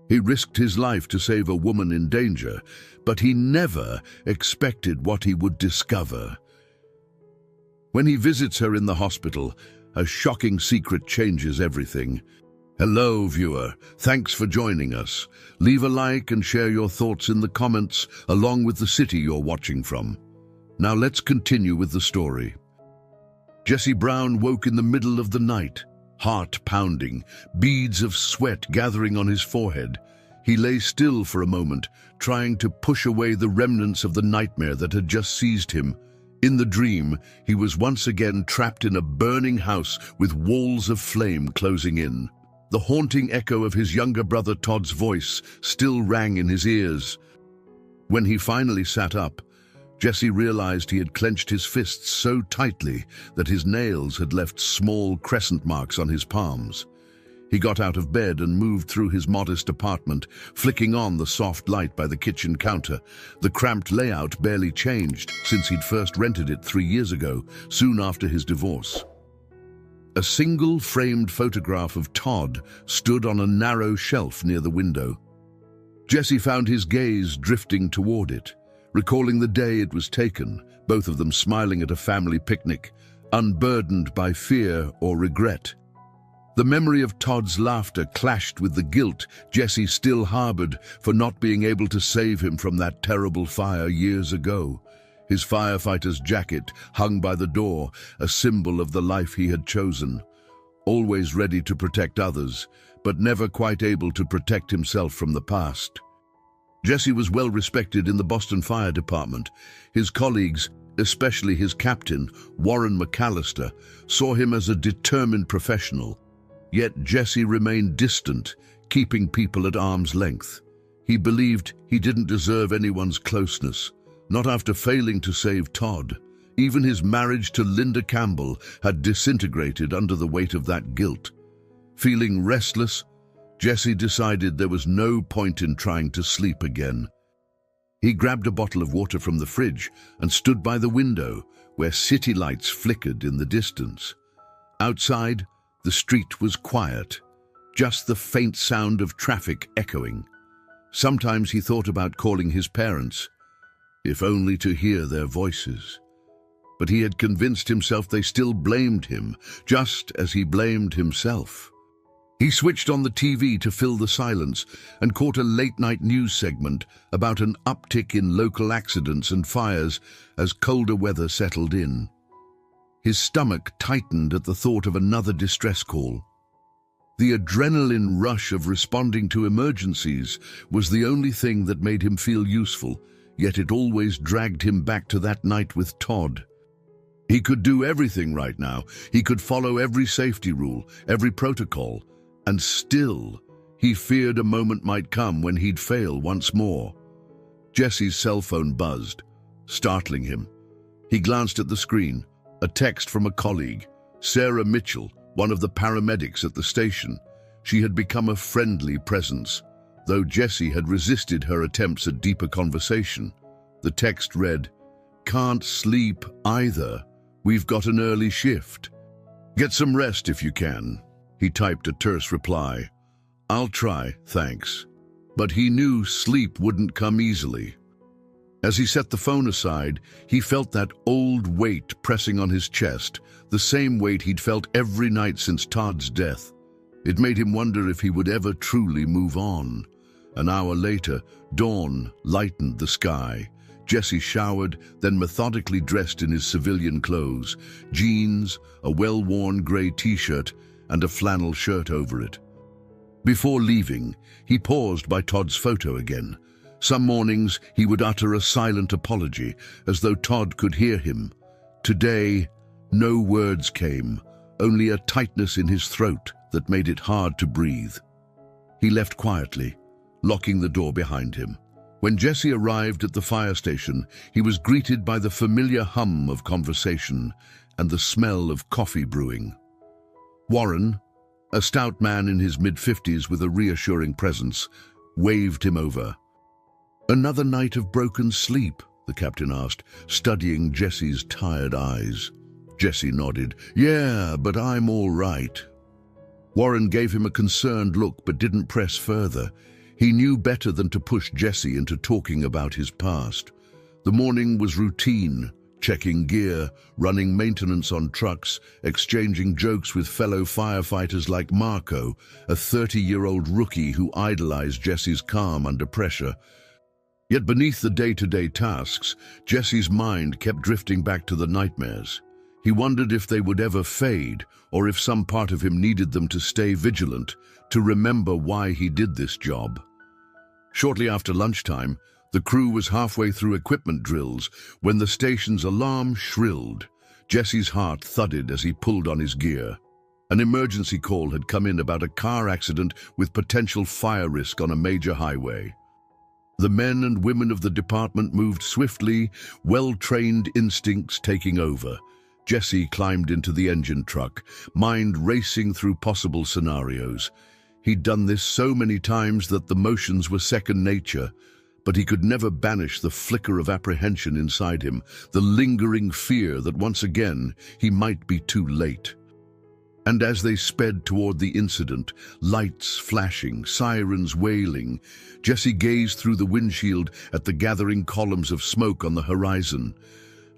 He risked his life to save a woman in danger, but he never expected what he would discover. When he visits her in the hospital, a shocking secret changes everything. Hello, viewer. Thanks for joining us. Leave a like and share your thoughts in the comments, along with the city you're watching from. Now let's continue with the story. Jesse Brown woke in the middle of the night, heart pounding, beads of sweat gathering on his forehead. He lay still for a moment, trying to push away the remnants of the nightmare that had just seized him. In the dream, he was once again trapped in a burning house with walls of flame closing in. The haunting echo of his younger brother Todd's voice still rang in his ears. When he finally sat up, Jesse realized he had clenched his fists so tightly that his nails had left small crescent marks on his palms. He got out of bed and moved through his modest apartment, flicking on the soft light by the kitchen counter. The cramped layout barely changed since he'd first rented it 3 years ago, soon after his divorce. A single framed photograph of Todd stood on a narrow shelf near the window. Jesse found his gaze drifting toward it, recalling the day it was taken, both of them smiling at a family picnic, unburdened by fear or regret. The memory of Todd's laughter clashed with the guilt Jesse still harbored for not being able to save him from that terrible fire years ago. His firefighter's jacket hung by the door, a symbol of the life he had chosen. Always ready to protect others, but never quite able to protect himself from the past. Jesse was well respected in the Boston Fire Department. His colleagues, especially his captain, Warren McAllister, saw him as a determined professional. Yet Jesse remained distant, keeping people at arm's length. He believed he didn't deserve anyone's closeness, not after failing to save Todd. Even his marriage to Linda Campbell had disintegrated under the weight of that guilt. Feeling restless, Jesse decided there was no point in trying to sleep again. He grabbed a bottle of water from the fridge and stood by the window, where city lights flickered in the distance. Outside, the street was quiet, just the faint sound of traffic echoing. Sometimes he thought about calling his parents, if only to hear their voices. But he had convinced himself they still blamed him, just as he blamed himself. He switched on the TV to fill the silence and caught a late-night news segment about an uptick in local accidents and fires as colder weather settled in. His stomach tightened at the thought of another distress call. The adrenaline rush of responding to emergencies was the only thing that made him feel useful, yet it always dragged him back to that night with Todd. He could do everything right now. He could follow every safety rule, every protocol, and still, he feared a moment might come when he'd fail once more. Jesse's cell phone buzzed, startling him. He glanced at the screen. A text from a colleague, Sarah Mitchell, one of the paramedics at the station. She had become a friendly presence, though Jesse had resisted her attempts at deeper conversation. The text read, "Can't sleep either. We've got an early shift. Get some rest if you can." He typed a terse reply. "I'll try, thanks." But he knew sleep wouldn't come easily. As he set the phone aside, he felt that old weight pressing on his chest, the same weight he'd felt every night since Todd's death. It made him wonder if he would ever truly move on. An hour later, dawn lightened the sky. Jesse showered, then methodically dressed in his civilian clothes, jeans, a well-worn gray t-shirt, and a flannel shirt over it. Before leaving, he paused by Todd's photo again. Some mornings he would utter a silent apology, as though Todd could hear him. Today, no words came, only a tightness in his throat that made it hard to breathe. He left quietly, locking the door behind him. When Jesse arrived at the fire station, he was greeted by the familiar hum of conversation and the smell of coffee brewing. Warren, a stout man in his mid-50s with a reassuring presence, waved him over. "Another night of broken sleep?" the captain asked, studying Jesse's tired eyes. Jesse nodded. "Yeah, but I'm all right." Warren gave him a concerned look but didn't press further. He knew better than to push Jesse into talking about his past. The morning was routine, checking gear, running maintenance on trucks, exchanging jokes with fellow firefighters like Marco, a 30-year-old rookie who idolized Jesse's calm under pressure. Yet beneath the day-to-day tasks, Jesse's mind kept drifting back to the nightmares. He wondered if they would ever fade, or if some part of him needed them to stay vigilant, to remember why he did this job. Shortly after lunchtime, the crew was halfway through equipment drills when the station's alarm shrilled. Jesse's heart thudded as he pulled on his gear. An emergency call had come in about a car accident with potential fire risk on a major highway. The men and women of the department moved swiftly, well-trained instincts taking over. Jesse climbed into the engine truck, mind racing through possible scenarios. He'd done this so many times that the motions were second nature, but he could never banish the flicker of apprehension inside him, the lingering fear that once again he might be too late. And as they sped toward the incident, lights flashing, sirens wailing, Jesse gazed through the windshield at the gathering columns of smoke on the horizon.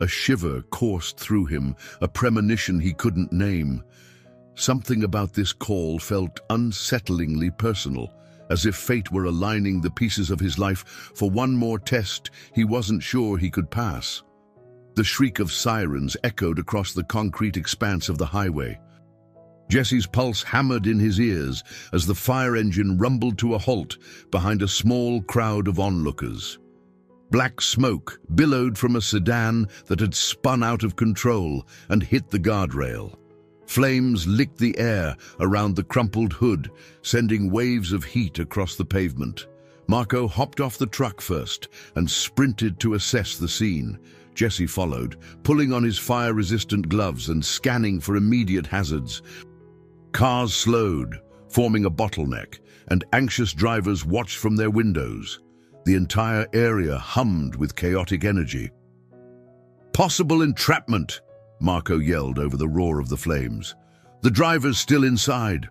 A shiver coursed through him, a premonition he couldn't name. Something about this call felt unsettlingly personal, as if fate were aligning the pieces of his life for one more test he wasn't sure he could pass. The shriek of sirens echoed across the concrete expanse of the highway. Jesse's pulse hammered in his ears as the fire engine rumbled to a halt behind a small crowd of onlookers. Black smoke billowed from a sedan that had spun out of control and hit the guardrail. Flames licked the air around the crumpled hood, sending waves of heat across the pavement. Marco hopped off the truck first and sprinted to assess the scene. Jesse followed, pulling on his fire-resistant gloves and scanning for immediate hazards. Cars slowed, forming a bottleneck, and anxious drivers watched from their windows. The entire area hummed with chaotic energy. "Possible entrapment!" Marco yelled over the roar of the flames. "The driver's still inside."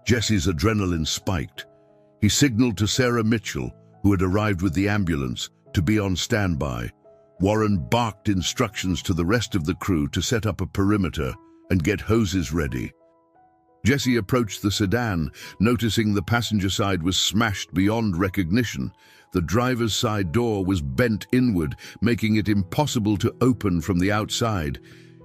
Jesse's adrenaline spiked. He signaled to Sarah Mitchell, who had arrived with the ambulance, to be on standby. Warren barked instructions to the rest of the crew to set up a perimeter and get hoses ready. Jesse approached the sedan, noticing the passenger side was smashed beyond recognition. The driver's side door was bent inward, making it impossible to open from the outside.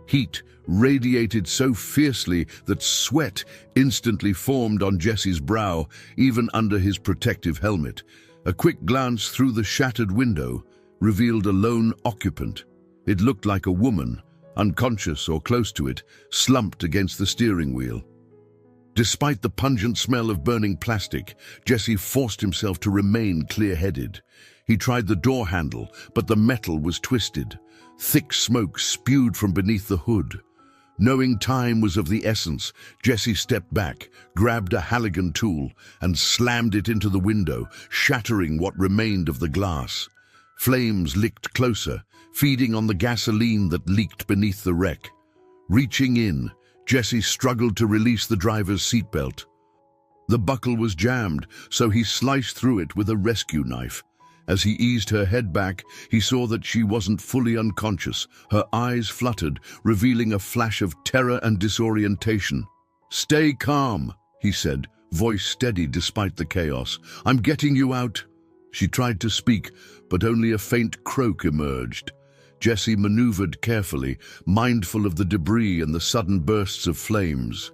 Heat radiated so fiercely that sweat instantly formed on Jesse's brow, even under his protective helmet. A quick glance through the shattered window revealed a lone occupant. It looked like a woman, unconscious or close to it, slumped against the steering wheel. Despite the pungent smell of burning plastic, Jesse forced himself to remain clear-headed. He tried the door handle, but the metal was twisted. Thick smoke spewed from beneath the hood. Knowing time was of the essence, Jesse stepped back, grabbed a Halligan tool, and slammed it into the window, shattering what remained of the glass. Flames licked closer, feeding on the gasoline that leaked beneath the wreck. Reaching in, Jesse struggled to release the driver's seatbelt. The buckle was jammed, so he sliced through it with a rescue knife. As he eased her head back, he saw that she wasn't fully unconscious. Her eyes fluttered, revealing a flash of terror and disorientation. "Stay calm," he said, voice steady despite the chaos. "I'm getting you out." She tried to speak, but only a faint croak emerged. Jesse maneuvered carefully, mindful of the debris and the sudden bursts of flames.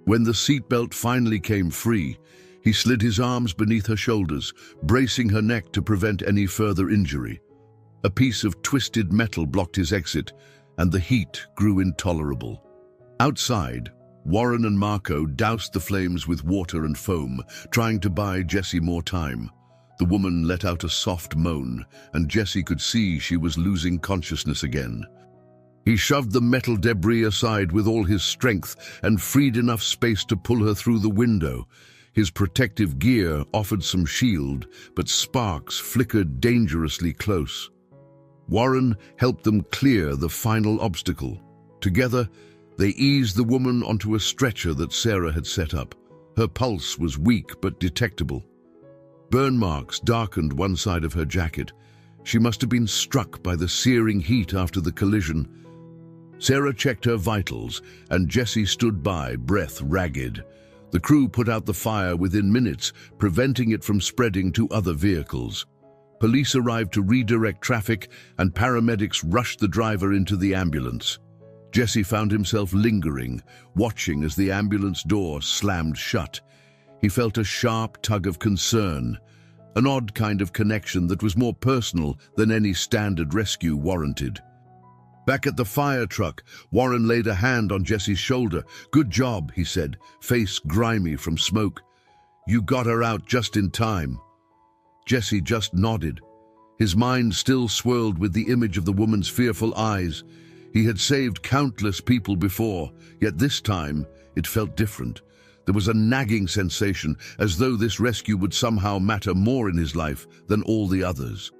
When the seatbelt finally came free, he slid his arms beneath her shoulders, bracing her neck to prevent any further injury. A piece of twisted metal blocked his exit, and the heat grew intolerable. Outside, Warren and Marco doused the flames with water and foam, trying to buy Jesse more time. The woman let out a soft moan, and Jesse could see she was losing consciousness again. He shoved the metal debris aside with all his strength and freed enough space to pull her through the window. His protective gear offered some shield, but sparks flickered dangerously close. Warren helped them clear the final obstacle. Together, they eased the woman onto a stretcher that Sarah had set up. Her pulse was weak but detectable. Burn marks darkened one side of her jacket. She must have been struck by the searing heat after the collision. Sarah checked her vitals, and Jesse stood by, breath ragged. The crew put out the fire within minutes, preventing it from spreading to other vehicles. Police arrived to redirect traffic, and paramedics rushed the driver into the ambulance. Jesse found himself lingering, watching as the ambulance door slammed shut. He felt a sharp tug of concern, an odd kind of connection that was more personal than any standard rescue warranted. Back at the fire truck, Warren laid a hand on Jesse's shoulder. "Good job," he said, face grimy from smoke. "You got her out just in time." Jesse just nodded. His mind still swirled with the image of the woman's fearful eyes. He had saved countless people before, yet this time it felt different. There was a nagging sensation, as though this rescue would somehow matter more in his life than all the others.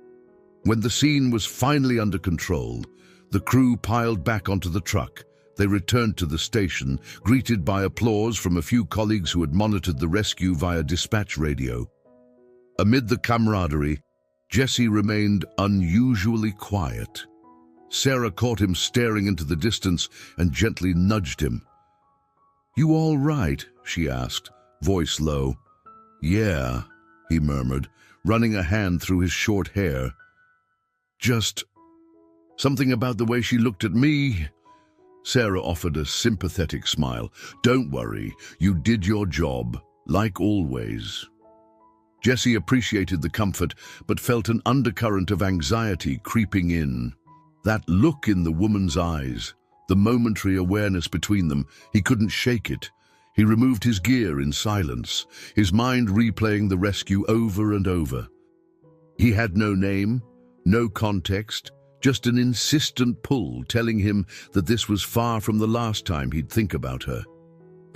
When the scene was finally under control, the crew piled back onto the truck. They returned to the station, greeted by applause from a few colleagues who had monitored the rescue via dispatch radio. Amid the camaraderie, Jesse remained unusually quiet. Sarah caught him staring into the distance and gently nudged him. "You all right?" she asked, voice low. "Yeah," he murmured, running a hand through his short hair. "Just something about the way she looked at me." Sarah offered a sympathetic smile. "Don't worry, you did your job, like always." Jesse appreciated the comfort, but felt an undercurrent of anxiety creeping in. That look in the woman's eyes, the momentary awareness between them, he couldn't shake it. He removed his gear in silence, his mind replaying the rescue over and over. He had no name, no context, just an insistent pull telling him that this was far from the last time he'd think about her.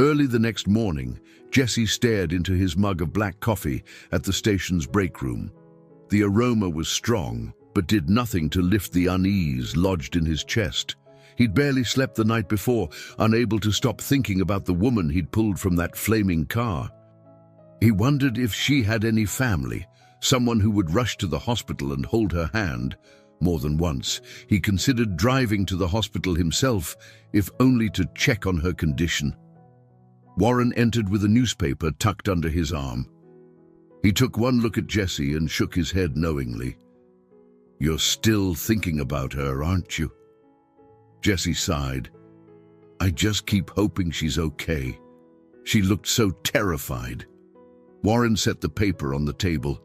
Early the next morning, Jesse stared into his mug of black coffee at the station's break room. The aroma was strong, but did nothing to lift the unease lodged in his chest. He'd barely slept the night before, unable to stop thinking about the woman he'd pulled from that flaming car. He wondered if she had any family, someone who would rush to the hospital and hold her hand. More than once, he considered driving to the hospital himself, if only to check on her condition. Warren entered with a newspaper tucked under his arm. He took one look at Jesse and shook his head knowingly. "You're still thinking about her, aren't you?" Jesse sighed. "I just keep hoping she's okay. She looked so terrified." Warren set the paper on the table.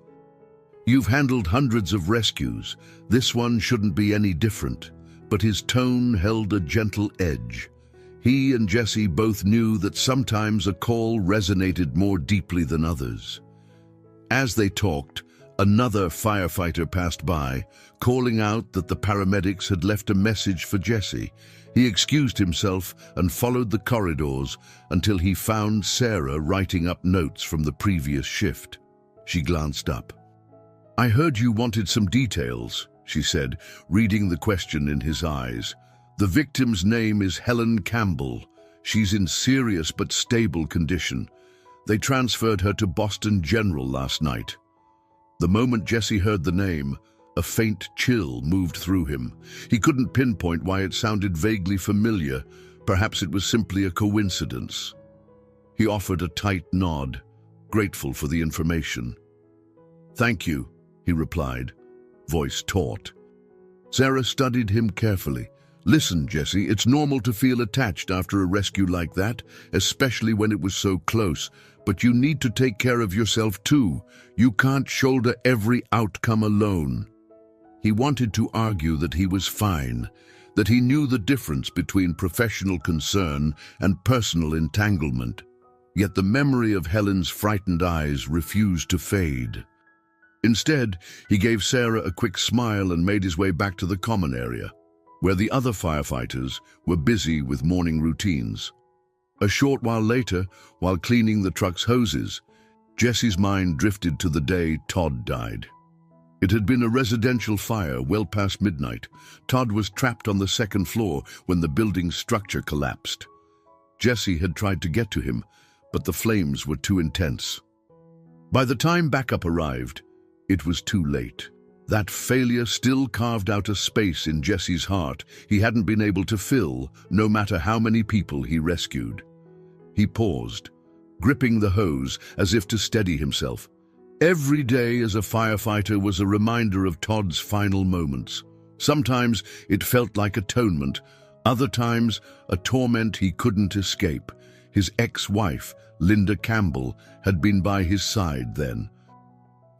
"You've handled hundreds of rescues. This one shouldn't be any different." But his tone held a gentle edge. He and Jesse both knew that sometimes a call resonated more deeply than others. As they talked, another firefighter passed by, calling out that the paramedics had left a message for Jesse. He excused himself and followed the corridors until he found Sarah writing up notes from the previous shift. She glanced up. "I heard you wanted some details," she said, reading the question in his eyes. "The victim's name is Helen Campbell. She's in serious but stable condition. They transferred her to Boston General last night." The moment Jesse heard the name, a faint chill moved through him. He couldn't pinpoint why it sounded vaguely familiar. Perhaps it was simply a coincidence. He offered a tight nod, grateful for the information. "Thank you," he replied, voice taut. Sarah studied him carefully. "Listen, Jesse, it's normal to feel attached after a rescue like that, especially when it was so close. But you need to take care of yourself too. You can't shoulder every outcome alone." He wanted to argue that he was fine, that he knew the difference between professional concern and personal entanglement. Yet the memory of Helen's frightened eyes refused to fade. Instead, he gave Sarah a quick smile and made his way back to the common area, where the other firefighters were busy with morning routines. A short while later, while cleaning the truck's hoses, Jesse's mind drifted to the day Todd died. It had been a residential fire well past midnight. Todd was trapped on the second floor when the building's structure collapsed. Jesse had tried to get to him, but the flames were too intense. By the time backup arrived, it was too late. That failure still carved out a space in Jesse's heart he hadn't been able to fill, no matter how many people he rescued. He paused, gripping the hose as if to steady himself. Every day as a firefighter was a reminder of Todd's final moments. Sometimes it felt like atonement, other times a torment he couldn't escape. His ex-wife, Linda Campbell, had been by his side then.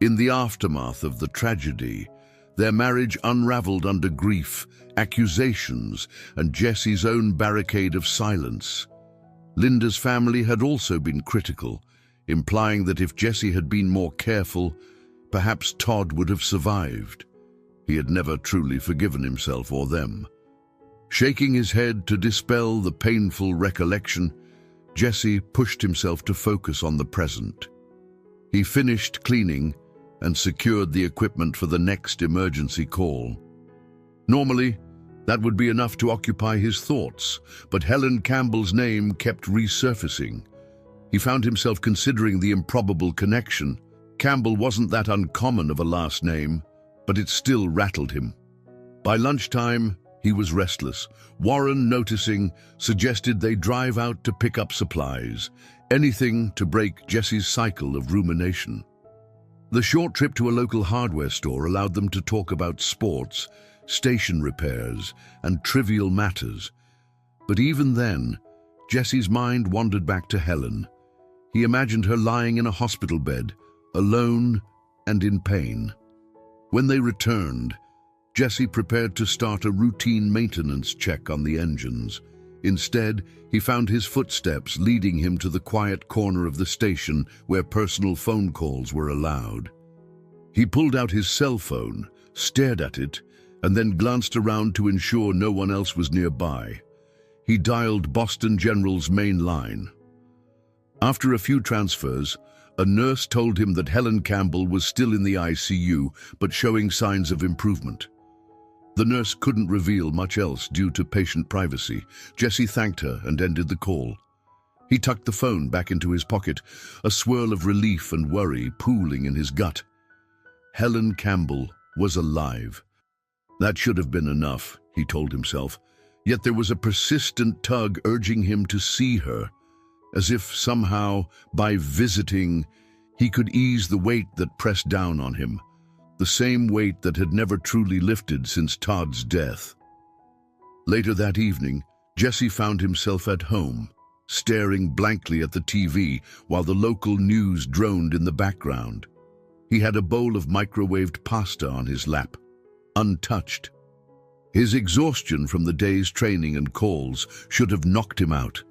In the aftermath of the tragedy, their marriage unraveled under grief, accusations, and Jesse's own barricade of silence. Linda's family had also been critical, implying that if Jesse had been more careful, perhaps Todd would have survived. He had never truly forgiven himself or them. Shaking his head to dispel the painful recollection, Jesse pushed himself to focus on the present. He finished cleaning and secured the equipment for the next emergency call. Normally, that would be enough to occupy his thoughts, but Helen Campbell's name kept resurfacing. He found himself considering the improbable connection. Campbell wasn't that uncommon of a last name, but it still rattled him. By lunchtime, he was restless. Warren, noticing, suggested they drive out to pick up supplies, anything to break Jesse's cycle of rumination. The short trip to a local hardware store allowed them to talk about sports, station repairs, and trivial matters. But even then, Jesse's mind wandered back to Helen. He imagined her lying in a hospital bed, alone and in pain. When they returned, Jesse prepared to start a routine maintenance check on the engines. Instead, he found his footsteps leading him to the quiet corner of the station where personal phone calls were allowed. He pulled out his cell phone, stared at it, and then glanced around to ensure no one else was nearby. He dialed Boston General's main line. After a few transfers, a nurse told him that Helen Campbell was still in the ICU, but showing signs of improvement. The nurse couldn't reveal much else due to patient privacy. Jesse thanked her and ended the call. He tucked the phone back into his pocket, a swirl of relief and worry pooling in his gut. Helen Campbell was alive. That should have been enough, he told himself. Yet there was a persistent tug urging him to see her, as if somehow, by visiting, he could ease the weight that pressed down on him, the same weight that had never truly lifted since Todd's death. Later that evening, Jesse found himself at home, staring blankly at the TV while the local news droned in the background. He had a bowl of microwaved pasta on his lap, untouched. His exhaustion from the day's training and calls should have knocked him out,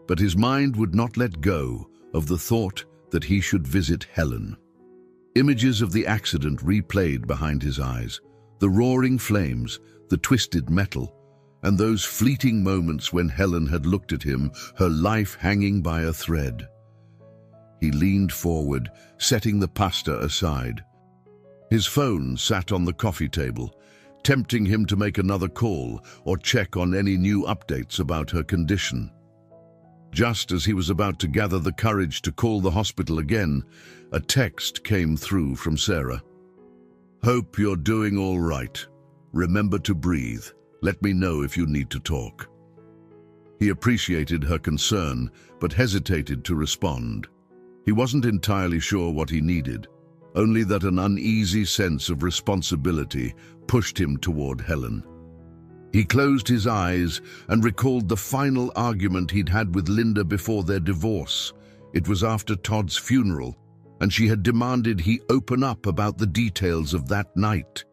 but his mind would not let go of the thought that he should visit Helen. Images of the accident replayed behind his eyes, the roaring flames, the twisted metal, and those fleeting moments when Helen had looked at him, her life hanging by a thread. He leaned forward, setting the pasta aside. His phone sat on the coffee table, tempting him to make another call or check on any new updates about her condition. Just as he was about to gather the courage to call the hospital again, a text came through from Sarah. "Hope you're doing all right. Remember to breathe. Let me know if you need to talk." He appreciated her concern, but hesitated to respond. He wasn't entirely sure what he needed, only that an uneasy sense of responsibility pushed him toward Helen. He closed his eyes and recalled the final argument he'd had with Linda before their divorce. It was after Todd's funeral, and she had demanded he open up about the details of that night.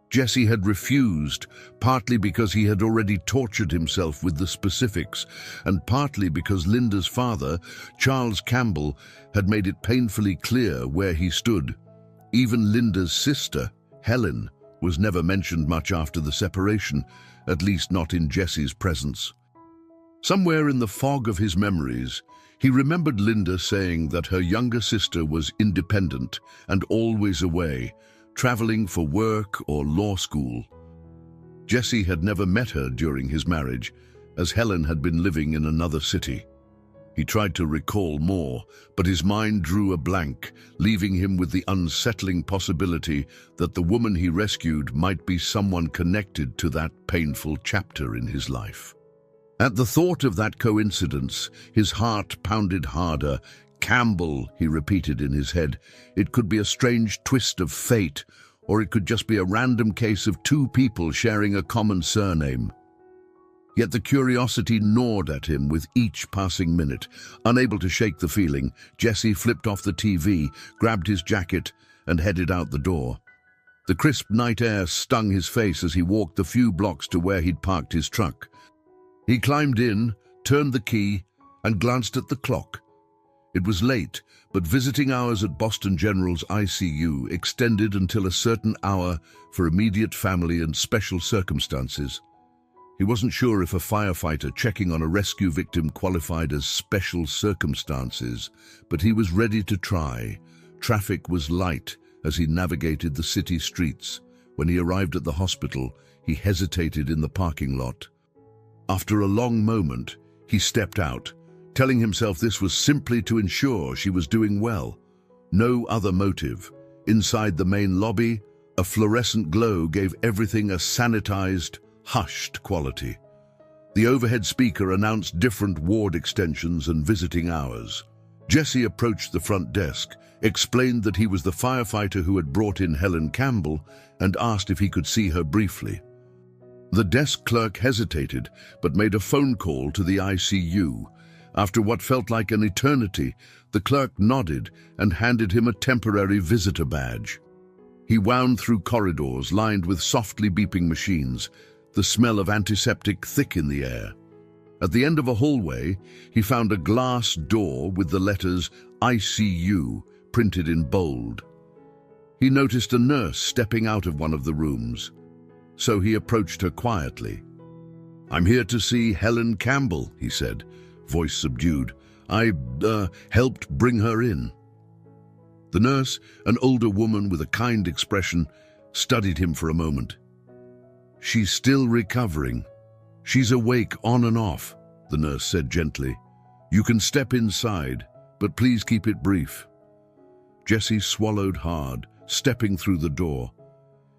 Jesse had refused, partly because he had already tortured himself with the specifics, and partly because Linda's father, Charles Campbell, had made it painfully clear where he stood. Even Linda's sister, Helen, was never mentioned much after the separation, at least not in Jesse's presence. Somewhere in the fog of his memories, he remembered Linda saying that her younger sister was independent and always away, traveling for work or law school. Jesse had never met her during his marriage, as Helen had been living in another city. He tried to recall more, but his mind drew a blank, leaving him with the unsettling possibility that the woman he rescued might be someone connected to that painful chapter in his life. At the thought of that coincidence, his heart pounded harder. Campbell, he repeated in his head. It could be a strange twist of fate, or it could just be a random case of two people sharing a common surname. Yet the curiosity gnawed at him with each passing minute. Unable to shake the feeling, Jesse flipped off the TV, grabbed his jacket, and headed out the door. The crisp night air stung his face as he walked the few blocks to where he'd parked his truck. He climbed in, turned the key, and glanced at the clock. It was late, but visiting hours at Boston General's ICU extended until a certain hour for immediate family and special circumstances. He wasn't sure if a firefighter checking on a rescue victim qualified as special circumstances, but he was ready to try. Traffic was light as he navigated the city streets. When he arrived at the hospital, he hesitated in the parking lot. After a long moment, he stepped out, telling himself this was simply to ensure she was doing well. No other motive. Inside the main lobby, a fluorescent glow gave everything a sanitized, hushed quality. The overhead speaker announced different ward extensions and visiting hours. Jesse approached the front desk, explained that he was the firefighter who had brought in Helen Campbell, and asked if he could see her briefly. The desk clerk hesitated, but made a phone call to the ICU. After what felt like an eternity, the clerk nodded and handed him a temporary visitor badge. He wound through corridors lined with softly beeping machines, the smell of antiseptic thick in the air. At the end of a hallway, he found a glass door with the letters ICU printed in bold. He noticed a nurse stepping out of one of the rooms, so he approached her quietly. "I'm here to see Helen Campbell," he said, voice subdued. "I helped bring her in." The nurse, an older woman with a kind expression, studied him for a moment. "She's still recovering. She's awake on and off," the nurse said gently. "You can step inside, but please keep it brief." Jesse swallowed hard, stepping through the door.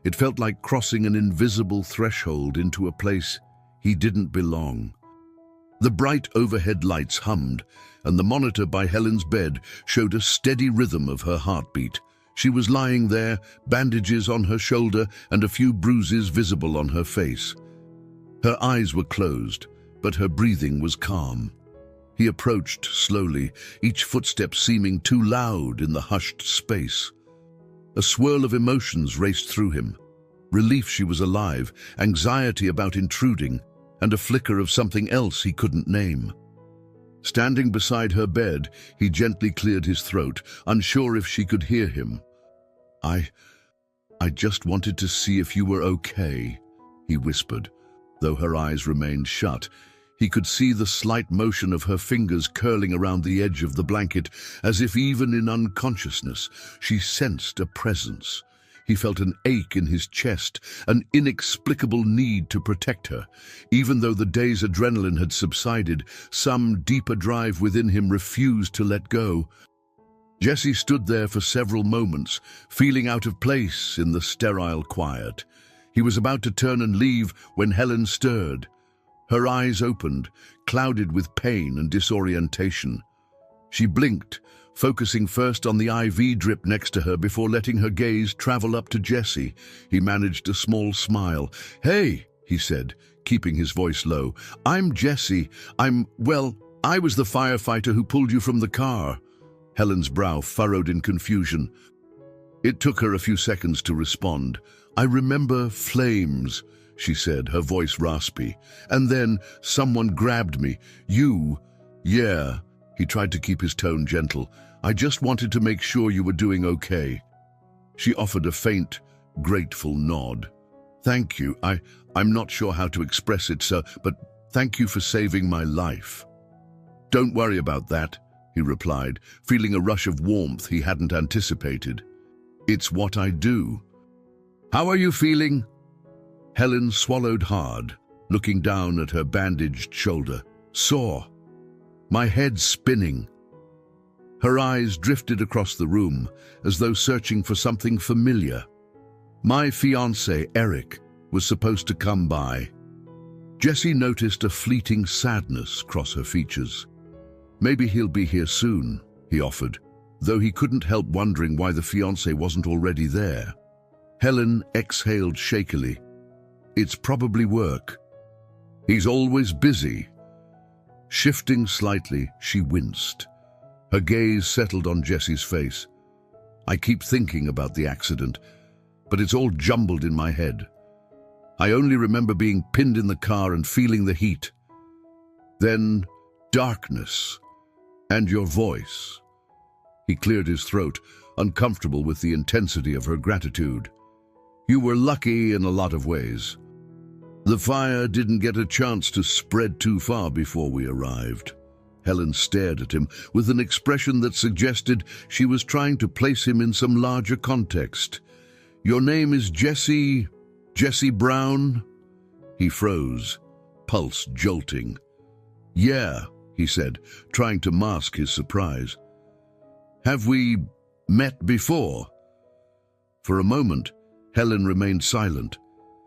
It felt like crossing an invisible threshold into a place he didn't belong. The bright overhead lights hummed, and the monitor by Helen's bed showed a steady rhythm of her heartbeat. She was lying there, bandages on her shoulder and a few bruises visible on her face. Her eyes were closed, but her breathing was calm. He approached slowly, each footstep seeming too loud in the hushed space. A swirl of emotions raced through him. Relief she was alive, anxiety about intruding, and a flicker of something else he couldn't name. Standing beside her bed, he gently cleared his throat, unsure if she could hear him. I just wanted to see if you were okay," he whispered, though her eyes remained shut. He could see the slight motion of her fingers curling around the edge of the blanket, as if even in unconsciousness she sensed a presence. He felt an ache in his chest, an inexplicable need to protect her. Even though the day's adrenaline had subsided, some deeper drive within him refused to let go. Jesse stood there for several moments, feeling out of place in the sterile quiet. He was about to turn and leave when Helen stirred. Her eyes opened, clouded with pain and disorientation. She blinked, focusing first on the IV drip next to her before letting her gaze travel up to Jesse. He managed a small smile. "Hey," he said, keeping his voice low. "I'm Jesse. I was the firefighter who pulled you from the car." Helen's brow furrowed in confusion. It took her a few seconds to respond. "I remember flames," she said, her voice raspy. "And then someone grabbed me. You." "Yeah." He tried to keep his tone gentle. "I just wanted to make sure you were doing okay." She offered a faint, grateful nod. "Thank you. I'm not sure how to express it, sir, but thank you for saving my life." "Don't worry about that," he replied, feeling a rush of warmth he hadn't anticipated. "It's what I do." "How are you feeling?" Helen swallowed hard, looking down at her bandaged shoulder. "Sore." my head spinning. Her eyes drifted across the room, as though searching for something familiar. My fiancé, Eric, was supposed to come by. Jessie noticed a fleeting sadness cross her features. Maybe he'll be here soon, he offered, though he couldn't help wondering why the fiancé wasn't already there. Helen exhaled shakily. It's probably work. He's always busy. Shifting slightly, she winced. Her gaze settled on Jessie's face. I keep thinking about the accident, but it's all jumbled in my head. I only remember being pinned in the car and feeling the heat. Then, darkness, and your voice. He cleared his throat, uncomfortable with the intensity of her gratitude. You were lucky in a lot of ways. The fire didn't get a chance to spread too far before we arrived. Helen stared at him with an expression that suggested she was trying to place him in some larger context. Your name is Jesse Brown? He froze, pulse jolting. Yeah, he said, trying to mask his surprise. Have we met before? For a moment, Helen remained silent.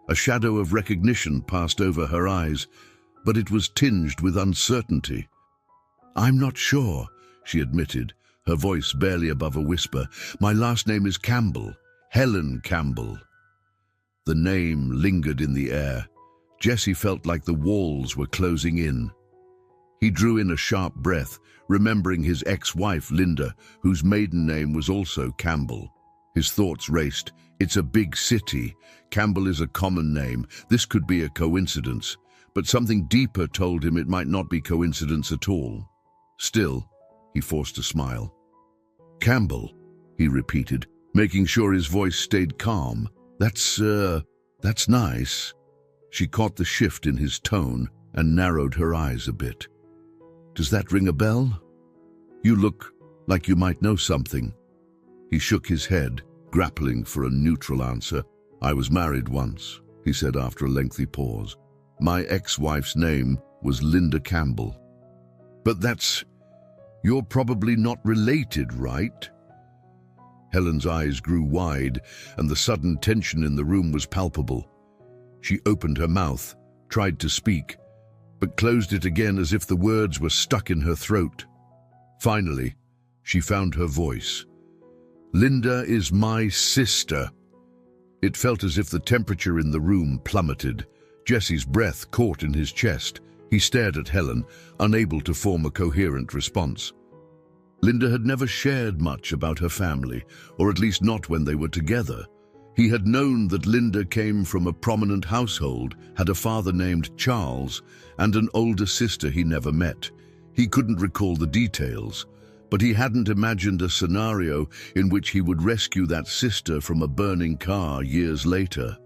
A shadow of recognition passed over her eyes, but it was tinged with uncertainty. I'm not sure, she admitted, her voice barely above a whisper. My last name is Campbell, Helen Campbell. The name lingered in the air. Jessie felt like the walls were closing in. He drew in a sharp breath, remembering his ex-wife, Linda, whose maiden name was also Campbell. His thoughts raced. It's a big city. Campbell is a common name. This could be a coincidence. But something deeper told him it might not be coincidence at all. Still, he forced a smile. Campbell, he repeated, making sure his voice stayed calm. That's nice. She caught the shift in his tone and narrowed her eyes a bit. Does that ring a bell? You look like you might know something. He shook his head, grappling for a neutral answer. I was married once, he said after a lengthy pause. My ex-wife's name was Linda Campbell. But you're probably not related, right? Helen's eyes grew wide, and the sudden tension in the room was palpable. She opened her mouth, tried to speak, but closed it again as if the words were stuck in her throat. Finally, she found her voice. Linda is my sister. It felt as if the temperature in the room plummeted. Jesse's breath caught in his chest. He stared at Helen, unable to form a coherent response. Linda had never shared much about her family, or at least not when they were together. He had known that Linda came from a prominent household, had a father named Charles, and an older sister he never met. He couldn't recall the details, but he hadn't imagined a scenario in which he would rescue that sister from a burning car years later.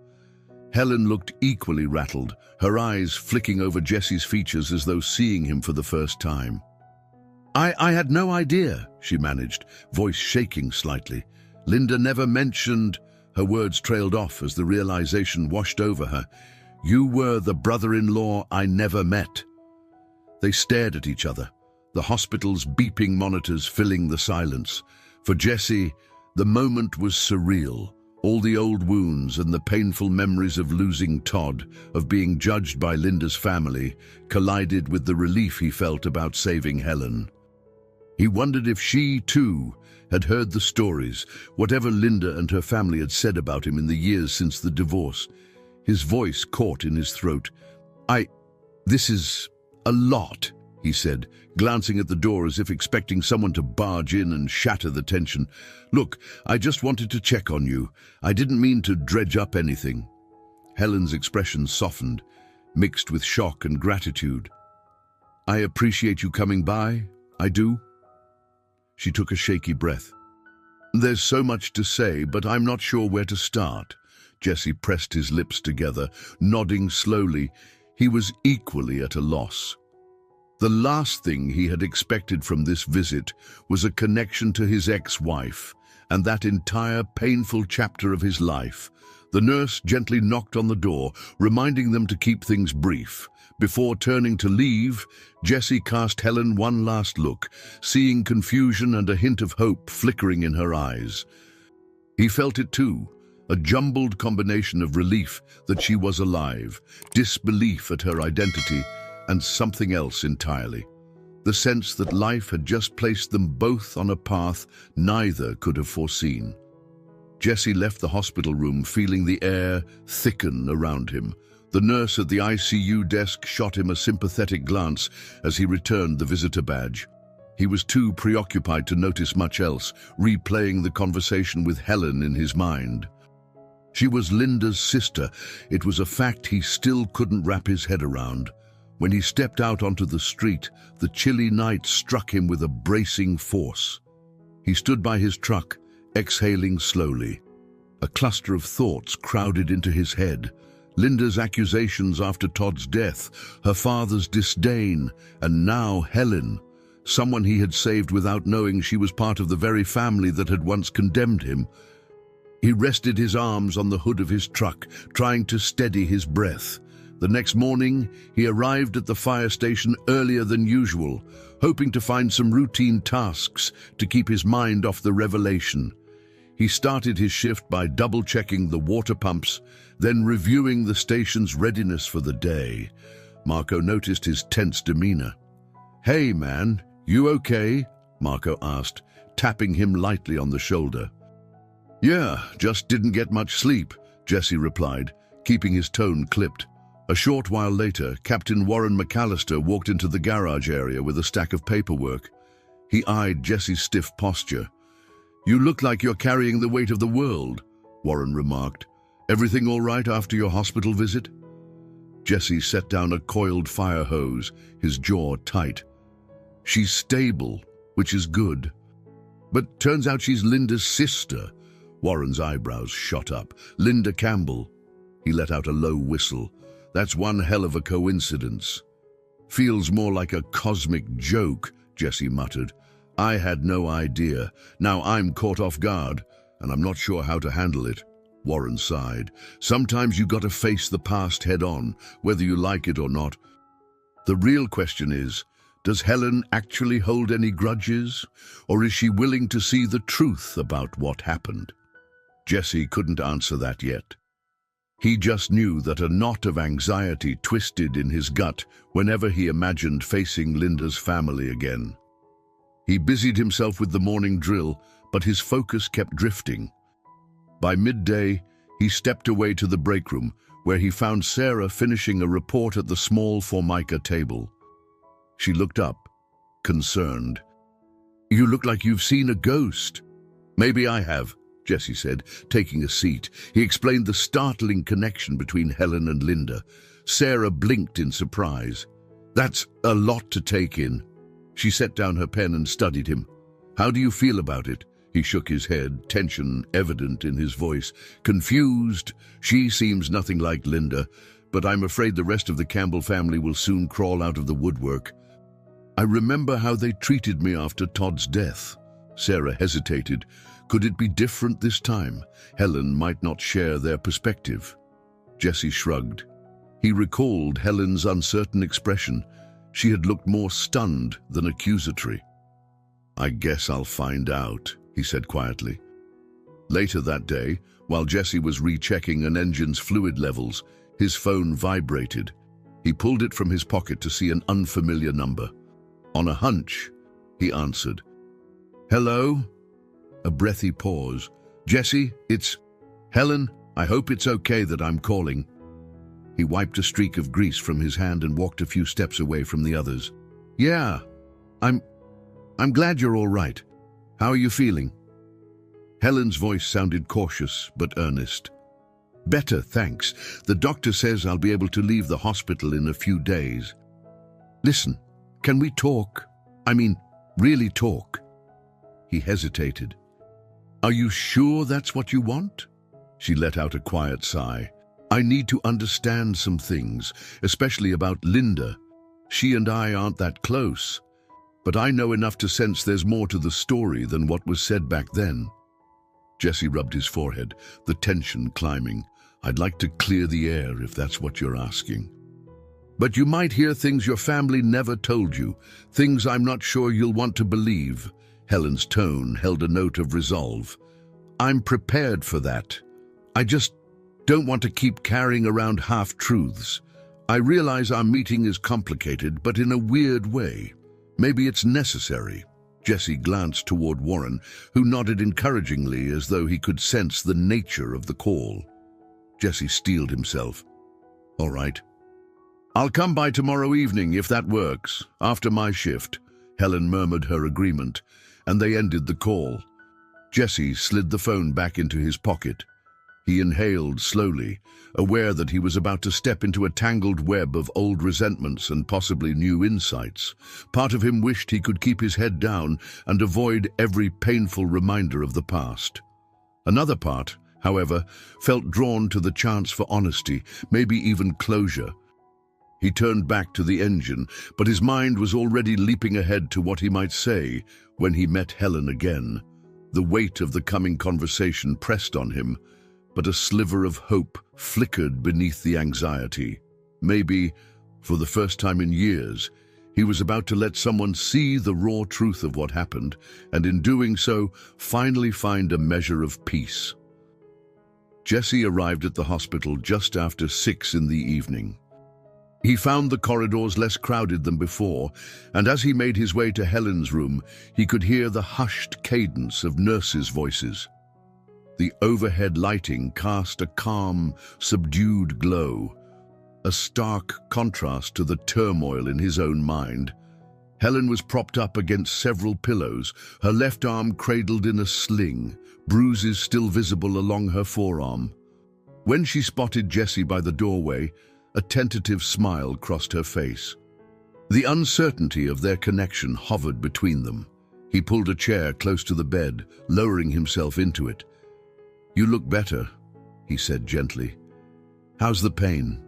Helen looked equally rattled, her eyes flicking over Jesse's features as though seeing him for the first time. I had no idea, she managed, voice shaking slightly. Linda never mentioned... Her words trailed off as the realization washed over her. You were the brother-in-law I never met. They stared at each other, the hospital's beeping monitors filling the silence. For Jesse, the moment was surreal. All the old wounds and the painful memories of losing Todd, of being judged by Linda's family, collided with the relief he felt about saving Helen. He wondered if she, too, had heard the stories, whatever Linda and her family had said about him in the years since the divorce. His voice caught in his throat. This is a lot, he said, glancing at the door as if expecting someone to barge in and shatter the tension. Look, I just wanted to check on you. I didn't mean to dredge up anything. Helen's expression softened, mixed with shock and gratitude. I appreciate you coming by, I do. She took a shaky breath. There's so much to say, but I'm not sure where to start. Jesse pressed his lips together, nodding slowly. He was equally at a loss. The last thing he had expected from this visit was a connection to his ex-wife, and that entire painful chapter of his life. The nurse gently knocked on the door, reminding them to keep things brief. Before turning to leave, Jesse cast Helen one last look, seeing confusion and a hint of hope flickering in her eyes. He felt it too, a jumbled combination of relief that she was alive, disbelief at her identity, and something else entirely. The sense that life had just placed them both on a path neither could have foreseen. Jesse left the hospital room feeling the air thicken around him. The nurse at the ICU desk shot him a sympathetic glance as he returned the visitor badge. He was too preoccupied to notice much else, replaying the conversation with Helen in his mind. She was Linda's sister. It was a fact he still couldn't wrap his head around. When he stepped out onto the street, the chilly night struck him with a bracing force. He stood by his truck, exhaling slowly. A cluster of thoughts crowded into his head. Linda's accusations after Todd's death, her father's disdain, and now Helen, someone he had saved without knowing she was part of the very family that had once condemned him. He rested his arms on the hood of his truck, trying to steady his breath. The next morning, he arrived at the fire station earlier than usual, hoping to find some routine tasks to keep his mind off the revelation. He started his shift by double-checking the water pumps, then reviewing the station's readiness for the day. Marco noticed his tense demeanor. "Hey, man, you okay?" Marco asked, tapping him lightly on the shoulder. "Yeah, just didn't get much sleep," Jesse replied, keeping his tone clipped. A short while later, Captain Warren McAllister walked into the garage area with a stack of paperwork. He eyed Jesse's stiff posture. "You look like you're carrying the weight of the world," Warren remarked. "Everything all right after your hospital visit?" Jesse set down a coiled fire hose, his jaw tight. "She's stable, which is good. But turns out she's Linda's sister." Warren's eyebrows shot up. "Linda Campbell." He let out a low whistle. "That's one hell of a coincidence." "Feels more like a cosmic joke," Jesse muttered. "I had no idea. Now I'm caught off guard, and I'm not sure how to handle it." Warren sighed. "Sometimes you gotta face the past head on, whether you like it or not. The real question is, does Helen actually hold any grudges, or is she willing to see the truth about what happened?" Jesse couldn't answer that yet. He just knew that a knot of anxiety twisted in his gut whenever he imagined facing Linda's family again. He busied himself with the morning drill, but his focus kept drifting. By midday, he stepped away to the break room, where he found Sarah finishing a report at the small Formica table. She looked up, concerned. "You look like you've seen a ghost." "Maybe I have," Jesse said, taking a seat. He explained the startling connection between Helen and Linda. Sarah blinked in surprise. "That's a lot to take in." She set down her pen and studied him. "How do you feel about it?" He shook his head, tension evident in his voice. "Confused. She seems nothing like Linda, but I'm afraid the rest of the Campbell family will soon crawl out of the woodwork. I remember how they treated me after Todd's death." Sarah hesitated. Could it be different this time? Helen might not share their perspective. Jesse shrugged. He recalled Helen's uncertain expression. She had looked more stunned than accusatory. "I guess I'll find out," he said quietly. Later that day, while Jesse was rechecking an engine's fluid levels, his phone vibrated. He pulled it from his pocket to see an unfamiliar number. On a hunch, he answered. "Hello?" A breathy pause. "Jesse, it's Helen. I hope it's okay that I'm calling." He wiped a streak of grease from his hand and walked a few steps away from the others. "Yeah, I'm glad you're all right. How are you feeling?" Helen's voice sounded cautious but earnest. "Better, thanks. The doctor says I'll be able to leave the hospital in a few days." "Listen, can we talk? I mean, really talk?" He hesitated. "Are you sure that's what you want?" She let out a quiet sigh. "I need to understand some things, especially about Linda. She and I aren't that close, but I know enough to sense there's more to the story than what was said back then." Jesse rubbed his forehead, the tension climbing. "I'd like to clear the air if that's what you're asking." But you might hear things your family never told you, things I'm not sure you'll want to believe." Helen's tone held a note of resolve. "I'm prepared for that. I just don't want to keep carrying around half-truths. I realize our meeting is complicated, but in a weird way. Maybe it's necessary." Jesse glanced toward Warren, who nodded encouragingly as though he could sense the nature of the call. Jesse steeled himself. "All right. I'll come by tomorrow evening if that works, after my shift." Helen murmured her agreement, and they ended the call. Jesse slid the phone back into his pocket. He inhaled slowly, aware that he was about to step into a tangled web of old resentments and possibly new insights. Part of him wished he could keep his head down and avoid every painful reminder of the past. Another part, however, felt drawn to the chance for honesty, maybe even closure. He turned back to the engine, but his mind was already leaping ahead to what he might say when he met Helen again. The weight of the coming conversation pressed on him, but a sliver of hope flickered beneath the anxiety. Maybe, for the first time in years, he was about to let someone see the raw truth of what happened, and in doing so, finally find a measure of peace. Jesse arrived at the hospital just after 6 in the evening. He found the corridors less crowded than before, and as he made his way to Helen's room, he could hear the hushed cadence of nurses' voices. The overhead lighting cast a calm, subdued glow, a stark contrast to the turmoil in his own mind. Helen was propped up against several pillows, her left arm cradled in a sling, bruises still visible along her forearm. When she spotted Jesse by the doorway, a tentative smile crossed her face. The uncertainty of their connection hovered between them. He pulled a chair close to the bed, lowering himself into it. "You look better," he said gently. "How's the pain?"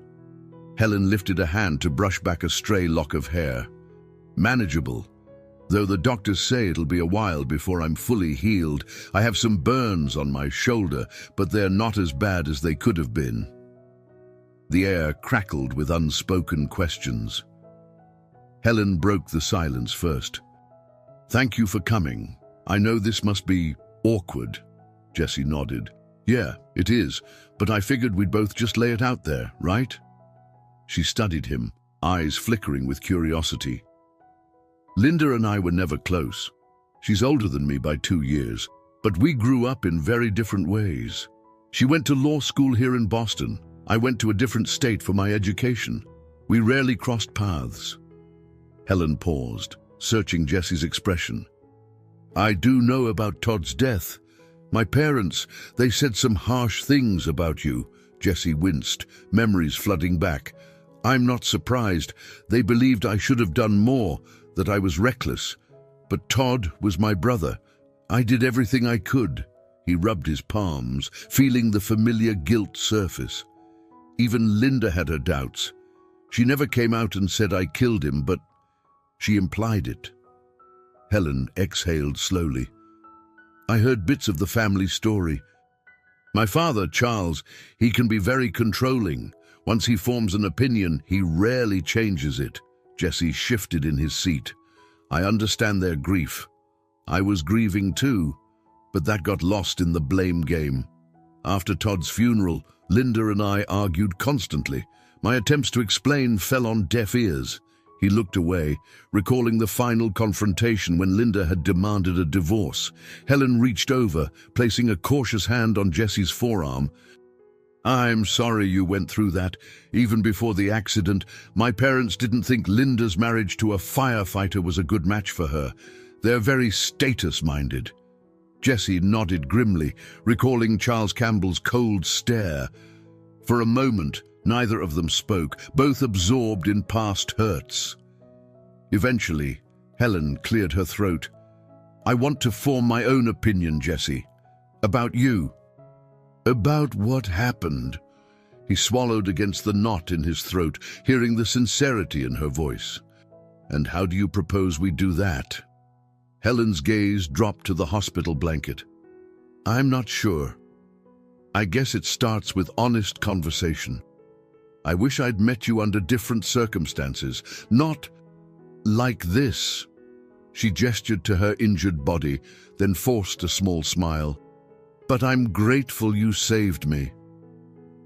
Helen lifted a hand to brush back a stray lock of hair. "Manageable, though the doctors say it'll be a while before I'm fully healed. I have some burns on my shoulder, but they're not as bad as they could have been." The air crackled with unspoken questions. Helen broke the silence first. "Thank you for coming. I know this must be awkward." Jesse nodded. "Yeah, it is, but I figured we'd both just lay it out there, right?" She studied him, eyes flickering with curiosity. "Linda and I were never close. She's older than me by 2 years, but we grew up in very different ways. She went to law school here in Boston. I went to a different state for my education. We rarely crossed paths." Helen paused, searching Jesse's expression. "I do know about Todd's death. My parents, they said some harsh things about you." Jesse winced, memories flooding back. "I'm not surprised. They believed I should have done more, that I was reckless. But Todd was my brother. I did everything I could." He rubbed his palms, feeling the familiar guilt surface. Even Linda had her doubts. She never came out and said I killed him, but she implied it. Helen exhaled slowly. "I heard bits of the family story. My father, Charles, he can be very controlling. Once he forms an opinion, he rarely changes it." Jesse shifted in his seat. "I understand their grief. I was grieving too, but that got lost in the blame game. After Todd's funeral, Linda and I argued constantly. My attempts to explain fell on deaf ears." He looked away, recalling the final confrontation when Linda had demanded a divorce. Helen reached over, placing a cautious hand on Jesse's forearm. "I'm sorry you went through that. Even before the accident, my parents didn't think Linda's marriage to a firefighter was a good match for her. They're very status-minded." Jesse nodded grimly, recalling Charles Campbell's cold stare. For a moment, neither of them spoke, both absorbed in past hurts. Eventually, Helen cleared her throat. "I want to form my own opinion, Jesse. About you." "About what happened?" He swallowed against the knot in his throat, hearing the sincerity in her voice. "And how do you propose we do that?" Helen's gaze dropped to the hospital blanket. "I'm not sure. I guess it starts with honest conversation. I wish I'd met you under different circumstances, not like this." She gestured to her injured body, then forced a small smile. "But I'm grateful you saved me."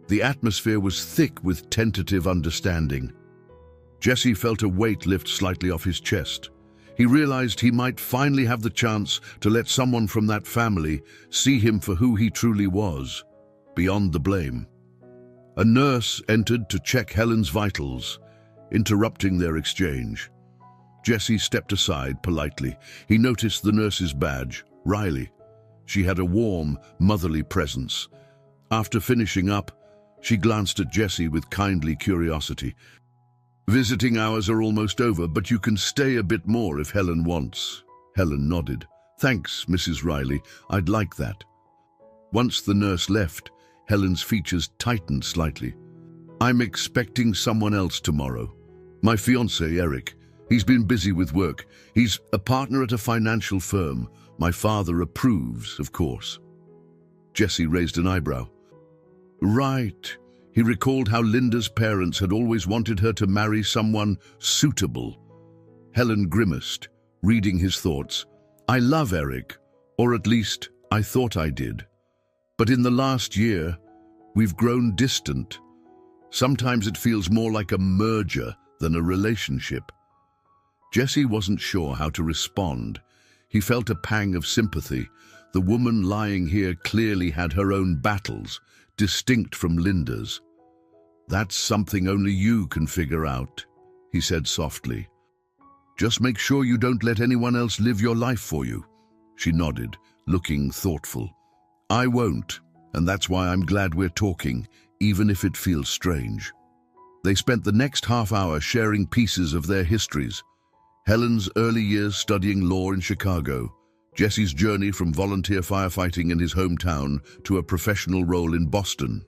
The atmosphere was thick with tentative understanding. Jesse felt a weight lift slightly off his chest. He realized he might finally have the chance to let someone from that family see him for who he truly was, beyond the blame. A nurse entered to check Helen's vitals, interrupting their exchange. Jesse stepped aside politely. He noticed the nurse's badge, Riley. She had a warm, motherly presence. After finishing up, she glanced at Jesse with kindly curiosity. "Visiting hours are almost over, but you can stay a bit more if Helen wants." Helen nodded. "Thanks, Mrs. Riley. I'd like that." Once the nurse left, Helen's features tightened slightly. "I'm expecting someone else tomorrow. My fiancé, Eric. He's been busy with work. He's a partner at a financial firm. My father approves, of course." Jesse raised an eyebrow. "Right." He recalled how Linda's parents had always wanted her to marry someone suitable. Helen grimaced, reading his thoughts. "I love Eric, or at least I thought I did. But in the last year, we've grown distant. Sometimes it feels more like a merger than a relationship." Jesse wasn't sure how to respond. He felt a pang of sympathy. The woman lying here clearly had her own battles, distinct from Linda's. "That's something only you can figure out," he said softly. "Just make sure you don't let anyone else live your life for you." She nodded, looking thoughtful. "I won't, and that's why I'm glad we're talking, even if it feels strange." They spent the next half hour sharing pieces of their histories. Helen's early years studying law in Chicago, Jesse's journey from volunteer firefighting in his hometown to a professional role in Boston.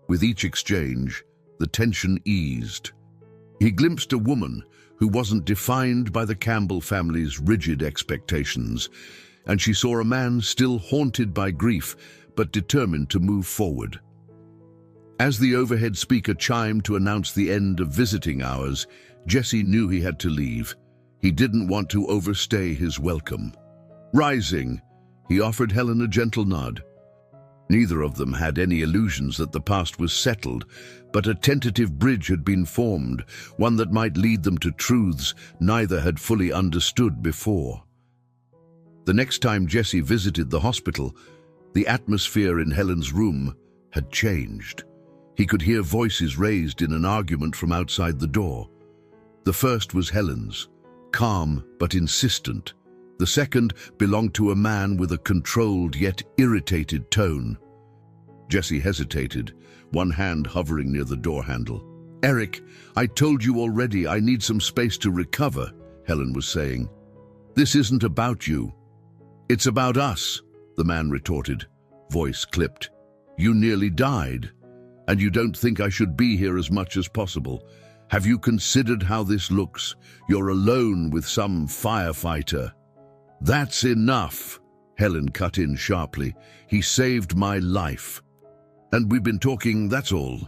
With each exchange, the tension eased. He glimpsed a woman who wasn't defined by the Campbell family's rigid expectations, and she saw a man still haunted by grief but determined to move forward. As the overhead speaker chimed to announce the end of visiting hours, Jesse knew he had to leave. He didn't want to overstay his welcome. Rising, he offered Helen a gentle nod. Neither of them had any illusions that the past was settled, but a tentative bridge had been formed, one that might lead them to truths neither had fully understood before. The next time Jesse visited the hospital, the atmosphere in Helen's room had changed. He could hear voices raised in an argument from outside the door. The first was Helen's, calm but insistent. The second belonged to a man with a controlled yet irritated tone. Jesse hesitated, one hand hovering near the door handle. "Eric, I told you already I need some space to recover," Helen was saying. "This isn't about you. It's about us," the man retorted, voice clipped. "You nearly died, and you don't think I should be here as much as possible. Have you considered how this looks? You're alone with some firefighter." "That's enough," Helen cut in sharply. "He saved my life. And we've been talking, that's all."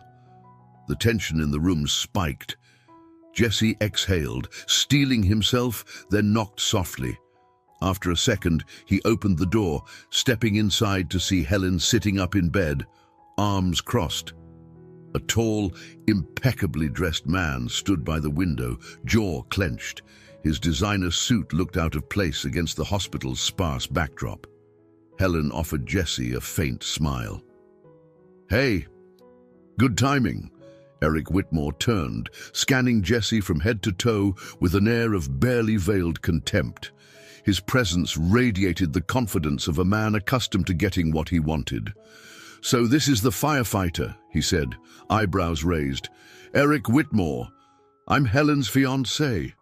The tension in the room spiked. Jesse exhaled, steeling himself, then knocked softly. After a second, he opened the door, stepping inside to see Helen sitting up in bed, arms crossed. A tall, impeccably dressed man stood by the window, jaw clenched. His designer suit looked out of place against the hospital's sparse backdrop. Helen offered Jesse a faint smile. "Hey, good timing." Eric Whitmore turned, scanning Jesse from head to toe with an air of barely veiled contempt. His presence radiated the confidence of a man accustomed to getting what he wanted. "So this is the firefighter," he said, eyebrows raised. "Eric Whitmore. I'm Helen's fiancé."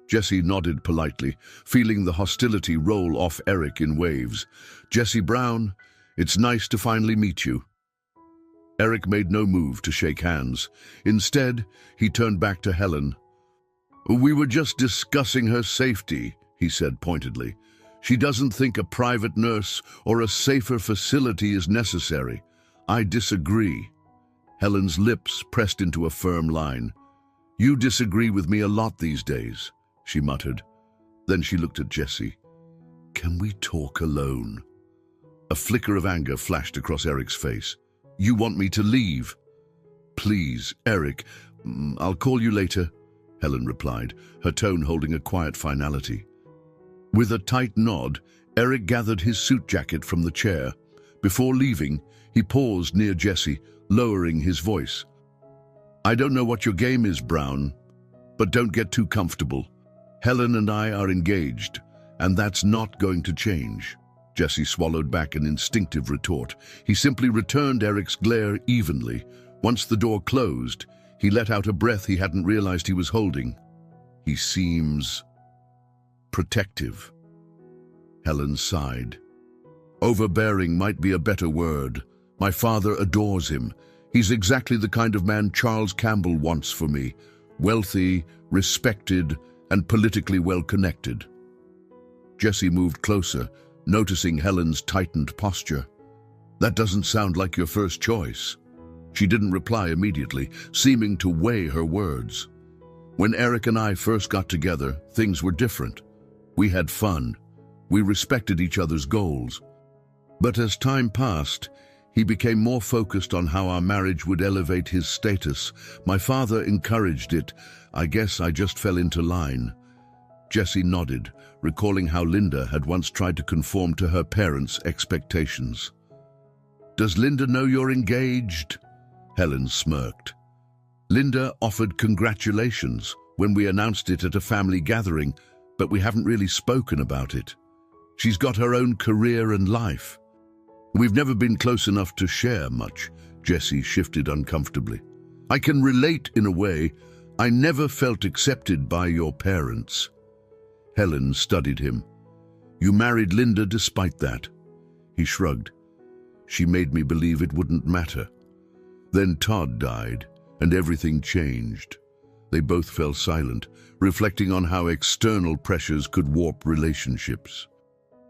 Jesse nodded politely, feeling the hostility roll off Eric in waves. "Jesse Brown, it's nice to finally meet you." Eric made no move to shake hands. Instead, he turned back to Helen. "We were just discussing her safety," he said pointedly. "She doesn't think a private nurse or a safer facility is necessary. I disagree." Helen's lips pressed into a firm line. "You disagree with me a lot these days," she muttered. Then she looked at Jesse. "Can we talk alone?" A flicker of anger flashed across Eric's face. "You want me to leave?" "Please, Eric, I'll call you later," Helen replied, her tone holding a quiet finality. With a tight nod, Eric gathered his suit jacket from the chair. Before leaving, he paused near Jesse, lowering his voice. "I don't know what your game is, Brown, but don't get too comfortable. Helen and I are engaged, and that's not going to change." Jesse swallowed back an instinctive retort. He simply returned Eric's glare evenly. Once the door closed, he let out a breath he hadn't realized he was holding. "He seems protective." Helen sighed. "Overbearing might be a better word. My father adores him. He's exactly the kind of man Charles Campbell wants for me. Wealthy, respected, and politically well-connected." Jesse moved closer, noticing Helen's tightened posture. "That doesn't sound like your first choice." She didn't reply immediately, seeming to weigh her words. "When Eric and I first got together, things were different. We had fun. We respected each other's goals. But as time passed, he became more focused on how our marriage would elevate his status. My father encouraged it. I guess I just fell into line." Jesse nodded, recalling how Linda had once tried to conform to her parents' expectations. "Does Linda know you're engaged?" Helen smirked. "Linda offered congratulations when we announced it at a family gathering, but we haven't really spoken about it. She's got her own career and life. We've never been close enough to share much." Jesse shifted uncomfortably. "I can relate in a way. I never felt accepted by your parents." Helen studied him. "You married Linda despite that." He shrugged. "She made me believe it wouldn't matter. Then Todd died, and everything changed." They both fell silent, reflecting on how external pressures could warp relationships.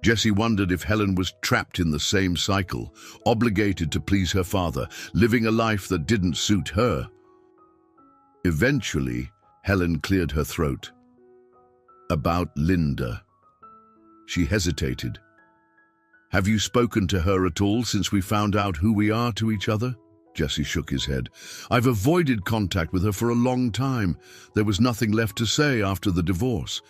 Jesse wondered if Helen was trapped in the same cycle, obligated to please her father, living a life that didn't suit her. Eventually, Helen cleared her throat. "About Linda." She hesitated. "Have you spoken to her at all since we found out who we are to each other?" Jesse shook his head. "I've avoided contact with her for a long time. There was nothing left to say after the divorce.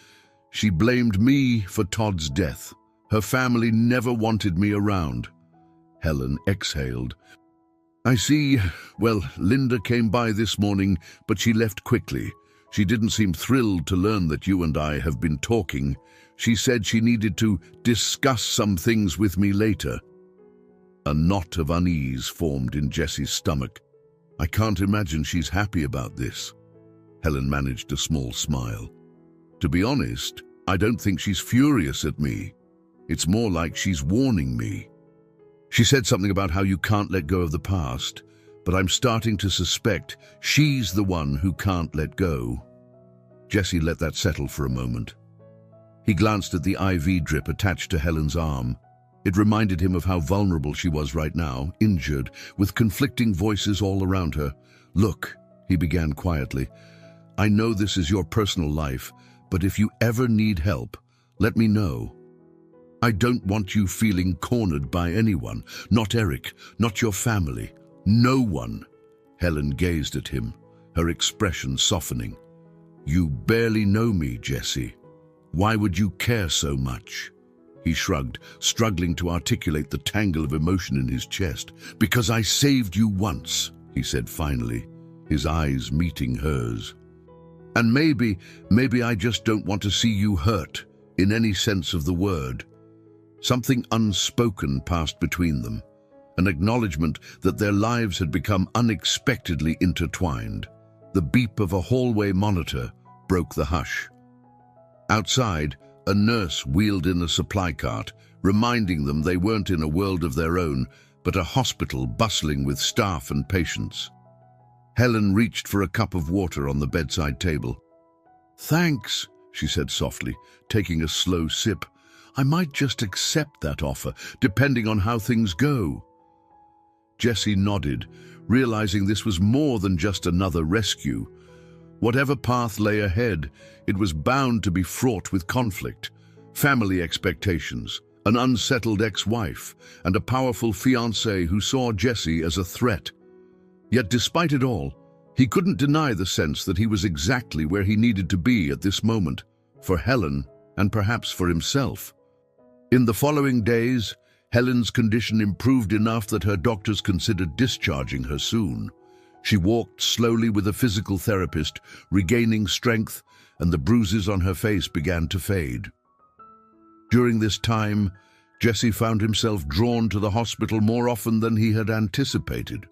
She blamed me for Todd's death. Her family never wanted me around." Helen exhaled. "I see. Well, Linda came by this morning, but she left quickly. She didn't seem thrilled to learn that you and I have been talking. She said she needed to discuss some things with me later." A knot of unease formed in Jesse's stomach. "I can't imagine she's happy about this." Helen managed a small smile. "To be honest, I don't think she's furious at me. It's more like she's warning me. She said something about how you can't let go of the past, but I'm starting to suspect she's the one who can't let go." Jesse let that settle for a moment. He glanced at the IV drip attached to Helen's arm. It reminded him of how vulnerable she was right now, injured, with conflicting voices all around her. "Look," he began quietly, "I know this is your personal life, but if you ever need help, let me know. I don't want you feeling cornered by anyone, not Eric, not your family, no one." Helen gazed at him, her expression softening. "You barely know me, Jesse. Why would you care so much?" He shrugged, struggling to articulate the tangle of emotion in his chest. "Because I saved you once," he said finally, his eyes meeting hers. "And maybe I just don't want to see you hurt, in any sense of the word." Something unspoken passed between them, an acknowledgement that their lives had become unexpectedly intertwined. The beep of a hallway monitor broke the hush. Outside, a nurse wheeled in a supply cart, reminding them they weren't in a world of their own, but a hospital bustling with staff and patients. Helen reached for a cup of water on the bedside table. "Thanks," she said softly, taking a slow sip. "I might just accept that offer, depending on how things go." Jesse nodded, realizing this was more than just another rescue. Whatever path lay ahead, it was bound to be fraught with conflict, family expectations, an unsettled ex-wife, and a powerful fiancé who saw Jesse as a threat. Yet despite it all, he couldn't deny the sense that he was exactly where he needed to be at this moment, for Helen and perhaps for himself. In the following days, Helen's condition improved enough that her doctors considered discharging her soon. She walked slowly with a physical therapist, regaining strength, and the bruises on her face began to fade. During this time, Jesse found himself drawn to the hospital more often than he had anticipated.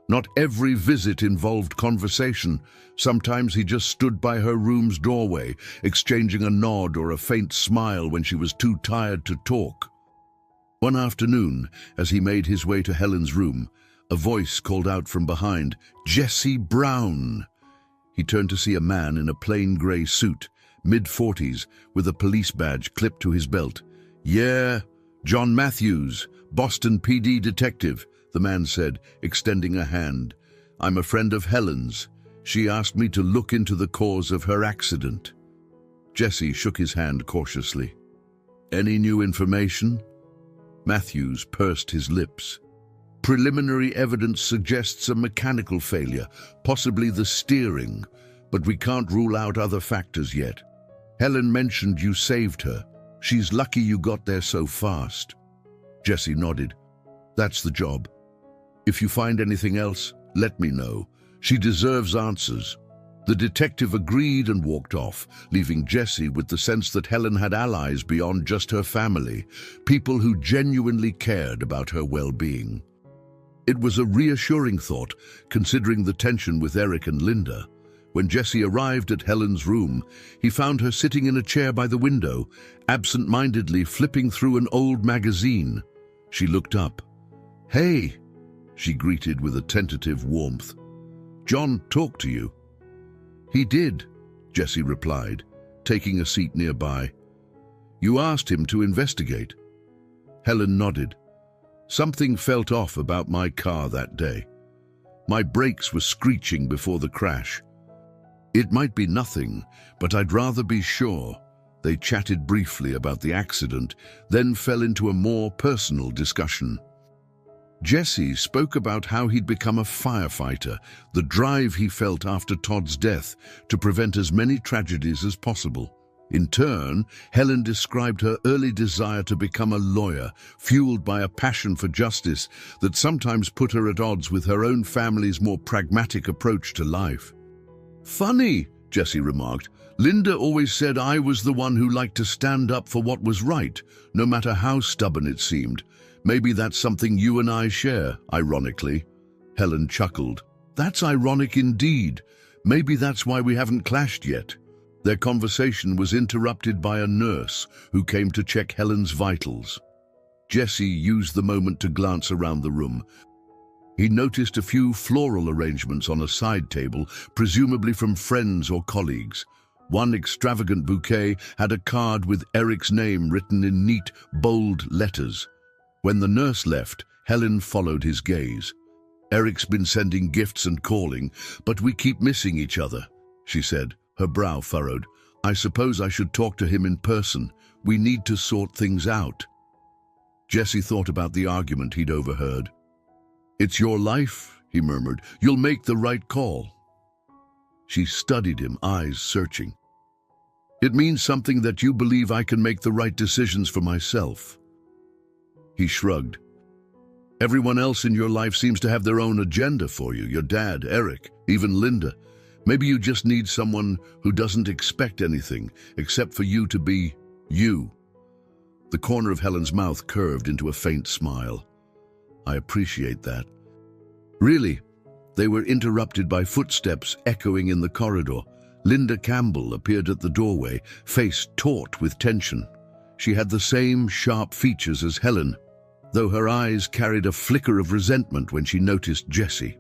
Not every visit involved conversation. Sometimes he just stood by her room's doorway, exchanging a nod or a faint smile when she was too tired to talk. One afternoon, as he made his way to Helen's room, a voice called out from behind, "Jesse Brown!" He turned to see a man in a plain grey suit, mid-40s, with a police badge clipped to his belt. "Yeah, John Matthews, Boston PD detective," the man said, extending a hand. "I'm a friend of Helen's. She asked me to look into the cause of her accident." Jesse shook his hand cautiously. "Any new information?" Matthews pursed his lips. "Preliminary evidence suggests a mechanical failure, possibly the steering, but we can't rule out other factors yet. Helen mentioned you saved her. She's lucky you got there so fast." Jesse nodded. "That's the job. If you find anything else, let me know. She deserves answers." The detective agreed and walked off, leaving Jesse with the sense that Helen had allies beyond just her family, people who genuinely cared about her well-being. It was a reassuring thought, considering the tension with Eric and Linda. When Jesse arrived at Helen's room, he found her sitting in a chair by the window, absent-mindedly flipping through an old magazine. She looked up. "Hey," she greeted with a tentative warmth. "John talked to you." "He did," Jesse replied, taking a seat nearby. "You asked him to investigate." Helen nodded. "Something felt off about my car that day. My brakes were screeching before the crash. It might be nothing, but I'd rather be sure." They chatted briefly about the accident, then fell into a more personal discussion. Jesse spoke about how he'd become a firefighter, the drive he felt after Todd's death to prevent as many tragedies as possible. In turn, Helen described her early desire to become a lawyer, fueled by a passion for justice that sometimes put her at odds with her own family's more pragmatic approach to life. "Funny," Jesse remarked. "Linda always said I was the one who liked to stand up for what was right, no matter how stubborn it seemed. Maybe that's something you and I share, ironically." Helen chuckled. "That's ironic indeed. Maybe that's why we haven't clashed yet." Their conversation was interrupted by a nurse who came to check Helen's vitals. Jesse used the moment to glance around the room. He noticed a few floral arrangements on a side table, presumably from friends or colleagues. One extravagant bouquet had a card with Eric's name written in neat, bold letters. When the nurse left, Helen followed his gaze. "Eric's been sending gifts and calling, but we keep missing each other," she said, her brow furrowed. "I suppose I should talk to him in person. We need to sort things out." Jesse thought about the argument he'd overheard. "It's your life," he murmured. "You'll make the right call." She studied him, eyes searching. "It means something that you believe I can make the right decisions for myself." He shrugged. "Everyone else in your life seems to have their own agenda for you. Your dad, Eric, even Linda. Maybe you just need someone who doesn't expect anything except for you to be you." The corner of Helen's mouth curved into a faint smile. "I appreciate that." "Really?" They were interrupted by footsteps echoing in the corridor. Linda Campbell appeared at the doorway, face taut with tension. She had the same sharp features as Helen, though her eyes carried a flicker of resentment when she noticed Jesse.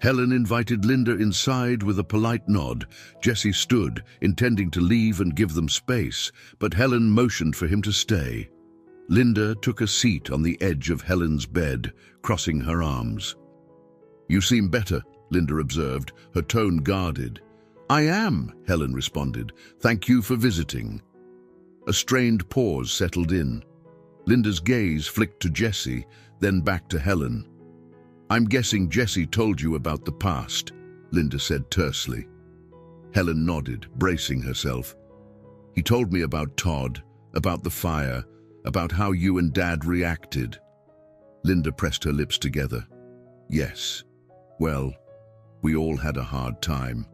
Helen invited Linda inside with a polite nod. Jesse stood, intending to leave and give them space, but Helen motioned for him to stay. Linda took a seat on the edge of Helen's bed, crossing her arms. "You seem better," Linda observed, her tone guarded. "I am," Helen responded. "Thank you for visiting." A strained pause settled in. Linda's gaze flicked to Jessie, then back to Helen. "I'm guessing Jessie told you about the past," Linda said tersely. Helen nodded, bracing herself. "He told me about Todd, about the fire, about how you and Dad reacted." Linda pressed her lips together. "Yes. Well, we all had a hard time.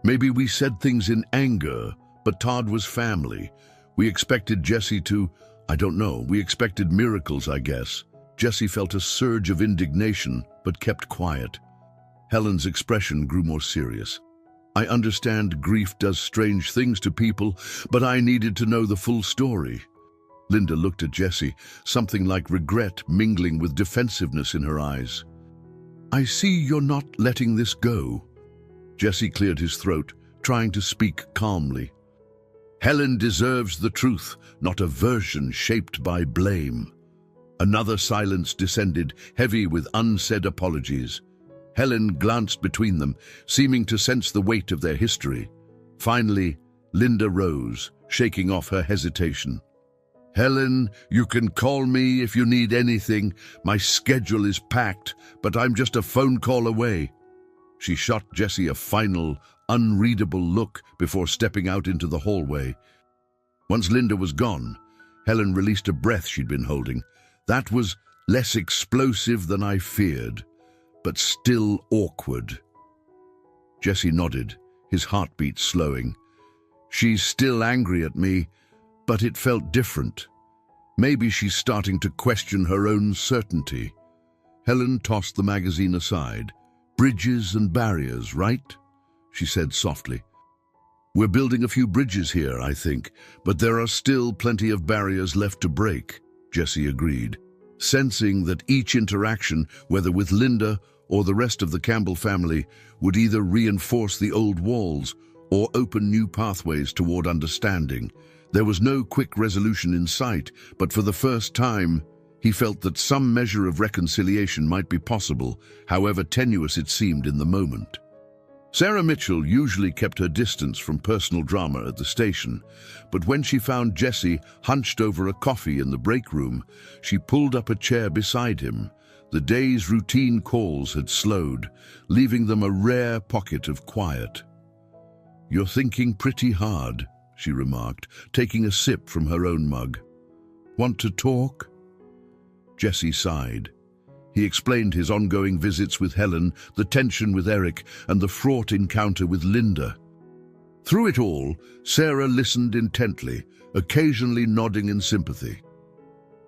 Maybe we said things in anger, but Todd was family. We expected Jessie to, I don't know, we expected miracles, I guess." Jessie felt a surge of indignation, but kept quiet. Helen's expression grew more serious. "I understand grief does strange things to people, but I needed to know the full story." Linda looked at Jessie, something like regret mingling with defensiveness in her eyes. "I see you're not letting this go." Jessie cleared his throat, trying to speak calmly. "Helen deserves the truth, not a version shaped by blame." Another silence descended, heavy with unsaid apologies. Helen glanced between them, seeming to sense the weight of their history. Finally, Linda rose, shaking off her hesitation. "Helen, you can call me if you need anything. My schedule is packed, but I'm just a phone call away." She shot Jessie a final, unreadable look before stepping out into the hallway. Once Linda was gone, Helen released a breath she'd been holding. That was less explosive than I feared, but still awkward. Jessie nodded, his heartbeat slowing. "She's still angry at me, but it felt different. Maybe she's starting to question her own certainty." Helen tossed the magazine aside. "Bridges and barriers, right?" she said softly. "We're building a few bridges here, I think, but there are still plenty of barriers left to break," Jessie agreed, sensing that each interaction, whether with Linda or the rest of the Campbell family, would either reinforce the old walls or open new pathways toward understanding. There was no quick resolution in sight, but for the first time, he felt that some measure of reconciliation might be possible, however tenuous it seemed in the moment. Sarah Mitchell usually kept her distance from personal drama at the station, but when she found Jessie hunched over a coffee in the break room, she pulled up a chair beside him. The day's routine calls had slowed, leaving them a rare pocket of quiet. "You're thinking pretty hard," she remarked, taking a sip from her own mug. "Want to talk?" Jessie sighed. He explained his ongoing visits with Helen, the tension with Eric, and the fraught encounter with Linda. Through it all, Sarah listened intently, occasionally nodding in sympathy.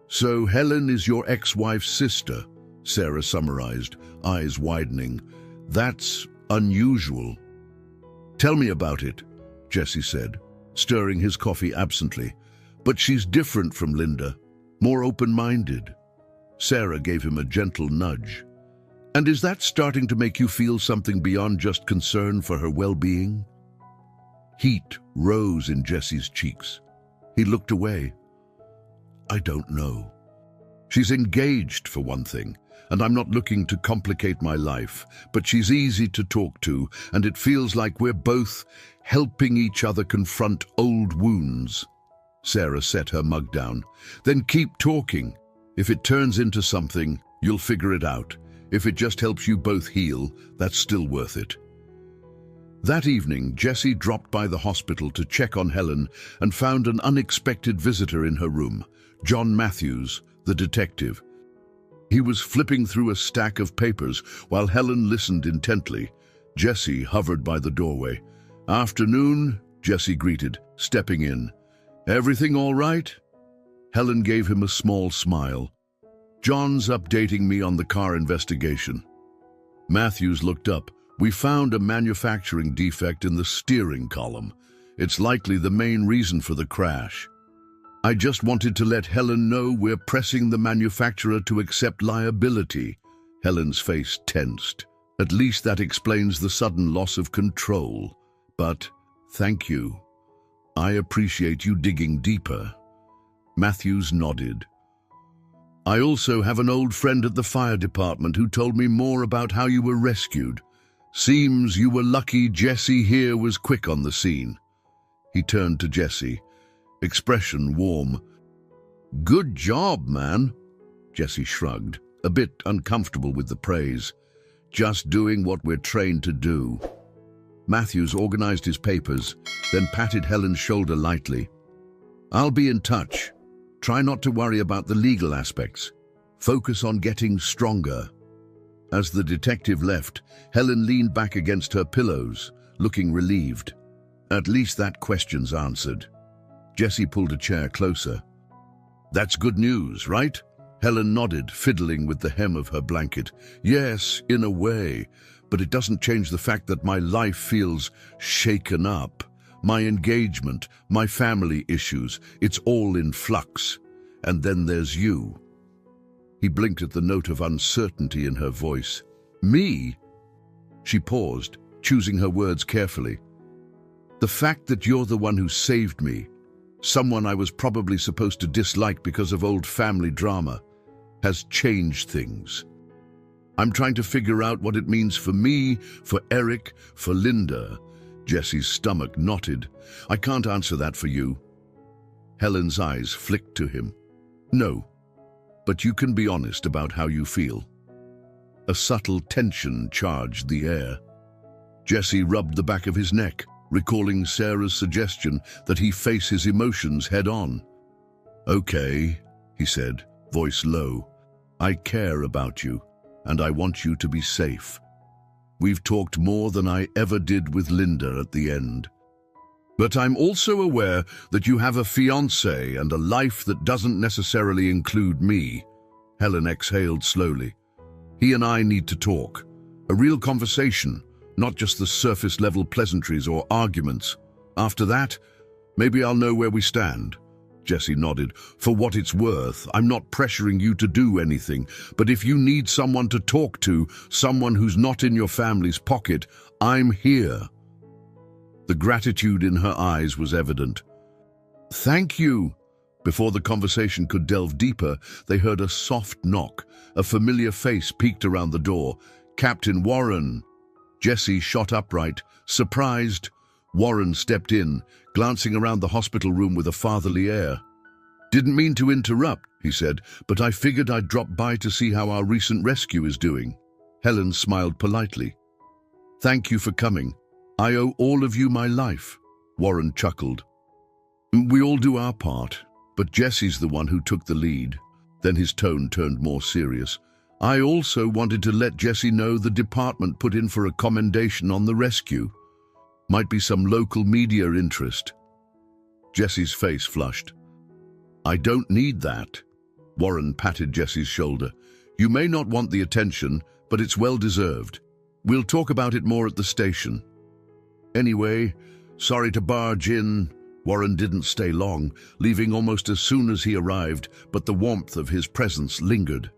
"So Helen is your ex-wife's sister," Sarah summarized, eyes widening. "That's unusual." "Tell me about it," Jessie said, stirring his coffee absently. "But she's different from Linda, more open-minded." Sarah gave him a gentle nudge. "And is that starting to make you feel something beyond just concern for her well-being?" Heat rose in Jessie's cheeks. He looked away. "I don't know. She's engaged, for one thing, and I'm not looking to complicate my life, but she's easy to talk to, and it feels like we're both helping each other confront old wounds." Sarah set her mug down. "Then keep talking. If it turns into something, you'll figure it out. If it just helps you both heal, that's still worth it." That evening, Jessie dropped by the hospital to check on Helen and found an unexpected visitor in her room, John Matthews, the detective. He was flipping through a stack of papers while Helen listened intently. Jessie hovered by the doorway. "Afternoon," Jessie greeted, stepping in. "Everything all right?" Helen gave him a small smile. "John's updating me on the car investigation." Matthews looked up. "We found a manufacturing defect in the steering column. It's likely the main reason for the crash. I just wanted to let Helen know we're pressing the manufacturer to accept liability." Helen's face tensed. "At least that explains the sudden loss of control. But thank you. I appreciate you digging deeper." Matthews nodded. I also have an old friend at the fire department who told me more about how you were rescued. Seems you were lucky Jesse here was quick on the scene. He turned to Jesse, expression warm. Good job, man. Jesse shrugged, a bit uncomfortable with the praise. Just doing what we're trained to do. Matthews organized his papers, then patted Helen's shoulder lightly. I'll be in touch. Try not to worry about the legal aspects. Focus on getting stronger. As the detective left, Helen leaned back against her pillows, looking relieved. At least that question's answered. Jesse pulled a chair closer. That's good news, right? Helen nodded, fiddling with the hem of her blanket. Yes, in a way, but it doesn't change the fact that my life feels shaken up. My engagement, my family issues, it's all in flux. And then there's you. He blinked at the note of uncertainty in her voice. Me? She paused, choosing her words carefully. The fact that you're the one who saved me, someone I was probably supposed to dislike because of old family drama, has changed things. I'm trying to figure out what it means for me, for Eric, for Linda. Jesse's stomach knotted. I can't answer that for you. Helen's eyes flicked to him. No, but you can be honest about how you feel. A subtle tension charged the air. Jesse rubbed the back of his neck, recalling Sarah's suggestion that he face his emotions head-on. Okay, he said, voice low. I care about you, and I want you to be safe. We've talked more than I ever did with Linda at the end. But I'm also aware that you have a fiancé and a life that doesn't necessarily include me. Helen exhaled slowly. He and I need to talk. A real conversation, not just the surface-level pleasantries or arguments. After that, maybe I'll know where we stand. Jesse nodded. For what it's worth, I'm not pressuring you to do anything, but if you need someone to talk to, someone who's not in your family's pocket, I'm here. The gratitude in her eyes was evident. Thank you. Before the conversation could delve deeper, they heard a soft knock. A familiar face peeked around the door. Captain Warren. Jesse shot upright, surprised. Warren stepped in, glancing around the hospital room with a fatherly air. Didn't mean to interrupt, he said, but I figured I'd drop by to see how our recent rescue is doing. Helen smiled politely. Thank you for coming. I owe all of you my life. Warren chuckled. We all do our part, but Jesse's the one who took the lead. Then his tone turned more serious. I also wanted to let Jesse know the department put in for a commendation on the rescue. Might be some local media interest. Jesse's face flushed. I don't need that. Warren patted Jesse's shoulder. You may not want the attention, but it's well deserved. We'll talk about it more at the station. Anyway, sorry to barge in. Warren didn't stay long, leaving almost as soon as he arrived, but the warmth of his presence lingered.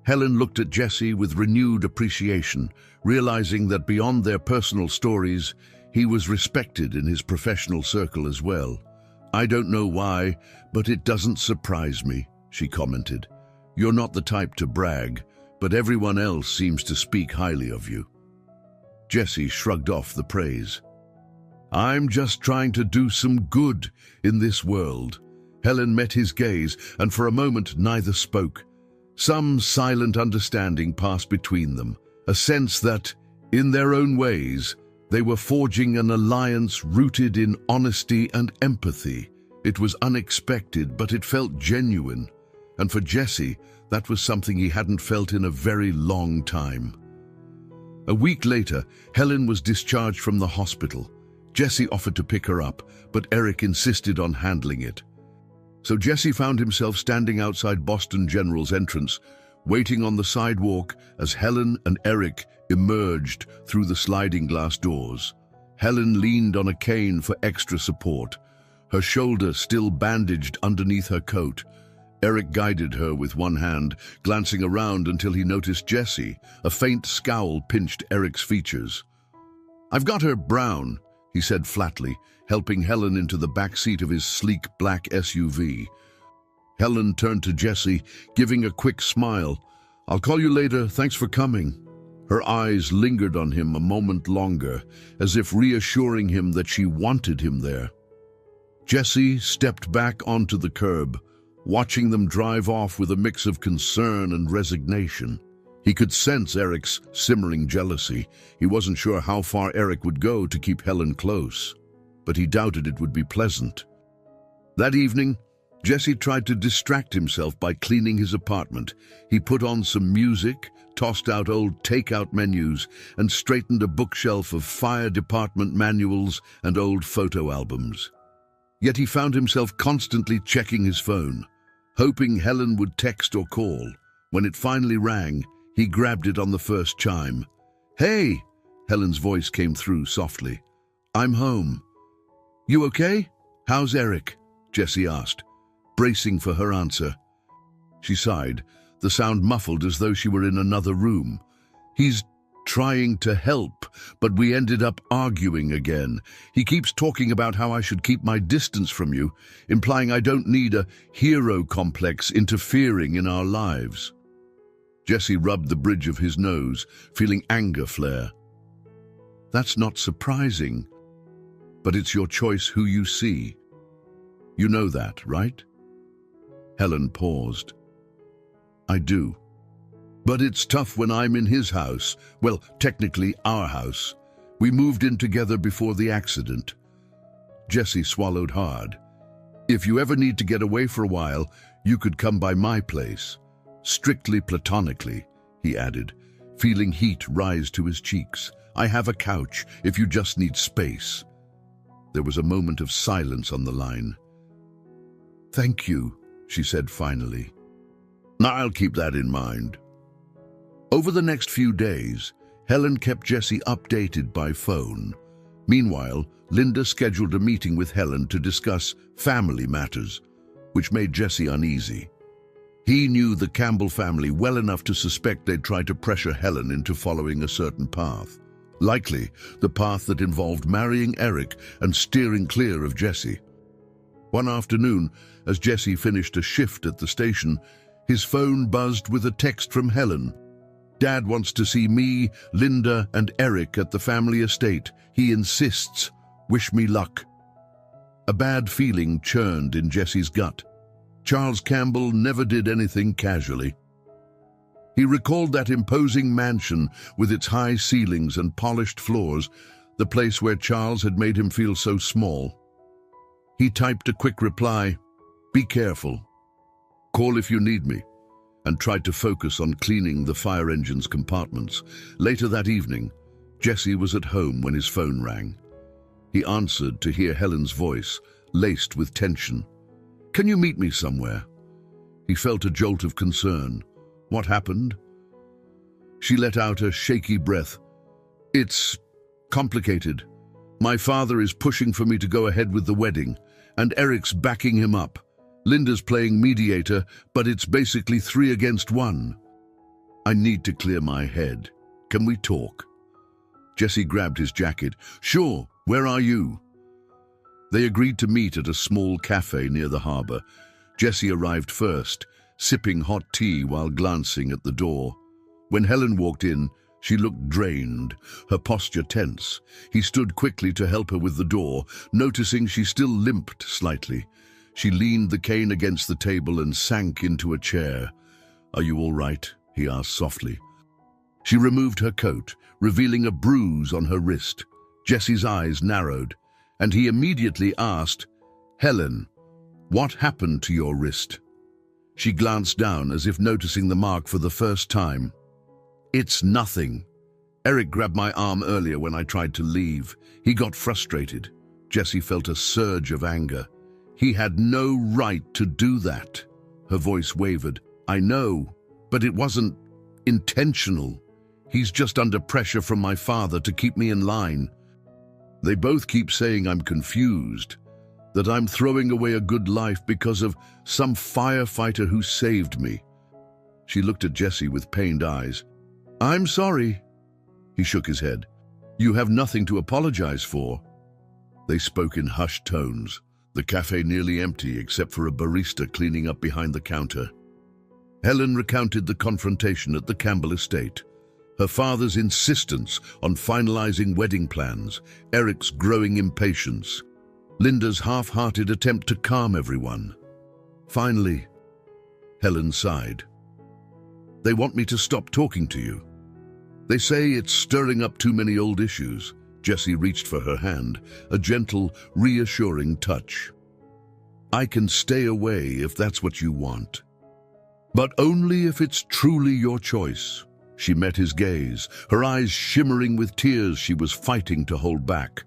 Helen looked at Jesse with renewed appreciation, realizing that beyond their personal stories, he was respected in his professional circle as well. I don't know why, but it doesn't surprise me, she commented. You're not the type to brag, but everyone else seems to speak highly of you. Jesse shrugged off the praise. I'm just trying to do some good in this world. Helen met his gaze, and for a moment neither spoke. Some silent understanding passed between them, a sense that, in their own ways, they were forging an alliance rooted in honesty and empathy. It was unexpected, but it felt genuine. And for Jesse, that was something he hadn't felt in a very long time. A week later, Helen was discharged from the hospital. Jesse offered to pick her up, but Eric insisted on handling it. So Jesse found himself standing outside Boston General's entrance, waiting on the sidewalk as Helen and Eric emerged through the sliding glass doors. Helen leaned on a cane for extra support, her shoulder still bandaged underneath her coat. Eric guided her with one hand, glancing around until he noticed Jesse. A faint scowl pinched Eric's features. I've got her brown, he said flatly, helping Helen into the back seat of his sleek black SUV. Helen turned to Jesse, giving a quick smile. "I'll call you later, thanks for coming." Her eyes lingered on him a moment longer, as if reassuring him that she wanted him there. Jesse stepped back onto the curb, watching them drive off with a mix of concern and resignation. He could sense Eric's simmering jealousy. He wasn't sure how far Eric would go to keep Helen close, but he doubted it would be pleasant. That evening, Jesse tried to distract himself by cleaning his apartment. He put on some music, tossed out old takeout menus, and straightened a bookshelf of fire department manuals and old photo albums. Yet he found himself constantly checking his phone, hoping Helen would text or call. When it finally rang, he grabbed it on the first chime. "Hey!" Helen's voice came through softly. "I'm home." "You okay? How's Eric?" Jesse asked, bracing for her answer. She sighed, the sound muffled as though she were in another room. "He's trying to help, but we ended up arguing again. He keeps talking about how I should keep my distance from you, implying I don't need a hero complex interfering in our lives." Jesse rubbed the bridge of his nose, feeling anger flare. "That's not surprising, but it's your choice who you see. You know that, right?" Helen paused. "I do. But it's tough when I'm in his house. Well, technically our house. We moved in together before the accident." Jesse swallowed hard. "If you ever need to get away for a while, you could come by my place. Strictly platonically," he added, feeling heat rise to his cheeks. "I have a couch if you just need space." There was a moment of silence on the line. "Thank you," she said finally. "I'll keep that in mind." Over the next few days, Helen kept Jesse updated by phone. Meanwhile, Linda scheduled a meeting with Helen to discuss family matters, which made Jesse uneasy. He knew the Campbell family well enough to suspect they'd try to pressure Helen into following a certain path. Likely, the path that involved marrying Eric and steering clear of Jesse. One afternoon, as Jesse finished a shift at the station, his phone buzzed with a text from Helen. "Dad wants to see me, Linda, and Eric at the family estate. He insists. Wish me luck." A bad feeling churned in Jesse's gut. Charles Campbell never did anything casually. He recalled that imposing mansion with its high ceilings and polished floors, the place where Charles had made him feel so small. He typed a quick reply, "Be careful. Call if you need me," and tried to focus on cleaning the fire engine's compartments. Later that evening, Jesse was at home when his phone rang. He answered to hear Helen's voice, laced with tension. "Can you meet me somewhere?" He felt a jolt of concern. "What happened?" She let out a shaky breath. "It's complicated. My father is pushing for me to go ahead with the wedding, and Eric's backing him up. Linda's playing mediator, but it's basically 3 against 1. I need to clear my head. Can we talk?" Jesse grabbed his jacket. "Sure, where are you?" They agreed to meet at a small cafe near the harbor. Jesse arrived first, sipping hot tea while glancing at the door. When Helen walked in, she looked drained, her posture tense. He stood quickly to help her with the door, noticing she still limped slightly. She leaned the cane against the table and sank into a chair. "Are you all right?" he asked softly. She removed her coat, revealing a bruise on her wrist. Jesse's eyes narrowed, and he immediately asked, "Helen, what happened to your wrist?" She glanced down as if noticing the mark for the first time. "It's nothing. Eric grabbed my arm earlier when I tried to leave. He got frustrated." Jesse felt a surge of anger. "He had no right to do that." Her voice wavered. "I know, but it wasn't intentional. He's just under pressure from my father to keep me in line. They both keep saying I'm confused, that I'm throwing away a good life because of some firefighter who saved me." She looked at Jesse with pained eyes. "I'm sorry." He shook his head. "You have nothing to apologize for." They spoke in hushed tones. the cafe nearly empty except for a barista cleaning up behind the counter. Helen recounted the confrontation at the Campbell estate, her father's insistence on finalizing wedding plans, Eric's growing impatience, Linda's half-hearted attempt to calm everyone. Finally, Helen sighed. "They want me to stop talking to you. They say it's stirring up too many old issues." Jessie reached for her hand, a gentle, reassuring touch. "I can stay away if that's what you want. But only if it's truly your choice." She met his gaze, her eyes shimmering with tears she was fighting to hold back.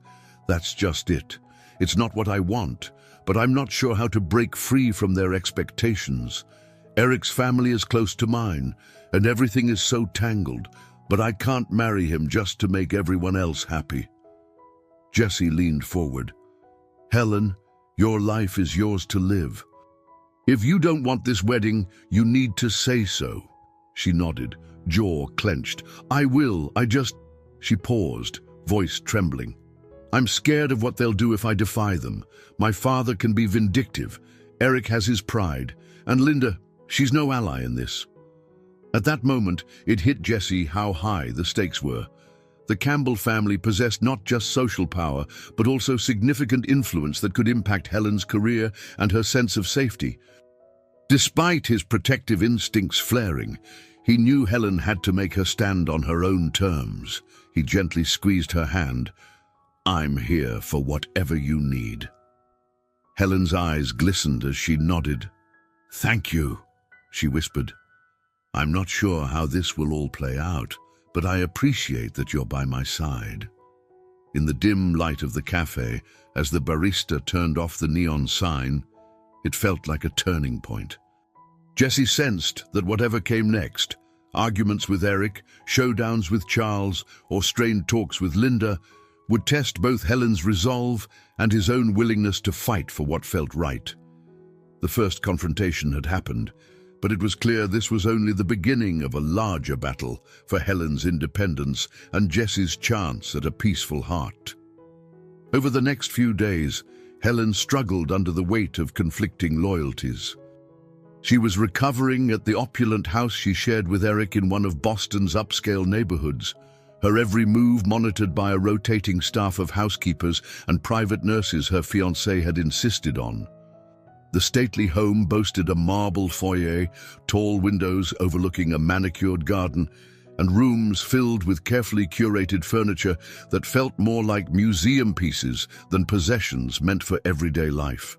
"That's just it. It's not what I want, but I'm not sure how to break free from their expectations. Eric's family is close to mine, and everything is so tangled, but I can't marry him just to make everyone else happy." Jessie leaned forward. "Helen, your life is yours to live. If you don't want this wedding, you need to say so." She nodded, jaw clenched. "I will, She paused, voice trembling. "I'm scared of what they'll do if I defy them. My father can be vindictive. Eric has his pride. And Linda, she's no ally in this." At that moment, it hit Jessie how high the stakes were. The Campbell family possessed not just social power, but also significant influence that could impact Helen's career and her sense of safety. Despite his protective instincts flaring, he knew Helen had to make her stand on her own terms. He gently squeezed her hand. "I'm here for whatever you need." Helen's eyes glistened as she nodded. "Thank you," she whispered. "I'm not sure how this will all play out, but I appreciate that you're by my side." In the dim light of the cafe, as the barista turned off the neon sign, it felt like a turning point. Jessie sensed that whatever came next, arguments with Eric, showdowns with Charles, or strained talks with Linda, would test both Helen's resolve and his own willingness to fight for what felt right. The first confrontation had happened, but it was clear this was only the beginning of a larger battle for Helen's independence and Jessie's chance at a peaceful heart. Over the next few days, Helen struggled under the weight of conflicting loyalties. She was recovering at the opulent house she shared with Eric in one of Boston's upscale neighborhoods, her every move monitored by a rotating staff of housekeepers and private nurses her fiancé had insisted on. The stately home boasted a marble foyer, tall windows overlooking a manicured garden, and rooms filled with carefully curated furniture that felt more like museum pieces than possessions meant for everyday life.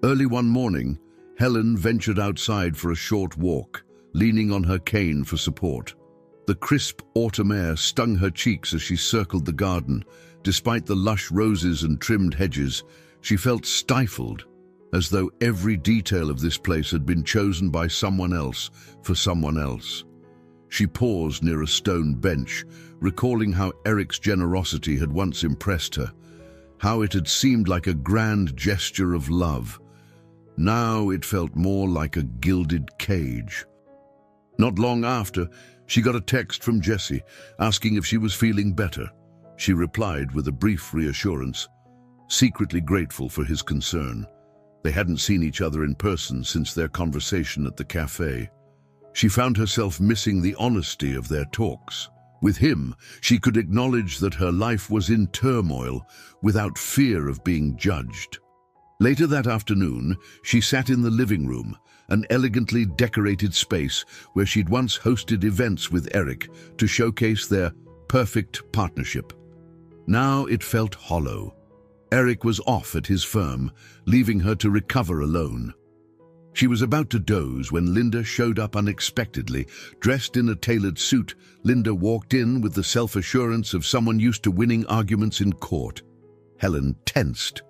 Early one morning, Helen ventured outside for a short walk, leaning on her cane for support. The crisp autumn air stung her cheeks as she circled the garden. Despite the lush roses and trimmed hedges, she felt stifled, as though every detail of this place had been chosen by someone else for someone else. She paused near a stone bench, recalling how Eric's generosity had once impressed her, how it had seemed like a grand gesture of love. Now it felt more like a gilded cage. Not long after, she got a text from Jessie asking if she was feeling better. She replied with a brief reassurance, secretly grateful for his concern. They hadn't seen each other in person since their conversation at the cafe. She found herself missing the honesty of their talks. With him, she could acknowledge that her life was in turmoil without fear of being judged. Later that afternoon, she sat in the living room, an elegantly decorated space where she'd once hosted events with Eric to showcase their perfect partnership. Now it felt hollow. Eric was off at his firm, leaving her to recover alone. She was about to doze when Linda showed up unexpectedly. Dressed in a tailored suit, Linda walked in with the self-assurance of someone used to winning arguments in court. Helen tensed.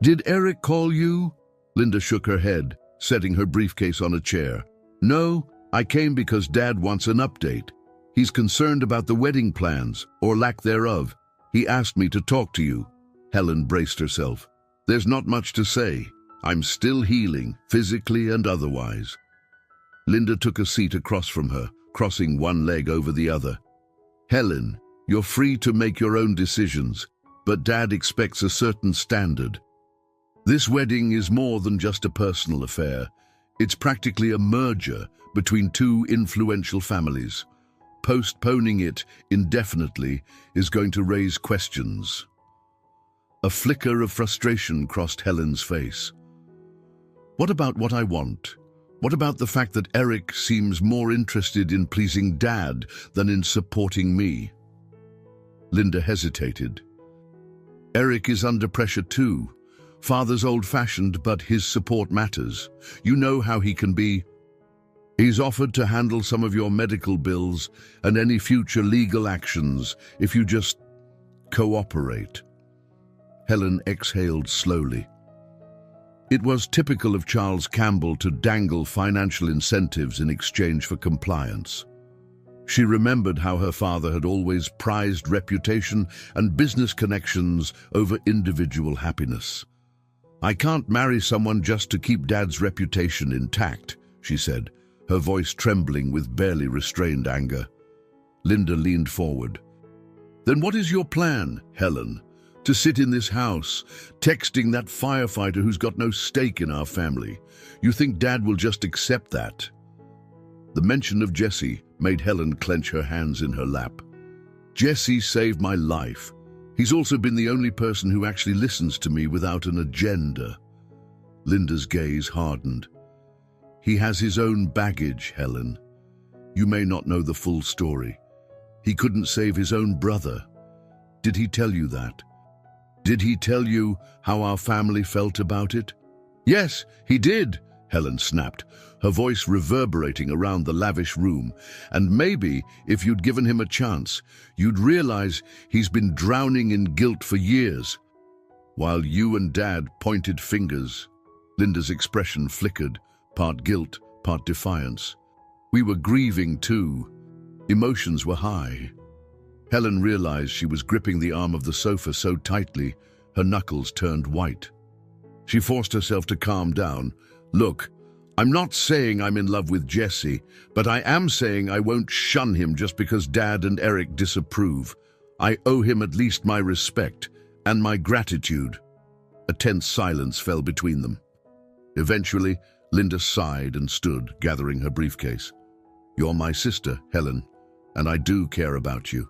"Did Eric call you?" Linda shook her head, setting her briefcase on a chair. "No, I came because Dad wants an update. He's concerned about the wedding plans, or lack thereof. He asked me to talk to you." Helen braced herself. "There's not much to say. I'm still healing, physically and otherwise." Linda took a seat across from her, crossing one leg over the other. "Helen, you're free to make your own decisions, but Dad expects a certain standard." This wedding is more than just a personal affair. It's practically a merger between two influential families. Postponing it indefinitely is going to raise questions. A flicker of frustration crossed Helen's face. What about what I want? What about the fact that Eric seems more interested in pleasing Dad than in supporting me? Linda hesitated. Eric is under pressure too. Father's old-fashioned, but his support matters. You know how he can be. He's offered to handle some of your medical bills and any future legal actions if you just cooperate. Helen exhaled slowly. It was typical of Charles Campbell to dangle financial incentives in exchange for compliance. She remembered how her father had always prized reputation and business connections over individual happiness. I can't marry someone just to keep Dad's reputation intact, she said, her voice trembling with barely restrained anger. Linda leaned forward. Then what is your plan, Helen? To sit in this house, texting that firefighter who's got no stake in our family? You think Dad will just accept that? The mention of Jesse made Helen clench her hands in her lap. Jesse saved my life. He's also been the only person who actually listens to me without an agenda. Linda's gaze hardened. He has his own baggage, Helen. You may not know the full story. He couldn't save his own brother. Did he tell you that? Did he tell you how our family felt about it? Yes, he did, Helen snapped, her voice reverberating around the lavish room. And maybe, if you'd given him a chance, you'd realize he's been drowning in guilt for years. While you and Dad pointed fingers, Linda's expression flickered, part guilt, part defiance. We were grieving too. Emotions were high. Helen realized she was gripping the arm of the sofa so tightly, her knuckles turned white. She forced herself to calm down. Look, I'm not saying I'm in love with Jesse, but I am saying I won't shun him just because Dad and Eric disapprove. I owe him at least my respect and my gratitude. A tense silence fell between them. Eventually, Linda sighed and stood, gathering her briefcase. You're my sister, Helen, and I do care about you.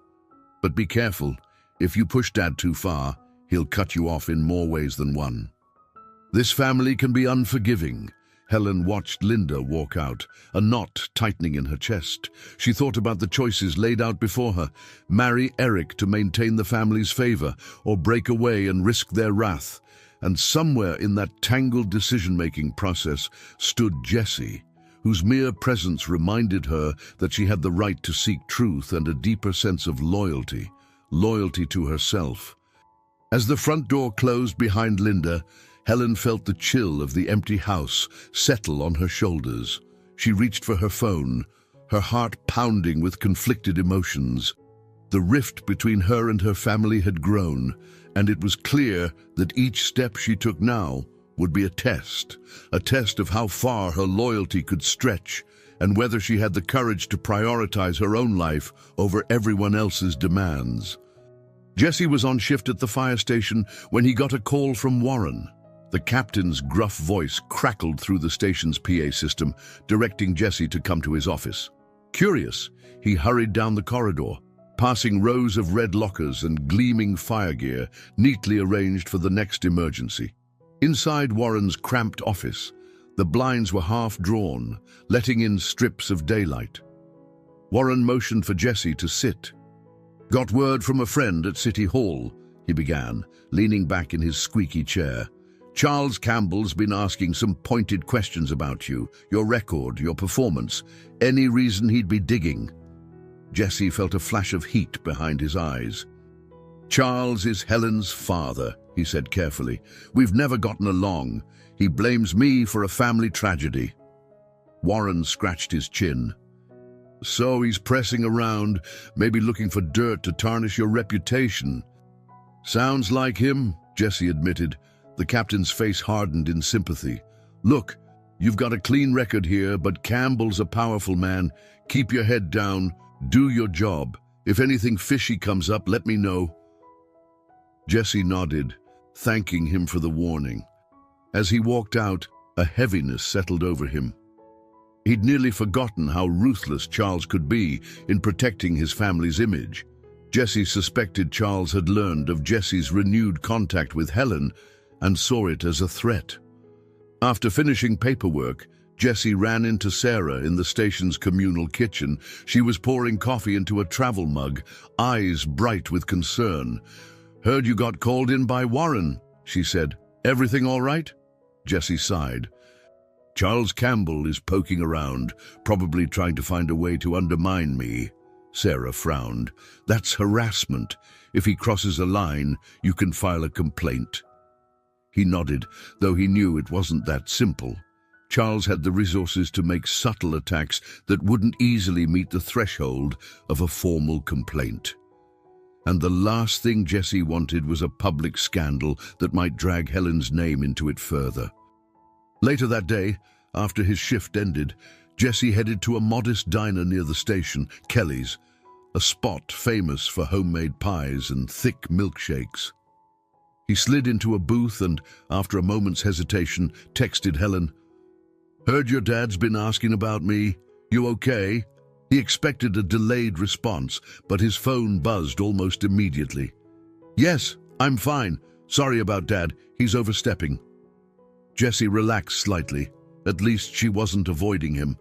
But be careful. If you push Dad too far, he'll cut you off in more ways than one. This family can be unforgiving. Helen watched Linda walk out, a knot tightening in her chest. She thought about the choices laid out before her: marry Eric to maintain the family's favor, or break away and risk their wrath. And somewhere in that tangled decision-making process stood Jesse, whose mere presence reminded her that she had the right to seek truth and a deeper sense of loyalty to herself. As the front door closed behind Linda, Helen felt the chill of the empty house settle on her shoulders. She reached for her phone, her heart pounding with conflicted emotions. The rift between her and her family had grown, and it was clear that each step she took now would be a test of how far her loyalty could stretch and whether she had the courage to prioritize her own life over everyone else's demands. Jesse was on shift at the fire station when he got a call from Warren. The captain's gruff voice crackled through the station's PA system, directing Jesse to come to his office. Curious, he hurried down the corridor, passing rows of red lockers and gleaming fire gear neatly arranged for the next emergency. Inside Warren's cramped office, the blinds were half drawn, letting in strips of daylight. Warren motioned for Jesse to sit. "Got word from a friend at City Hall," he began, leaning back in his squeaky chair. "Charles Campbell's been asking some pointed questions about you, your record, your performance. Any reason he'd be digging?" Jesse felt a flash of heat behind his eyes. "Charles is Helen's father," he said carefully. "We've never gotten along. He blames me for a family tragedy." Warren scratched his chin. "So he's pressing around, maybe looking for dirt to tarnish your reputation." "Sounds like him," Jesse admitted. The captain's face hardened in sympathy. "Look, you've got a clean record here, but Campbell's a powerful man. Keep your head down. Do your job. If anything fishy comes up, let me know." Jesse nodded, thanking him for the warning. As he walked out, a heaviness settled over him. He'd nearly forgotten how ruthless Charles could be in protecting his family's image. Jesse suspected Charles had learned of Jesse's renewed contact with Helen and saw it as a threat. After finishing paperwork, Jesse ran into Sarah in the station's communal kitchen. She was pouring coffee into a travel mug, eyes bright with concern. "Heard you got called in by Warren," she said. "Everything all right?" Jesse sighed. "Charles Campbell is poking around, probably trying to find a way to undermine me." Sarah frowned. "That's harassment. If he crosses a line, you can file a complaint." He nodded, though he knew it wasn't that simple. Charles had the resources to make subtle attacks that wouldn't easily meet the threshold of a formal complaint. And the last thing Jesse wanted was a public scandal that might drag Helen's name into it further. Later that day, after his shift ended, Jesse headed to a modest diner near the station, Kelly's, a spot famous for homemade pies and thick milkshakes. He slid into a booth and, after a moment's hesitation, texted Helen, "Heard your dad's been asking about me. You okay?" He expected a delayed response, but his phone buzzed almost immediately. "Yes, I'm fine. Sorry about Dad. He's overstepping." Jesse relaxed slightly. At least she wasn't avoiding him.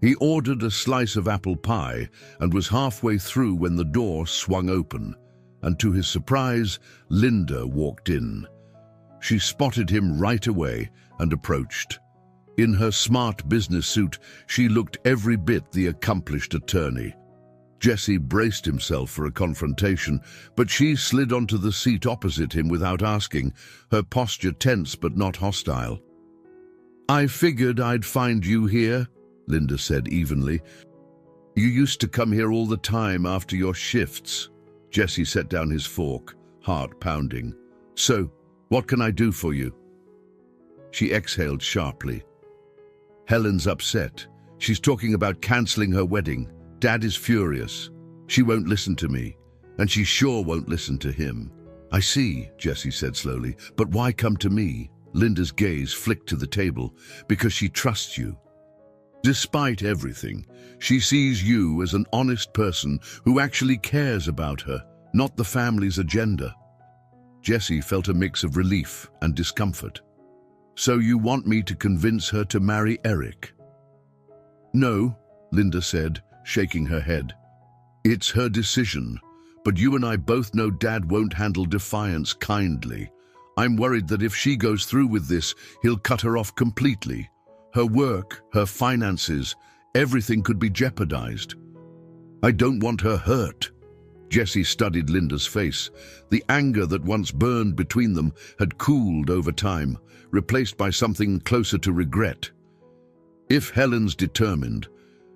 He ordered a slice of apple pie and was halfway through when the door swung open, and to his surprise, Linda walked in. She spotted him right away and approached. In her smart business suit, she looked every bit the accomplished attorney. Jesse braced himself for a confrontation, but she slid onto the seat opposite him without asking, her posture tense but not hostile. "I figured I'd find you here," Linda said evenly. "You used to come here all the time after your shifts." Jesse set down his fork, heart pounding. "So, what can I do for you?" She exhaled sharply. "Helen's upset. She's talking about canceling her wedding. Dad is furious. She won't listen to me, and she sure won't listen to him." "I see," Jesse said slowly, "but why come to me?" Linda's gaze flicked to the table. "Because she trusts you. Despite everything, she sees you as an honest person who actually cares about her, not the family's agenda." Jesse felt a mix of relief and discomfort. "So you want me to convince her to marry Eric?" "No," Linda said, shaking her head. "It's her decision, but you and I both know Dad won't handle defiance kindly. I'm worried that if she goes through with this, he'll cut her off completely. Her work, her finances, everything could be jeopardized. I don't want her hurt." Jesse studied Linda's face. The anger that once burned between them had cooled over time, replaced by something closer to regret. "If Helen's determined,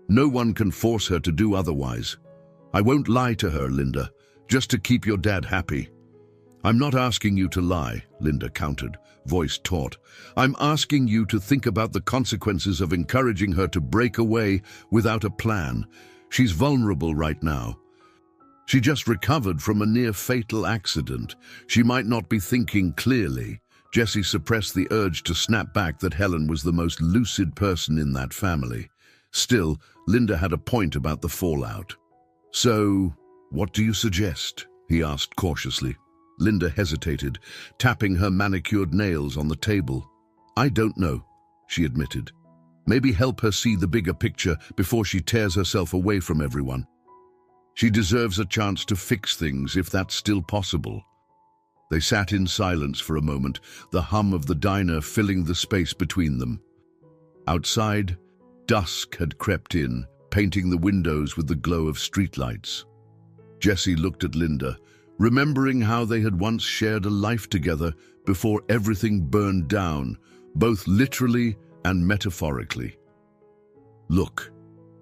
no one can force her to do otherwise. I won't lie to her, Linda, just to keep your dad happy." "I'm not asking you to lie," Linda countered, voice taut. "I'm asking you to think about the consequences of encouraging her to break away without a plan. She's vulnerable right now. She just recovered from a near-fatal accident. She might not be thinking clearly." Jesse suppressed the urge to snap back that Helen was the most lucid person in that family. Still, Linda had a point about the fallout. "So, what do you suggest?" he asked cautiously. Linda hesitated, tapping her manicured nails on the table. "I don't know," she admitted. "Maybe help her see the bigger picture before she tears herself away from everyone. She deserves a chance to fix things if that's still possible." They sat in silence for a moment, the hum of the diner filling the space between them. Outside, dusk had crept in, painting the windows with the glow of streetlights. Jesse looked at Linda, remembering how they had once shared a life together before everything burned down, both literally and metaphorically. "Look,"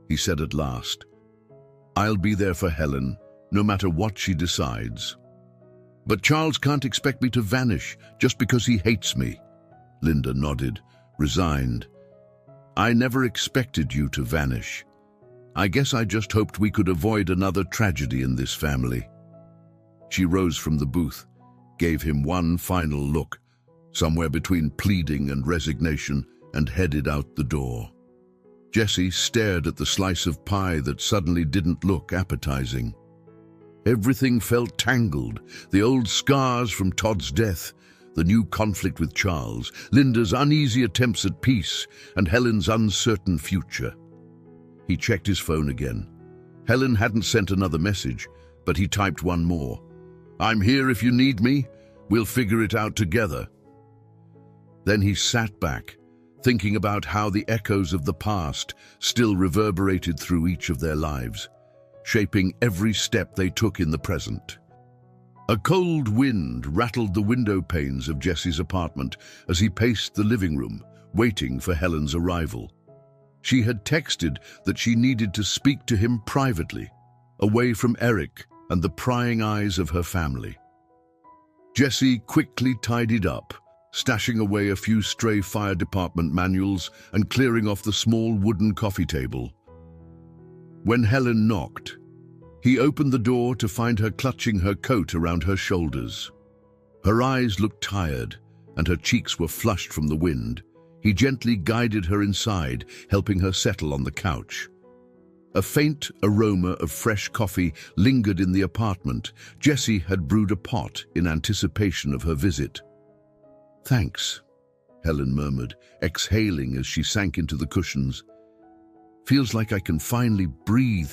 he said at last, "I'll be there for Helen, no matter what she decides. But Charles can't expect me to vanish just because he hates me." Linda nodded, resigned. "I never expected you to vanish. I guess I just hoped we could avoid another tragedy in this family." She rose from the booth, gave him one final look, somewhere between pleading and resignation, and headed out the door. Jessie stared at the slice of pie that suddenly didn't look appetizing. Everything felt tangled, the old scars from Todd's death, the new conflict with Charles, Linda's uneasy attempts at peace, and Helen's uncertain future. He checked his phone again. Helen hadn't sent another message, but he typed one more. "I'm here if you need me. We'll figure it out together." Then he sat back, thinking about how the echoes of the past still reverberated through each of their lives, shaping every step they took in the present. A cold wind rattled the window panes of Jesse's apartment as he paced the living room, waiting for Helen's arrival. She had texted that she needed to speak to him privately, away from Eric and the prying eyes of her family. Jesse quickly tidied up, stashing away a few stray fire department manuals and clearing off the small wooden coffee table. When Helen knocked, he opened the door to find her clutching her coat around her shoulders. Her eyes looked tired, and her cheeks were flushed from the wind. He gently guided her inside, helping her settle on the couch. A faint aroma of fresh coffee lingered in the apartment. Jessie had brewed a pot in anticipation of her visit. "Thanks," Helen murmured, exhaling as she sank into the cushions. "Feels like I can finally breathe."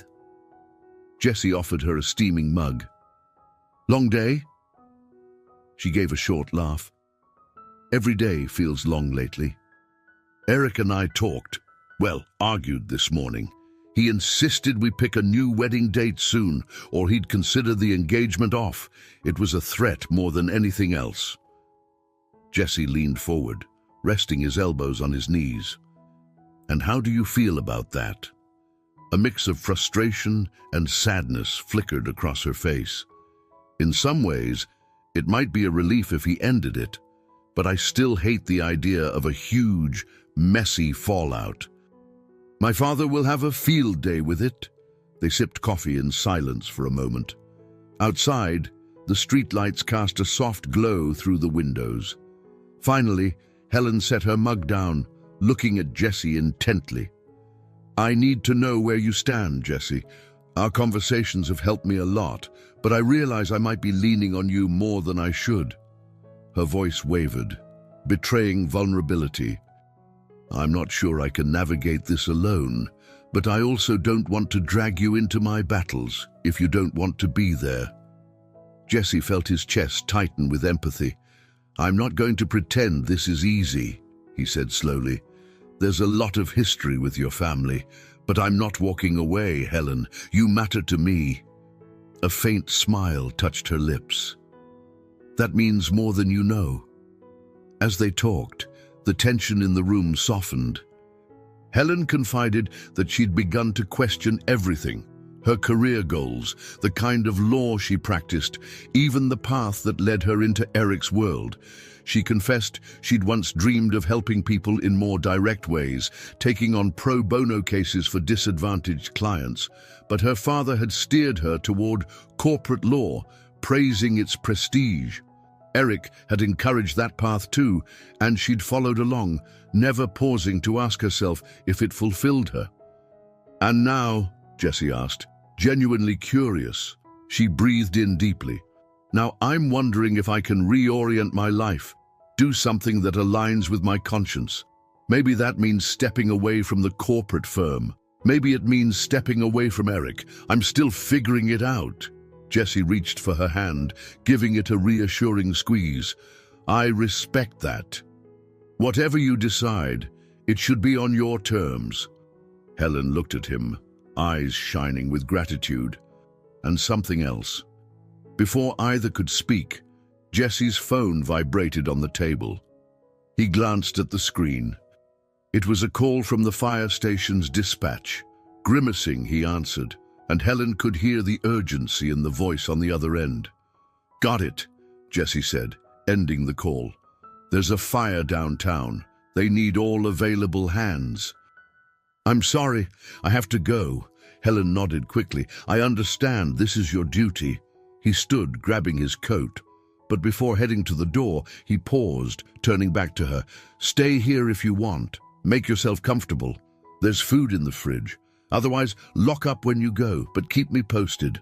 Jessie offered her a steaming mug. "Long day?" She gave a short laugh. "Every day feels long lately. Eric and I argued this morning. He insisted we pick a new wedding date soon, or he'd consider the engagement off. It was a threat more than anything else." Jesse leaned forward, resting his elbows on his knees. "And how do you feel about that?" A mix of frustration and sadness flickered across her face. "In some ways, it might be a relief if he ended it, but I still hate the idea of a huge, messy fallout. My father will have a field day with it." They sipped coffee in silence for a moment. Outside, the streetlights cast a soft glow through the windows. Finally, Helen set her mug down, looking at Jesse intently. "I need to know where you stand, Jesse. Our conversations have helped me a lot, but I realize I might be leaning on you more than I should." Her voice wavered, betraying vulnerability. "I'm not sure I can navigate this alone, but I also don't want to drag you into my battles if you don't want to be there." Jesse felt his chest tighten with empathy. "I'm not going to pretend this is easy," he said slowly. "There's a lot of history with your family, but I'm not walking away, Helen. You matter to me." A faint smile touched her lips. "That means more than you know." As they talked, the tension in the room softened. Helen confided that she'd begun to question everything: her career goals, the kind of law she practiced, even the path that led her into Eric's world. She confessed she'd once dreamed of helping people in more direct ways, taking on pro bono cases for disadvantaged clients, but her father had steered her toward corporate law, praising its prestige. Eric had encouraged that path too, and she'd followed along, never pausing to ask herself if it fulfilled her. "And now," Jessie asked, genuinely curious. She breathed in deeply. "Now I'm wondering if I can reorient my life, do something that aligns with my conscience. Maybe that means stepping away from the corporate firm. Maybe it means stepping away from Eric. I'm still figuring it out." Jessie reached for her hand, giving it a reassuring squeeze. "I respect that. Whatever you decide, it should be on your terms." Helen looked at him, eyes shining with gratitude. And something else. Before either could speak, Jesse's phone vibrated on the table. He glanced at the screen. It was a call from the fire station's dispatch. Grimacing, he answered, and Helen could hear the urgency in the voice on the other end. "Got it," Jesse said, ending the call. "There's a fire downtown. They need all available hands." "I'm sorry, I have to go." Helen nodded quickly. "I understand this is your duty." He stood, grabbing his coat. but before heading to the door, he paused, turning back to her. "Stay here if you want. Make yourself comfortable. There's food in the fridge. Otherwise, lock up when you go, but keep me posted."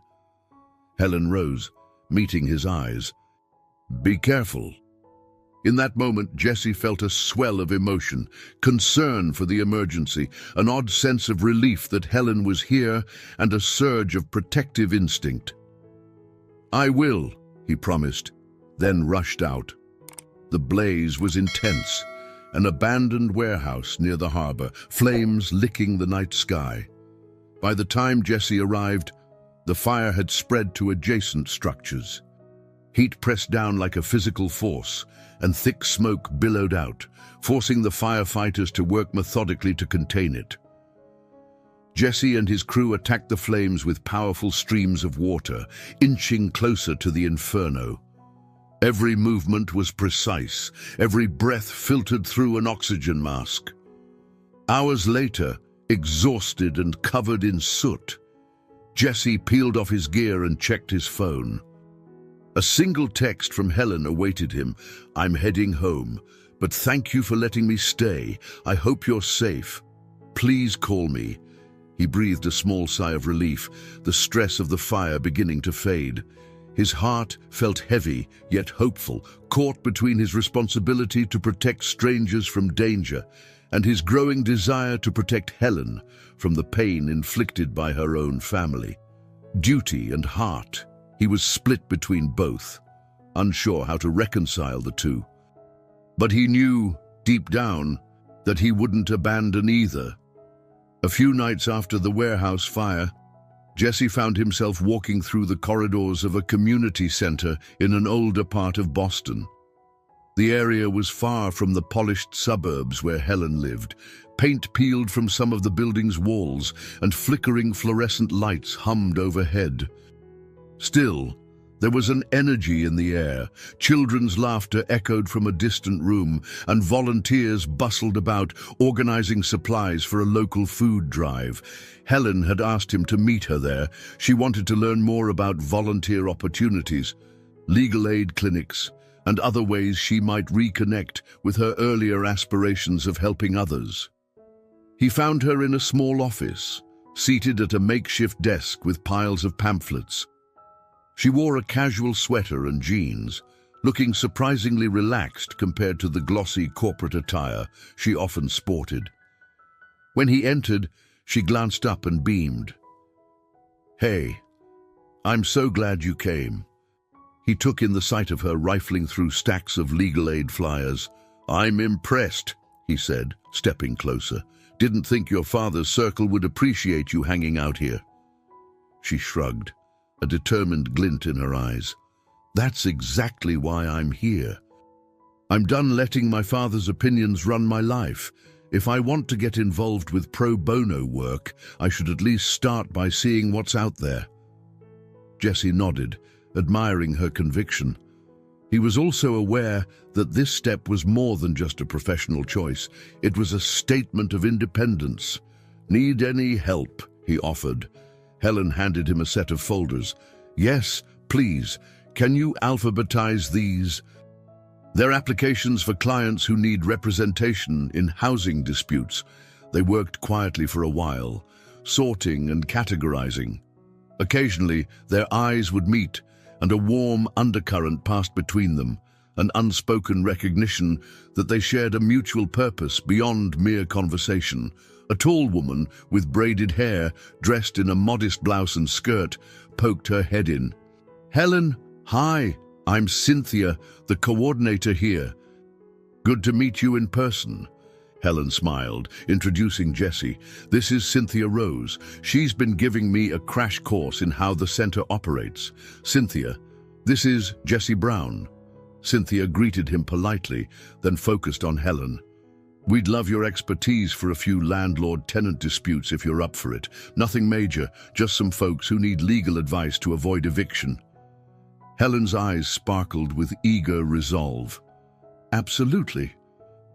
Helen rose, meeting his eyes. "Be careful." In that moment, Jesse felt a swell of emotion, concern for the emergency, an odd sense of relief that Helen was here, and a surge of protective instinct. "I will," he promised, then rushed out. The blaze was intense, an abandoned warehouse near the harbor, flames licking the night sky. By the time Jesse arrived, the fire had spread to adjacent structures. Heat pressed down like a physical force, and thick smoke billowed out, forcing the firefighters to work methodically to contain it. Jesse and his crew attacked the flames with powerful streams of water, inching closer to the inferno. Every movement was precise, every breath filtered through an oxygen mask. Hours later, exhausted and covered in soot, Jesse peeled off his gear and checked his phone. A single text from Helen awaited him. "I'm heading home, but thank you for letting me stay. I hope you're safe. Please call me." He breathed a small sigh of relief, the stress of the fire beginning to fade. His heart felt heavy, yet hopeful, caught between his responsibility to protect strangers from danger and his growing desire to protect Helen from the pain inflicted by her own family. Duty and heart. He was split between both, unsure how to reconcile the two. But he knew, deep down, that he wouldn't abandon either. A few nights after the warehouse fire, Jesse found himself walking through the corridors of a community center in an older part of Boston. The area was far from the polished suburbs where Helen lived. Paint peeled from some of the building's walls, and flickering fluorescent lights hummed overhead. Still, there was an energy in the air. Children's laughter echoed from a distant room, and volunteers bustled about, organizing supplies for a local food drive. Helen had asked him to meet her there. She wanted to learn more about volunteer opportunities, legal aid clinics, and other ways she might reconnect with her earlier aspirations of helping others. He found her in a small office, seated at a makeshift desk with piles of pamphlets. She wore a casual sweater and jeans, looking surprisingly relaxed compared to the glossy corporate attire she often sported. When he entered, she glanced up and beamed. "Hey, I'm so glad you came." He took in the sight of her rifling through stacks of legal aid flyers. "I'm impressed," he said, stepping closer. "Didn't think your father's circle would appreciate you hanging out here." She shrugged, a determined glint in her eyes. "That's exactly why I'm here. I'm done letting my father's opinions run my life. If I want to get involved with pro bono work, I should at least start by seeing what's out there." Jesse nodded, admiring her conviction. He was also aware that this step was more than just a professional choice. It was a statement of independence. "Need any help?" he offered. Helen handed him a set of folders. "Yes, please. Can you alphabetize these?" "They're applications for clients who need representation in housing disputes." They worked quietly for a while, sorting and categorizing. Occasionally, their eyes would meet, and a warm undercurrent passed between them, an unspoken recognition that they shared a mutual purpose beyond mere conversation. A tall woman with braided hair, dressed in a modest blouse and skirt, poked her head in. "Helen, hi, I'm Cynthia, the coordinator here." "Good to meet you in person." Helen smiled, introducing Jesse. "This is Cynthia Rose. She's been giving me a crash course in how the center operates. Cynthia, this is Jesse Brown." Cynthia greeted him politely, then focused on Helen. "We'd love your expertise for a few landlord-tenant disputes if you're up for it. Nothing major, just some folks who need legal advice to avoid eviction." Helen's eyes sparkled with eager resolve. "Absolutely.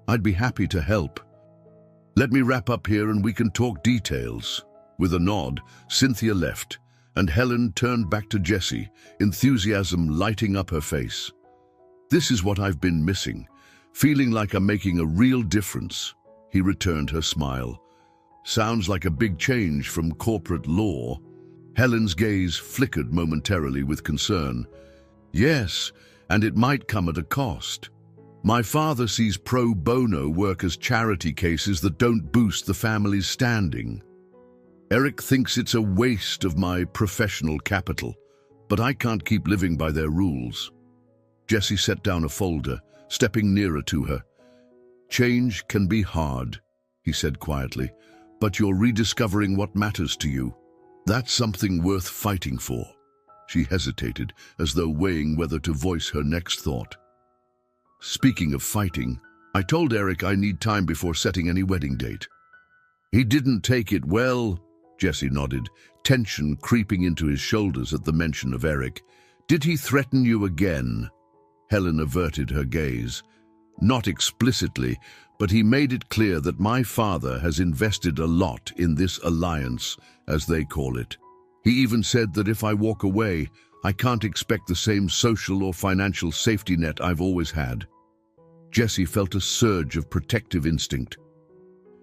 I'd be happy to help. Let me wrap up here and we can talk details." With a nod, Cynthia left, and Helen turned back to Jesse, enthusiasm lighting up her face. This is what I've been missing, feeling like I'm making a real difference. He returned her smile. Sounds like a big change from corporate law. Helen's gaze flickered momentarily with concern. Yes, and it might come at a cost. My father sees pro bono work as charity cases that don't boost the family's standing. Eric thinks it's a waste of my professional capital, but I can't keep living by their rules. Jessie set down a folder, stepping nearer to her. Change can be hard, he said quietly, but you're rediscovering what matters to you. That's something worth fighting for. She hesitated, as though weighing whether to voice her next thought. Speaking of fighting, I told Eric I need time before setting any wedding date. He didn't take it well, Jessie nodded, tension creeping into his shoulders at the mention of Eric. Did he threaten you again? Helen averted her gaze. Not explicitly, but he made it clear that my father has invested a lot in this alliance, as they call it. He even said that if I walk away, I can't expect the same social or financial safety net I've always had. Jessie felt a surge of protective instinct.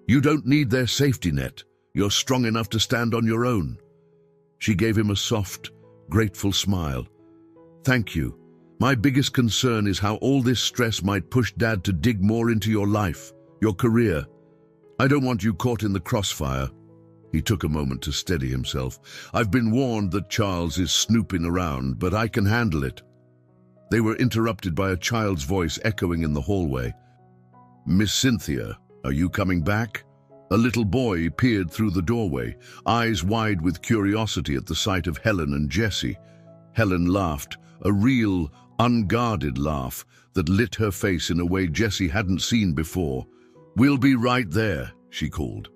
You don't need their safety net. You're strong enough to stand on your own. She gave him a soft, grateful smile. Thank you. My biggest concern is how all this stress might push Dad to dig more into your life, your career. I don't want you caught in the crossfire. He took a moment to steady himself. I've been warned that Charles is snooping around, but I can handle it. They were interrupted by a child's voice echoing in the hallway. Miss Cynthia, are you coming back? A little boy peered through the doorway, eyes wide with curiosity at the sight of Helen and Jessie. Helen laughed, a real, unguarded laugh that lit her face in a way Jessie hadn't seen before. We'll be right there, she called.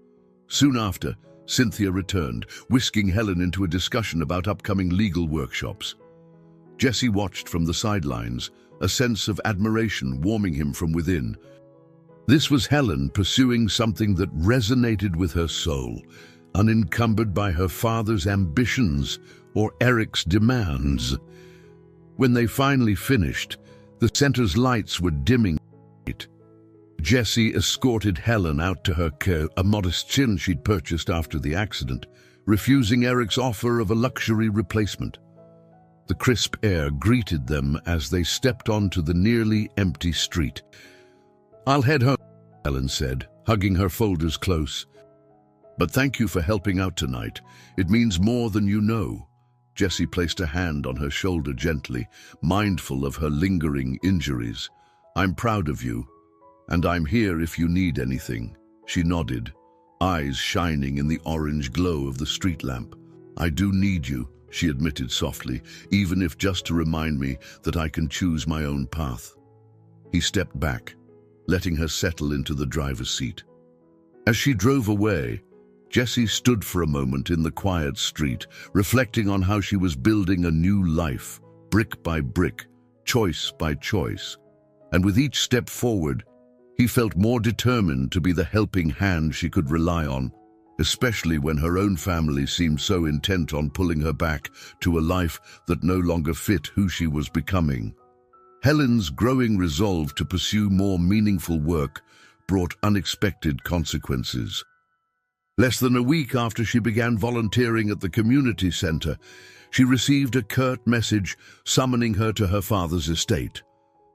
Soon after, Cynthia returned, whisking Helen into a discussion about upcoming legal workshops. Jessie watched from the sidelines, a sense of admiration warming him from within. This was Helen pursuing something that resonated with her soul, unencumbered by her father's ambitions or Eric's demands. When they finally finished, the center's lights were dimming. Jessie escorted Helen out to her car, a modest chin she'd purchased after the accident, refusing Eric's offer of a luxury replacement. The crisp air greeted them as they stepped onto the nearly empty street. I'll head home, Helen said, hugging her folders close. But thank you for helping out tonight. It means more than you know. Jessie placed a hand on her shoulder gently, mindful of her lingering injuries. I'm proud of you, and I'm here if you need anything. She nodded, eyes shining in the orange glow of the street lamp. I do need you, she admitted softly, even if just to remind me that I can choose my own path. He stepped back, letting her settle into the driver's seat. As she drove away, Jessie stood for a moment in the quiet street, reflecting on how she was building a new life, brick by brick, choice by choice. And with each step forward, he felt more determined to be the helping hand she could rely on, especially when her own family seemed so intent on pulling her back to a life that no longer fit who she was becoming. Helen's growing resolve to pursue more meaningful work brought unexpected consequences. Less than a week after she began volunteering at the community center, she received a curt message summoning her to her father's estate.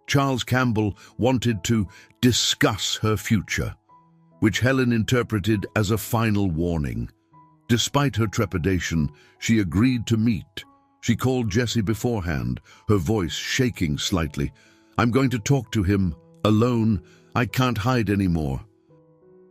Charles Campbell wanted to discuss her future, which Helen interpreted as a final warning. Despite her trepidation, she agreed to meet. She called Jessie beforehand, her voice shaking slightly. I'm going to talk to him, alone. I can't hide anymore.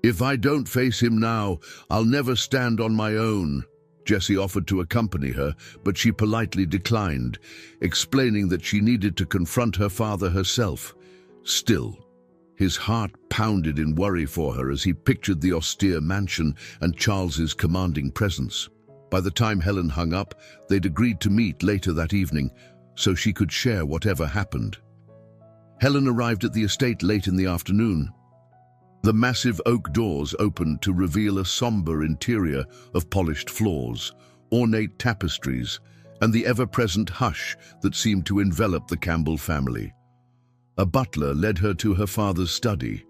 If I don't face him now, I'll never stand on my own. Jessie offered to accompany her, but she politely declined, explaining that she needed to confront her father herself. Still, his heart pounded in worry for her as he pictured the austere mansion and Charles's commanding presence. By the time Helen hung up, they'd agreed to meet later that evening, so she could share whatever happened. Helen arrived at the estate late in the afternoon. The massive oak doors opened to reveal a somber interior of polished floors, ornate tapestries, and the ever-present hush that seemed to envelop the Campbell family. A butler led her to her father's study,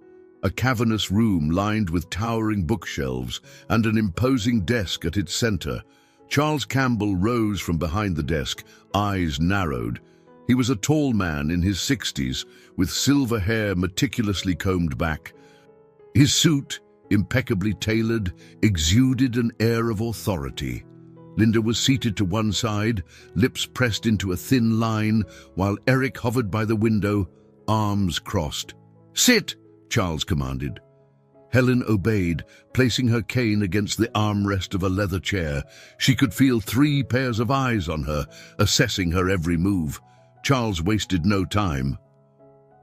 a cavernous room lined with towering bookshelves and an imposing desk at its center. Charles Campbell rose from behind the desk, eyes narrowed. He was a tall man in his 60s, with silver hair meticulously combed back. His suit, impeccably tailored, exuded an air of authority. Linda was seated to one side, lips pressed into a thin line, while Eric hovered by the window, arms crossed. "Sit!" Charles commanded. Helen obeyed, placing her cane against the armrest of a leather chair. She could feel 3 pairs of eyes on her, assessing her every move. Charles wasted no time.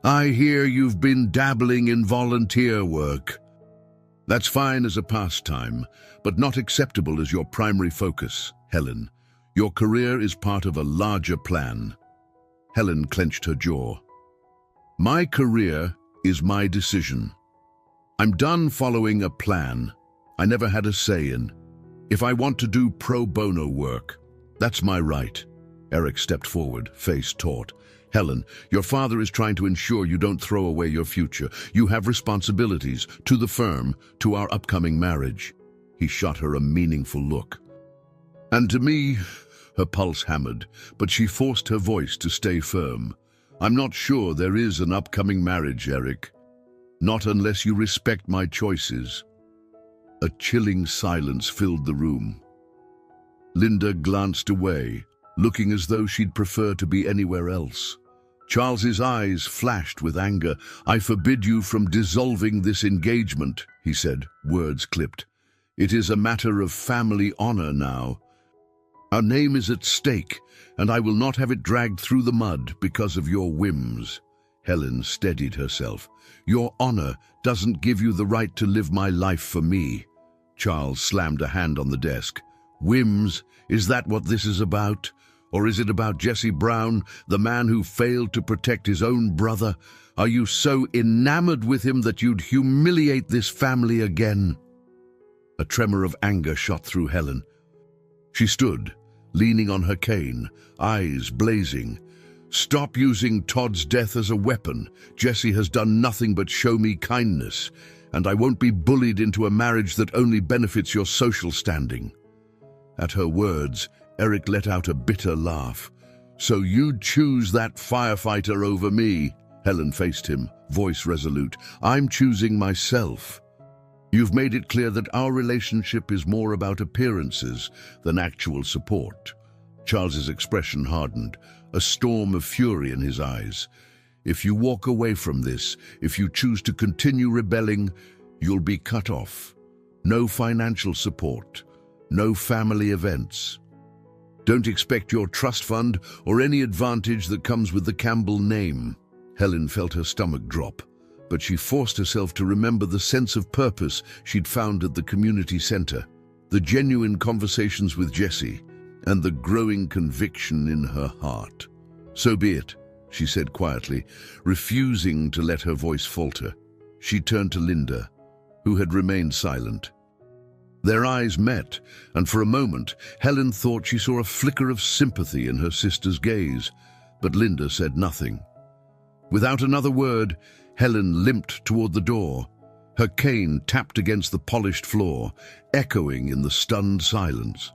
"I hear you've been dabbling in volunteer work. That's fine as a pastime, but not acceptable as your primary focus, Helen. Your career is part of a larger plan." Helen clenched her jaw. "My career is my decision. I'm done following a plan I never had a say in. If I want to do pro bono work, that's my right." Eric stepped forward, face taut. "Helen, your father is trying to ensure you don't throw away your future. You have responsibilities to the firm, to our upcoming marriage." He shot her a meaningful look. "And to me," her pulse hammered, but she forced her voice to stay firm. "I'm not sure there is an upcoming marriage, Eric. Not unless you respect my choices." A chilling silence filled the room. Linda glanced away, looking as though she'd prefer to be anywhere else. Charles's eyes flashed with anger. "I forbid you from dissolving this engagement," he said, words clipped. "It is a matter of family honor now. Our name is at stake, and I will not have it dragged through the mud because of your whims." Helen steadied herself. "Your honor doesn't give you the right to live my life for me." Charles slammed a hand on the desk. "Whims? Is that what this is about? Or is it about Jesse Brown, the man who failed to protect his own brother? Are you so enamored with him that you'd humiliate this family again?" A tremor of anger shot through Helen. She stood, leaning on her cane, eyes blazing. "Stop using Todd's death as a weapon. Jesse has done nothing but show me kindness, and I won't be bullied into a marriage that only benefits your social standing." At her words, Eric let out a bitter laugh. "So you'd choose that firefighter over me?" Helen faced him, voice resolute. "I'm choosing myself. You've made it clear that our relationship is more about appearances than actual support." Charles's expression hardened, a storm of fury in his eyes. "If you walk away from this, if you choose to continue rebelling, you'll be cut off. No financial support, no family events. Don't expect your trust fund or any advantage that comes with the Campbell name." Helen felt her stomach drop, but she forced herself to remember the sense of purpose she'd found at the community center, the genuine conversations with Jesse, and the growing conviction in her heart. "So be it," she said quietly, refusing to let her voice falter. She turned to Linda, who had remained silent. Their eyes met, and for a moment, Helen thought she saw a flicker of sympathy in her sister's gaze, but Linda said nothing. Without another word, Helen limped toward the door. Her cane tapped against the polished floor, echoing in the stunned silence.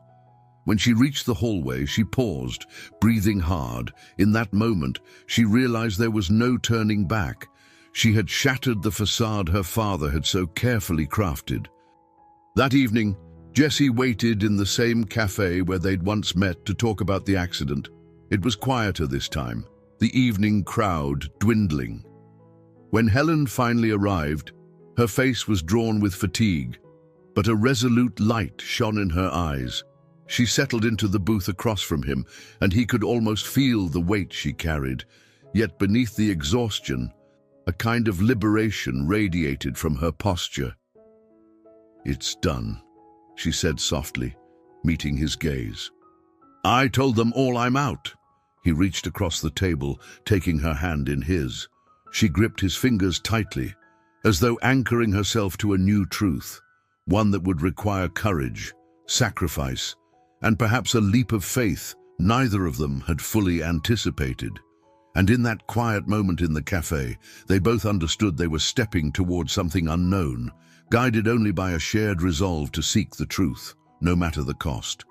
When she reached the hallway, she paused, breathing hard. In that moment, she realized there was no turning back. She had shattered the facade her father had so carefully crafted. That evening, Jesse waited in the same cafe where they'd once met to talk about the accident. It was quieter this time, the evening crowd dwindling. When Helen finally arrived, her face was drawn with fatigue, but a resolute light shone in her eyes. She settled into the booth across from him, and he could almost feel the weight she carried. Yet beneath the exhaustion, a kind of liberation radiated from her posture. "It's done," she said softly, meeting his gaze. "I told them all I'm out." He reached across the table, taking her hand in his. She gripped his fingers tightly, as though anchoring herself to a new truth, one that would require courage, sacrifice, and perhaps a leap of faith neither of them had fully anticipated. And in that quiet moment in the cafe, they both understood they were stepping toward something unknown, guided only by a shared resolve to seek the truth, no matter the cost.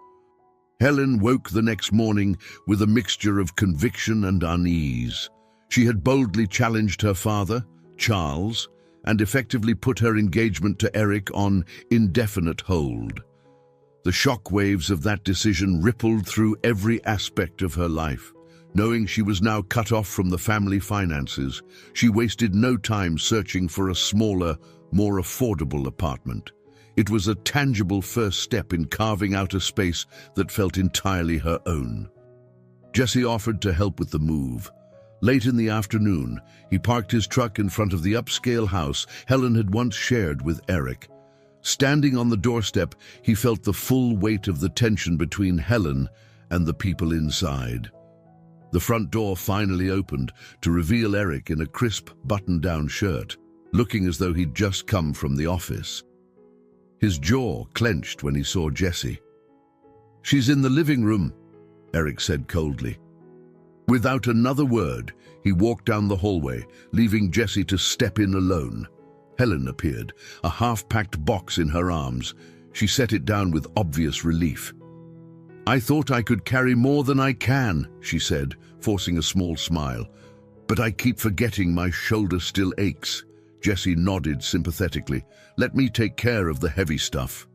Helen woke the next morning with a mixture of conviction and unease. She had boldly challenged her father, Charles, and effectively put her engagement to Eric on indefinite hold. The shockwaves of that decision rippled through every aspect of her life. Knowing she was now cut off from the family finances, she wasted no time searching for a smaller, more affordable apartment. It was a tangible first step in carving out a space that felt entirely her own. Jesse offered to help with the move. Late in the afternoon, he parked his truck in front of the upscale house Helen had once shared with Eric. Standing on the doorstep, he felt the full weight of the tension between Helen and the people inside. The front door finally opened to reveal Eric in a crisp, button-down shirt, looking as though he'd just come from the office. His jaw clenched when he saw Jessie. "She's in the living room," Eric said coldly. Without another word, he walked down the hallway, leaving Jessie to step in alone. Helen appeared, a half-packed box in her arms. She set it down with obvious relief. "I thought I could carry more than I can," she said, forcing a small smile. "But I keep forgetting my shoulder still aches." Jessie nodded sympathetically. "Let me take care of the heavy stuff."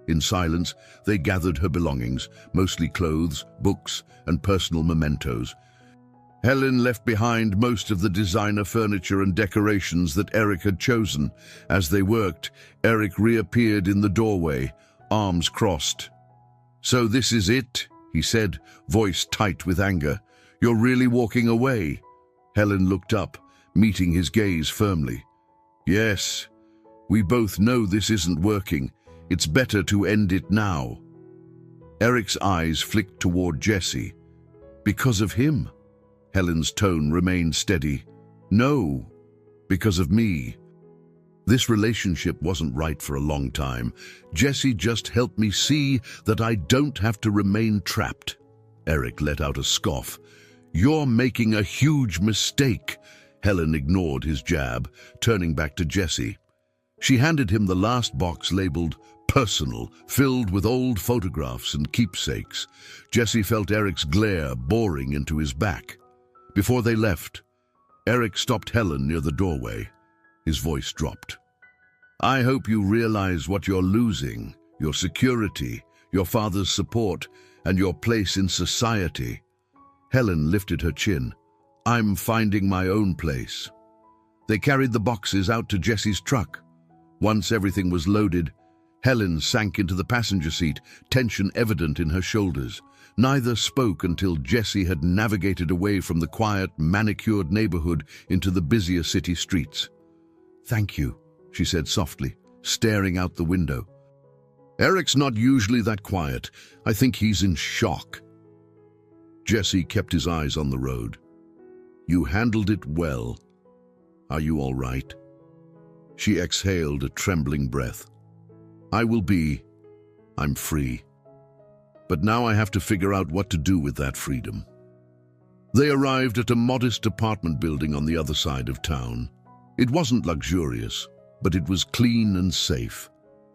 In silence, they gathered her belongings, mostly clothes, books, and personal mementos. Helen left behind most of the designer furniture and decorations that Eric had chosen. As they worked, Eric reappeared in the doorway, arms crossed. "So this is it," he said, voice tight with anger. "You're really walking away?" Helen looked up, meeting his gaze firmly. "Yes, we both know this isn't working. It's better to end it now." Eric's eyes flicked toward Jessie. "Because of him?" Helen's tone remained steady. "No, because of me. This relationship wasn't right for a long time. Jessie just helped me see that I don't have to remain trapped." Eric let out a scoff. "You're making a huge mistake." Helen ignored his jab, turning back to Jessie. She handed him the last box labeled "Personal," filled with old photographs and keepsakes. Jessie felt Eric's glare boring into his back. Before they left, Eric stopped Helen near the doorway. His voice dropped. "I hope you realize what you're losing: your security, your father's support, and your place in society." Helen lifted her chin. "I'm finding my own place." They carried the boxes out to Jessie's truck. Once everything was loaded, Helen sank into the passenger seat, tension evident in her shoulders. Neither spoke until Jessie had navigated away from the quiet, manicured neighborhood into the busier city streets. "Thank you," she said softly, staring out the window. "Eric's not usually that quiet. I think he's in shock." Jessie kept his eyes on the road. "You handled it well. Are you all right?" She exhaled a trembling breath. "I will be. I'm free. But now I have to figure out what to do with that freedom." They arrived at a modest apartment building on the other side of town. It wasn't luxurious, but it was clean and safe,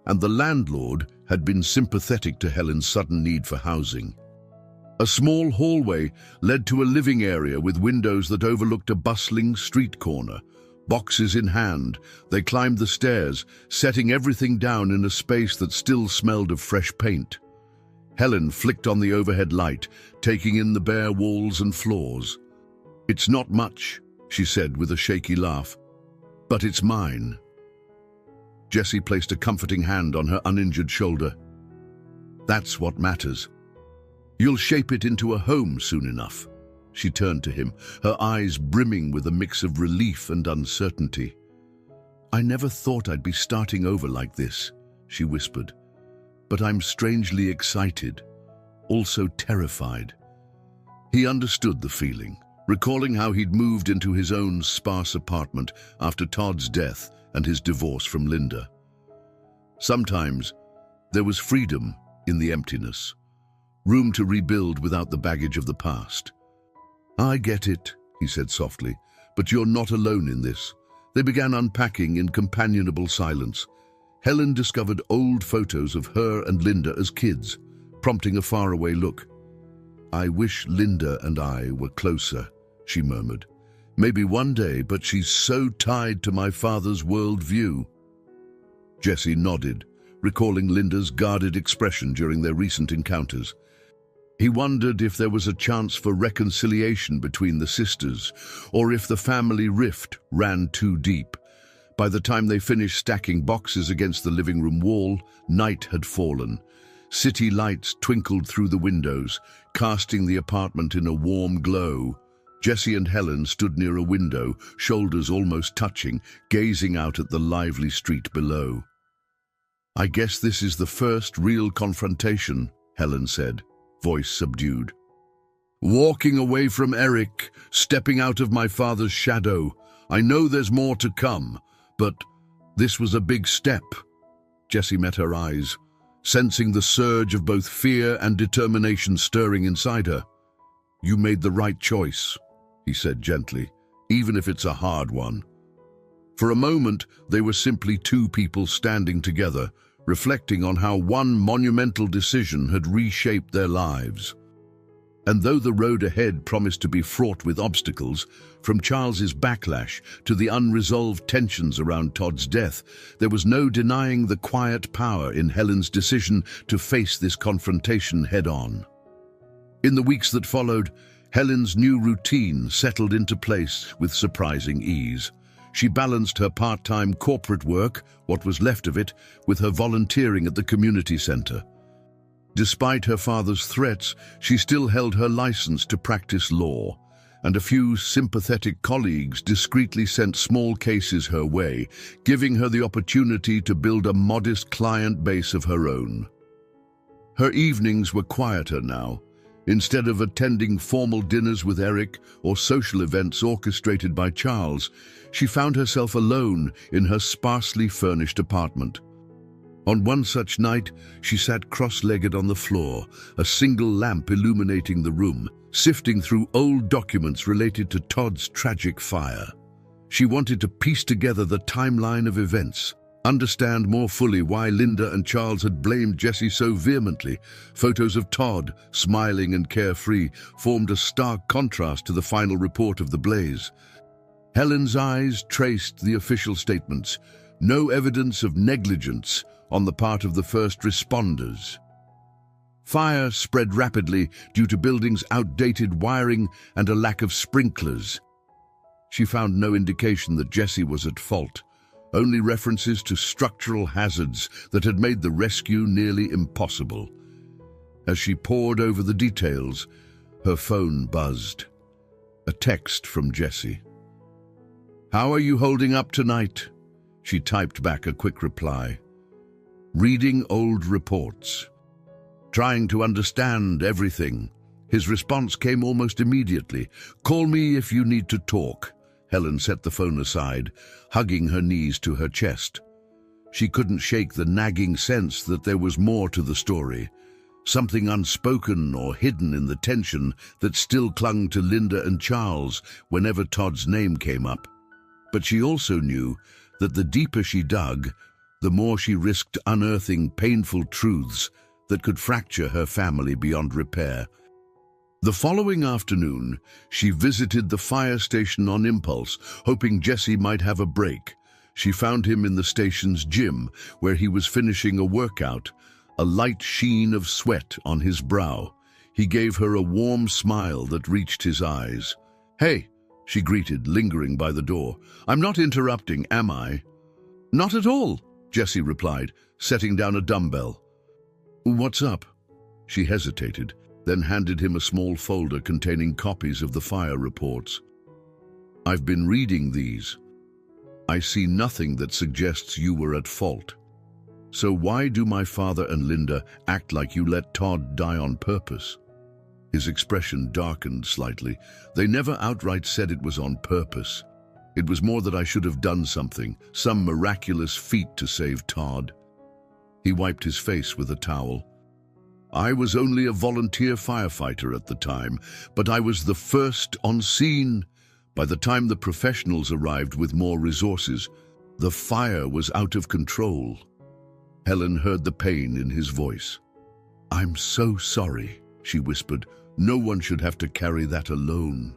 and the landlord had been sympathetic to Helen's sudden need for housing. A small hallway led to a living area with windows that overlooked a bustling street corner. Boxes in hand, they climbed the stairs, setting everything down in a space that still smelled of fresh paint. Helen flicked on the overhead light, taking in the bare walls and floors. "It's not much," she said with a shaky laugh, "but it's mine." Jessie placed a comforting hand on her uninjured shoulder. "That's what matters. You'll shape it into a home soon enough." She turned to him, her eyes brimming with a mix of relief and uncertainty. "I never thought I'd be starting over like this," she whispered. "But I'm strangely excited, also terrified." He understood the feeling, recalling how he'd moved into his own sparse apartment after Todd's death and his divorce from Linda. Sometimes there was freedom in the emptiness, room to rebuild without the baggage of the past. "I get it," he said softly, "but you're not alone in this." They began unpacking in companionable silence. Helen discovered old photos of her and Linda as kids, prompting a faraway look. "I wish Linda and I were closer," she murmured. "Maybe one day, but she's so tied to my father's worldview." Jesse nodded, recalling Linda's guarded expression during their recent encounters. He wondered if there was a chance for reconciliation between the sisters, or if the family rift ran too deep. By the time they finished stacking boxes against the living room wall, night had fallen. City lights twinkled through the windows, casting the apartment in a warm glow. Jesse and Helen stood near a window, shoulders almost touching, gazing out at the lively street below. "I guess this is the first real confrontation," Helen said, voice subdued. "Walking away from Eric, stepping out of my father's shadow. I know there's more to come, but this was a big step." Jesse met her eyes, sensing the surge of both fear and determination stirring inside her. "You made the right choice," he said gently, "even if it's a hard one." For a moment, they were simply two people standing together, reflecting on how one monumental decision had reshaped their lives. And though the road ahead promised to be fraught with obstacles, from Charles's backlash to the unresolved tensions around Todd's death, there was no denying the quiet power in Helen's decision to face this confrontation head-on. In the weeks that followed, Helen's new routine settled into place with surprising ease. She balanced her part-time corporate work, what was left of it, with her volunteering at the community center. Despite her father's threats, she still held her license to practice law, and a few sympathetic colleagues discreetly sent small cases her way, giving her the opportunity to build a modest client base of her own. Her evenings were quieter now. Instead of attending formal dinners with Eric or social events orchestrated by Charles, she found herself alone in her sparsely furnished apartment. On one such night, she sat cross-legged on the floor, a single lamp illuminating the room, sifting through old documents related to Todd's tragic fire. She wanted to piece together the timeline of events, understand more fully why Linda and Charles had blamed Jesse so vehemently. Photos of Todd, smiling and carefree, formed a stark contrast to the final report of the blaze. Helen's eyes traced the official statements. No evidence of negligence on the part of the first responders. Fire spread rapidly due to buildings' outdated wiring and a lack of sprinklers. She found no indication that Jesse was at fault, only references to structural hazards that had made the rescue nearly impossible. As she pored over the details, her phone buzzed. A text from Jesse. "How are you holding up tonight?" She typed back a quick reply. "Reading old reports. Trying to understand everything." His response came almost immediately. "Call me if you need to talk." Helen set the phone aside, hugging her knees to her chest. She couldn't shake the nagging sense that there was more to the story, something unspoken or hidden in the tension that still clung to Linda and Charles whenever Todd's name came up. But she also knew that the deeper she dug, the more she risked unearthing painful truths that could fracture her family beyond repair. The following afternoon, she visited the fire station on impulse, hoping Jesse might have a break. She found him in the station's gym, where he was finishing a workout, a light sheen of sweat on his brow. He gave her a warm smile that reached his eyes. "Hey," she greeted, lingering by the door. "I'm not interrupting, am I?" "Not at all," Jesse replied, setting down a dumbbell. "What's up?" She hesitated, then handed him a small folder containing copies of the fire reports. "I've been reading these. I see nothing that suggests you were at fault. So why do my father and Linda act like you let Todd die on purpose?" His expression darkened slightly. "They never outright said it was on purpose. It was more that I should have done something, some miraculous feat to save Todd." He wiped his face with a towel. I was only a volunteer firefighter at the time, but I was the first on scene. By the time the professionals arrived with more resources, the fire was out of control. Helen heard the pain in his voice. "I'm so sorry," she whispered. "No one should have to carry that alone."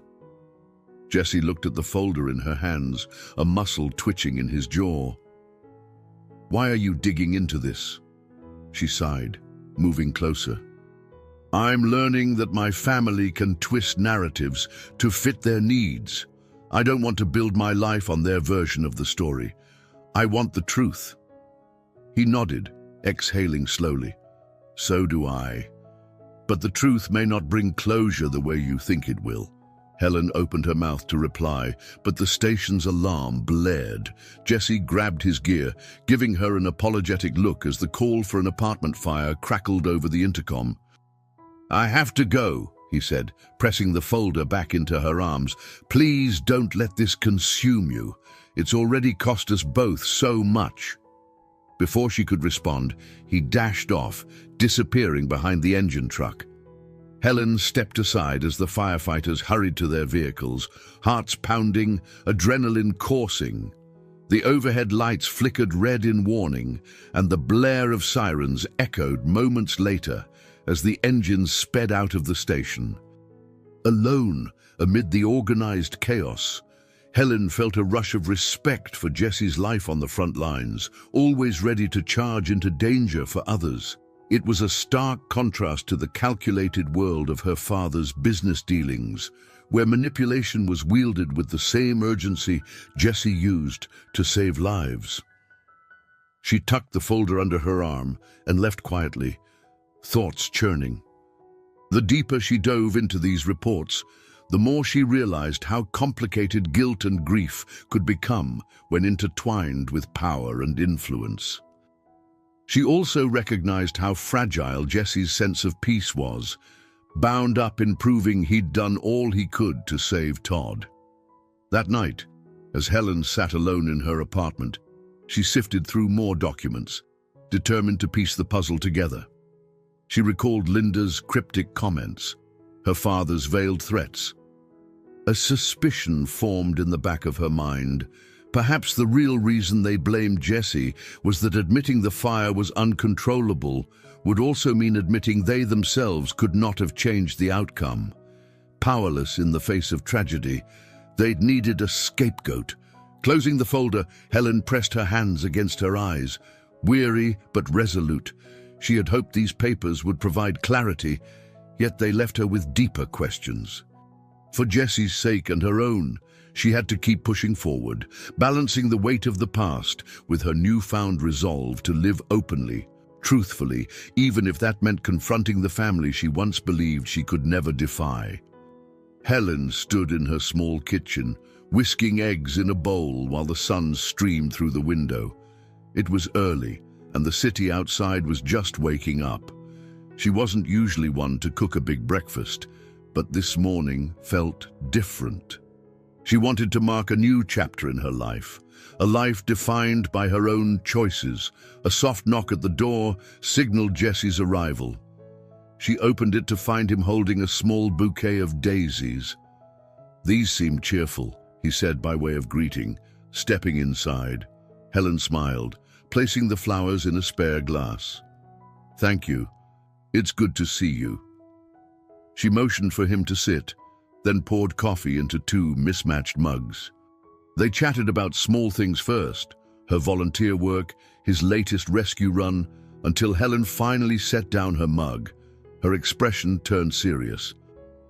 Jesse looked at the folder in her hands, a muscle twitching in his jaw. "Why are you digging into this?" She sighed, moving closer. "I'm learning that my family can twist narratives to fit their needs. I don't want to build my life on their version of the story. I want the truth." He nodded, exhaling slowly. "So do I. But the truth may not bring closure the way you think it will." Helen opened her mouth to reply, but the station's alarm blared. Jesse grabbed his gear, giving her an apologetic look as the call for an apartment fire crackled over the intercom. "I have to go," he said, pressing the folder back into her arms. "Please don't let this consume you. It's already cost us both so much." Before she could respond, he dashed off, disappearing behind the engine truck. Helen stepped aside as the firefighters hurried to their vehicles, hearts pounding, adrenaline coursing. The overhead lights flickered red in warning, and the blare of sirens echoed moments later as the engines sped out of the station. Alone, amid the organized chaos, Helen felt a rush of respect for Jesse's life on the front lines, always ready to charge into danger for others. It was a stark contrast to the calculated world of her father's business dealings, where manipulation was wielded with the same urgency Jesse used to save lives. She tucked the folder under her arm and left quietly, thoughts churning. The deeper she dove into these reports, the more she realized how complicated guilt and grief could become when intertwined with power and influence. She also recognized how fragile Jesse's sense of peace was, bound up in proving he'd done all he could to save Todd. That night, as Helen sat alone in her apartment, she sifted through more documents, determined to piece the puzzle together. She recalled Linda's cryptic comments, her father's veiled threats. A suspicion formed in the back of her mind. Perhaps the real reason they blamed Jesse was that admitting the fire was uncontrollable would also mean admitting they themselves could not have changed the outcome. Powerless in the face of tragedy, they'd needed a scapegoat. Closing the folder, Helen pressed her hands against her eyes. Weary but resolute, she had hoped these papers would provide clarity, yet they left her with deeper questions. For Jesse's sake and her own, she had to keep pushing forward, balancing the weight of the past with her newfound resolve to live openly, truthfully, even if that meant confronting the family she once believed she could never defy. Helen stood in her small kitchen, whisking eggs in a bowl while the sun streamed through the window. It was early, and the city outside was just waking up. She wasn't usually one to cook a big breakfast, but this morning felt different. She wanted to mark a new chapter in her life, a life defined by her own choices. A soft knock at the door signaled Jesse's arrival. She opened it to find him holding a small bouquet of daisies. "These seem cheerful," he said by way of greeting, stepping inside. Helen smiled, placing the flowers in a spare glass. "Thank you. It's good to see you." She motioned for him to sit, then poured coffee into two mismatched mugs. They chatted about small things first, her volunteer work, his latest rescue run, until Helen finally set down her mug. Her expression turned serious.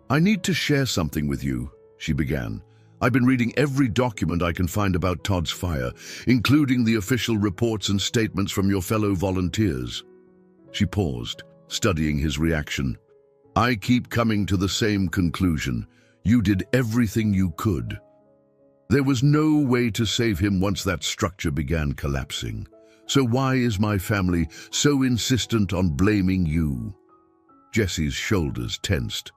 "I need to share something with you," she began. "I've been reading every document I can find about Todd's fire, including the official reports and statements from your fellow volunteers." She paused, studying his reaction. "I keep coming to the same conclusion. You did everything you could. There was no way to save him once that structure began collapsing. So why is my family so insistent on blaming you?" Jesse's shoulders tensed.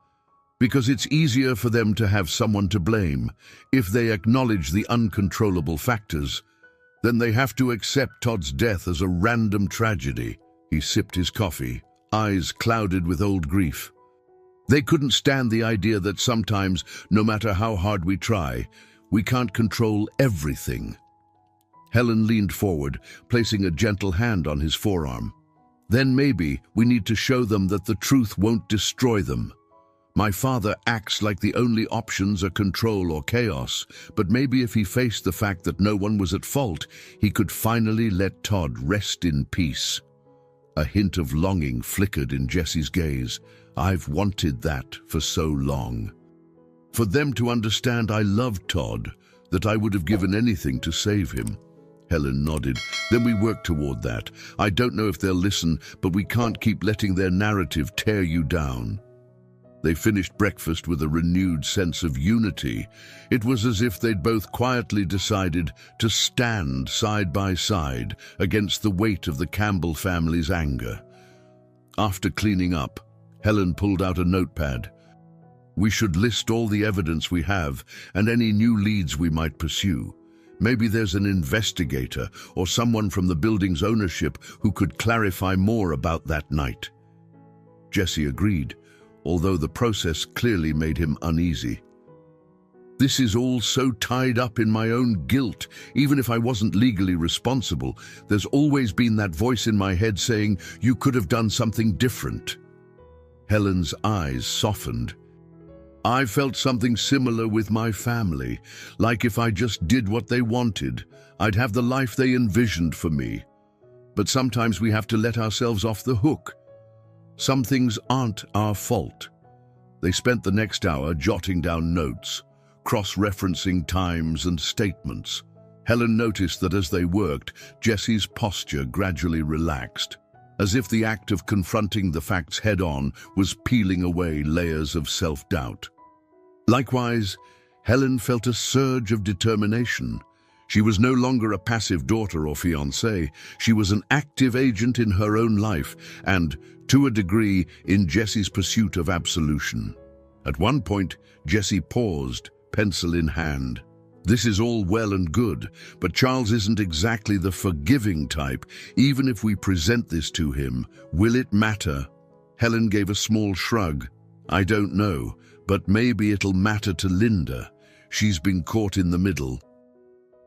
"Because it's easier for them to have someone to blame. If they acknowledge the uncontrollable factors, then they have to accept Todd's death as a random tragedy." He sipped his coffee, eyes clouded with old grief. They couldn't stand the idea that sometimes, no matter how hard we try, we can't control everything. Helen leaned forward, placing a gentle hand on his forearm. Then maybe we need to show them that the truth won't destroy them. My father acts like the only options are control or chaos, but maybe if he faced the fact that no one was at fault, he could finally let Todd rest in peace. A hint of longing flickered in Jesse's gaze. I've wanted that for so long. For them to understand I loved Todd, that I would have given anything to save him. Helen nodded. Then we work toward that. I don't know if they'll listen, but we can't keep letting their narrative tear you down. They finished breakfast with a renewed sense of unity. It was as if they'd both quietly decided to stand side by side against the weight of the Campbell family's anger. After cleaning up, Helen pulled out a notepad. We should list all the evidence we have and any new leads we might pursue. Maybe there's an investigator or someone from the building's ownership who could clarify more about that night. Jesse agreed, although the process clearly made him uneasy. This is all so tied up in my own guilt. Even if I wasn't legally responsible, there's always been that voice in my head saying, you could have done something different. Helen's eyes softened. I felt something similar with my family, like if I just did what they wanted, I'd have the life they envisioned for me. But sometimes we have to let ourselves off the hook. Some things aren't our fault. They spent the next hour jotting down notes, cross-referencing times and statements. Helen noticed that as they worked, Jesse's posture gradually relaxed, as if the act of confronting the facts head-on was peeling away layers of self-doubt. Likewise, Helen felt a surge of determination. She was no longer a passive daughter or fiancée. She was an active agent in her own life and, to a degree, in Jesse's pursuit of absolution. At one point, Jesse paused, pencil in hand. This is all well and good, but Charles isn't exactly the forgiving type. Even if we present this to him, will it matter? Helen gave a small shrug. I don't know, but maybe it'll matter to Linda. She's been caught in the middle.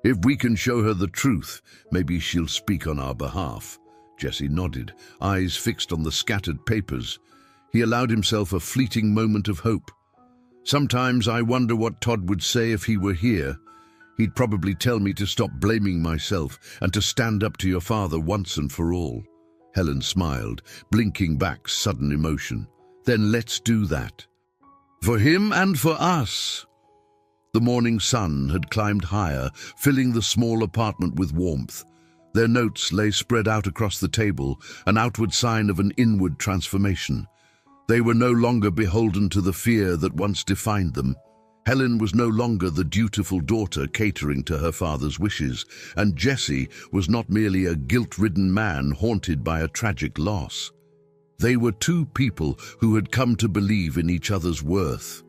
If we can show her the truth, maybe she'll speak on our behalf. Jesse nodded, eyes fixed on the scattered papers. He allowed himself a fleeting moment of hope. Sometimes I wonder what Todd would say if he were here. He'd probably tell me to stop blaming myself and to stand up to your father once and for all. Helen smiled, blinking back sudden emotion. Then let's do that. For him and for us. The morning sun had climbed higher, filling the small apartment with warmth. Their notes lay spread out across the table, an outward sign of an inward transformation. They were no longer beholden to the fear that once defined them. Helen was no longer the dutiful daughter catering to her father's wishes, and Jesse was not merely a guilt-ridden man haunted by a tragic loss. They were two people who had come to believe in each other's worth.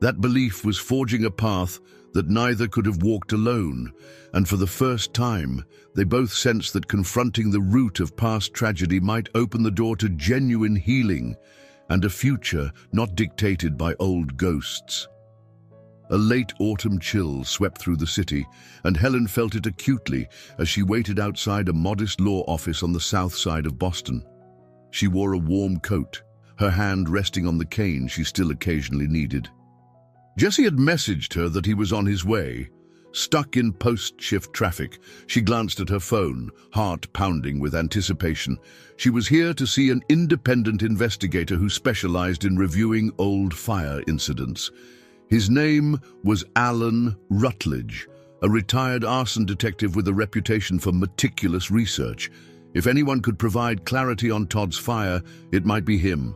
That belief was forging a path that neither could have walked alone, and for the first time, they both sensed that confronting the root of past tragedy might open the door to genuine healing and a future not dictated by old ghosts. A late autumn chill swept through the city, and Helen felt it acutely as she waited outside a modest law office on the south side of Boston. She wore a warm coat, her hand resting on the cane she still occasionally needed. Jesse had messaged her that he was on his way. Stuck in post-shift traffic, she glanced at her phone, heart pounding with anticipation. She was here to see an independent investigator who specialized in reviewing old fire incidents. His name was Alan Rutledge, a retired arson detective with a reputation for meticulous research. If anyone could provide clarity on Todd's fire, it might be him.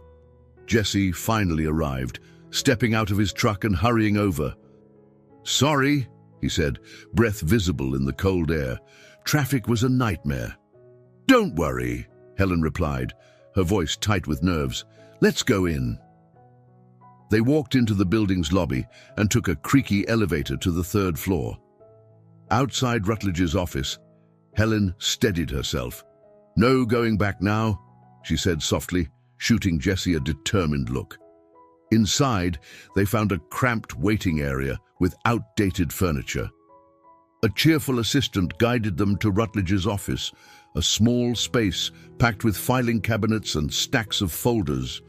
Jesse finally arrived, stepping out of his truck and hurrying over. "Sorry," he said, breath visible in the cold air. "Traffic was a nightmare." "Don't worry," Helen replied, her voice tight with nerves. "Let's go in." They walked into the building's lobby and took a creaky elevator to the third floor. Outside Rutledge's office, Helen steadied herself. "No going back now," she said softly. shooting Jesse a determined look. Inside, they found a cramped waiting area with outdated furniture. A cheerful assistant guided them to Rutledge's office, a small space packed with filing cabinets and stacks of folders.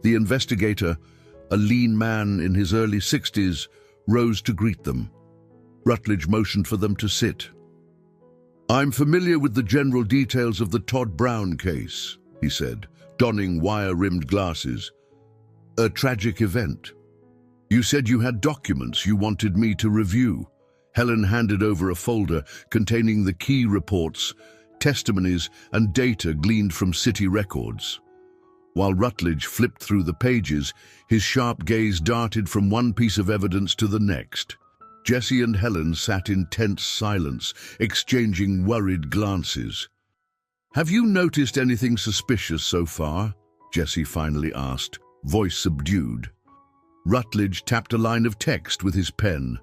The investigator, a lean man in his early 60s, rose to greet them. Rutledge motioned for them to sit. "I'm familiar with the general details of the Todd Brown case," he said, donning wire-rimmed glasses. "A tragic event. You said you had documents you wanted me to review." Helen handed over a folder containing the key reports, testimonies, and data gleaned from city records. While Rutledge flipped through the pages, his sharp gaze darted from one piece of evidence to the next. Jesse and Helen sat in tense silence, exchanging worried glances. "Have you noticed anything suspicious so far?" Jesse finally asked, voice subdued. Rutledge tapped a line of text with his pen.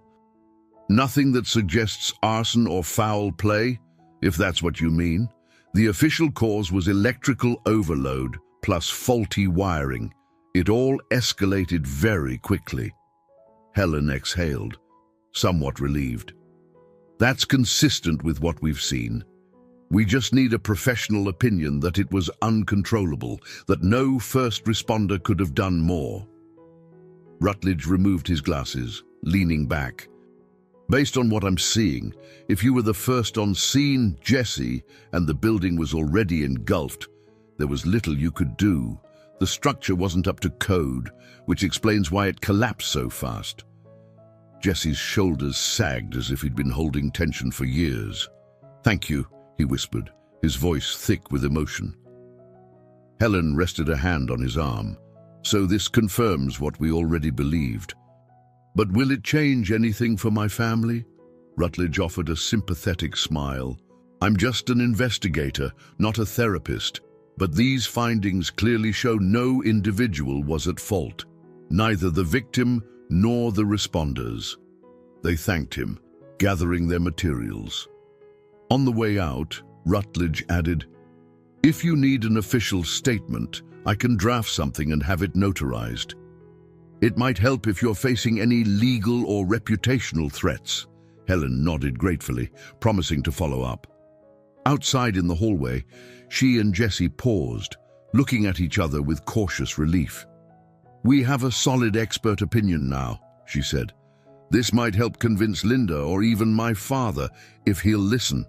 "Nothing that suggests arson or foul play, if that's what you mean. The official cause was electrical overload plus faulty wiring. It all escalated very quickly." Helen exhaled, somewhat relieved. "That's consistent with what we've seen. We just need a professional opinion that it was uncontrollable, that no first responder could have done more." Rutledge removed his glasses, leaning back. "Based on what I'm seeing, if you were the first on scene, Jesse, and the building was already engulfed, there was little you could do. The structure wasn't up to code, which explains why it collapsed so fast." Jesse's shoulders sagged as if he'd been holding tension for years. "Thank you," he whispered, his voice thick with emotion. Helen rested a hand on his arm. "So this confirms what we already believed. But will it change anything for my family?" Rutledge offered a sympathetic smile. "I'm just an investigator, not a therapist, but these findings clearly show no individual was at fault, neither the victim nor the responders." They thanked him, gathering their materials. On the way out, Rutledge added, "If you need an official statement, I can draft something and have it notarized. It might help if you're facing any legal or reputational threats." Helen nodded gratefully, promising to follow up. Outside in the hallway, she and Jesse paused, looking at each other with cautious relief. "We have a solid expert opinion now," she said. "This might help convince Linda or even my father, if he'll listen."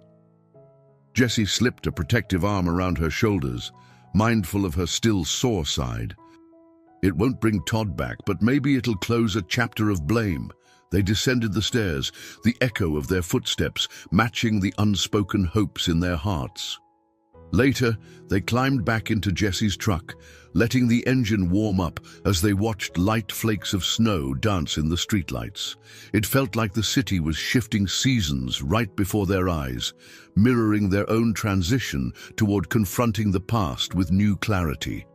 Jesse slipped a protective arm around her shoulders, mindful of her still sore side. "It won't bring Todd back, but maybe it'll close a chapter of blame." They descended the stairs, the echo of their footsteps matching the unspoken hopes in their hearts. Later, they climbed back into Jesse's truck, letting the engine warm up as they watched light flakes of snow dance in the streetlights. It felt like the city was shifting seasons right before their eyes, mirroring their own transition toward confronting the past with new clarity.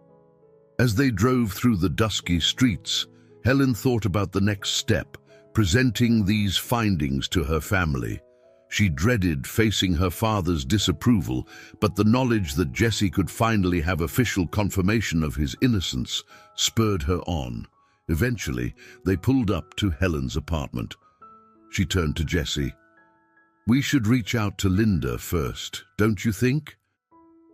As they drove through the dusky streets, Helen thought about the next step, presenting these findings to her family. She dreaded facing her father's disapproval, but the knowledge that Jesse could finally have official confirmation of his innocence spurred her on. Eventually, they pulled up to Helen's apartment. She turned to Jesse. "We should reach out to Linda first, don't you think?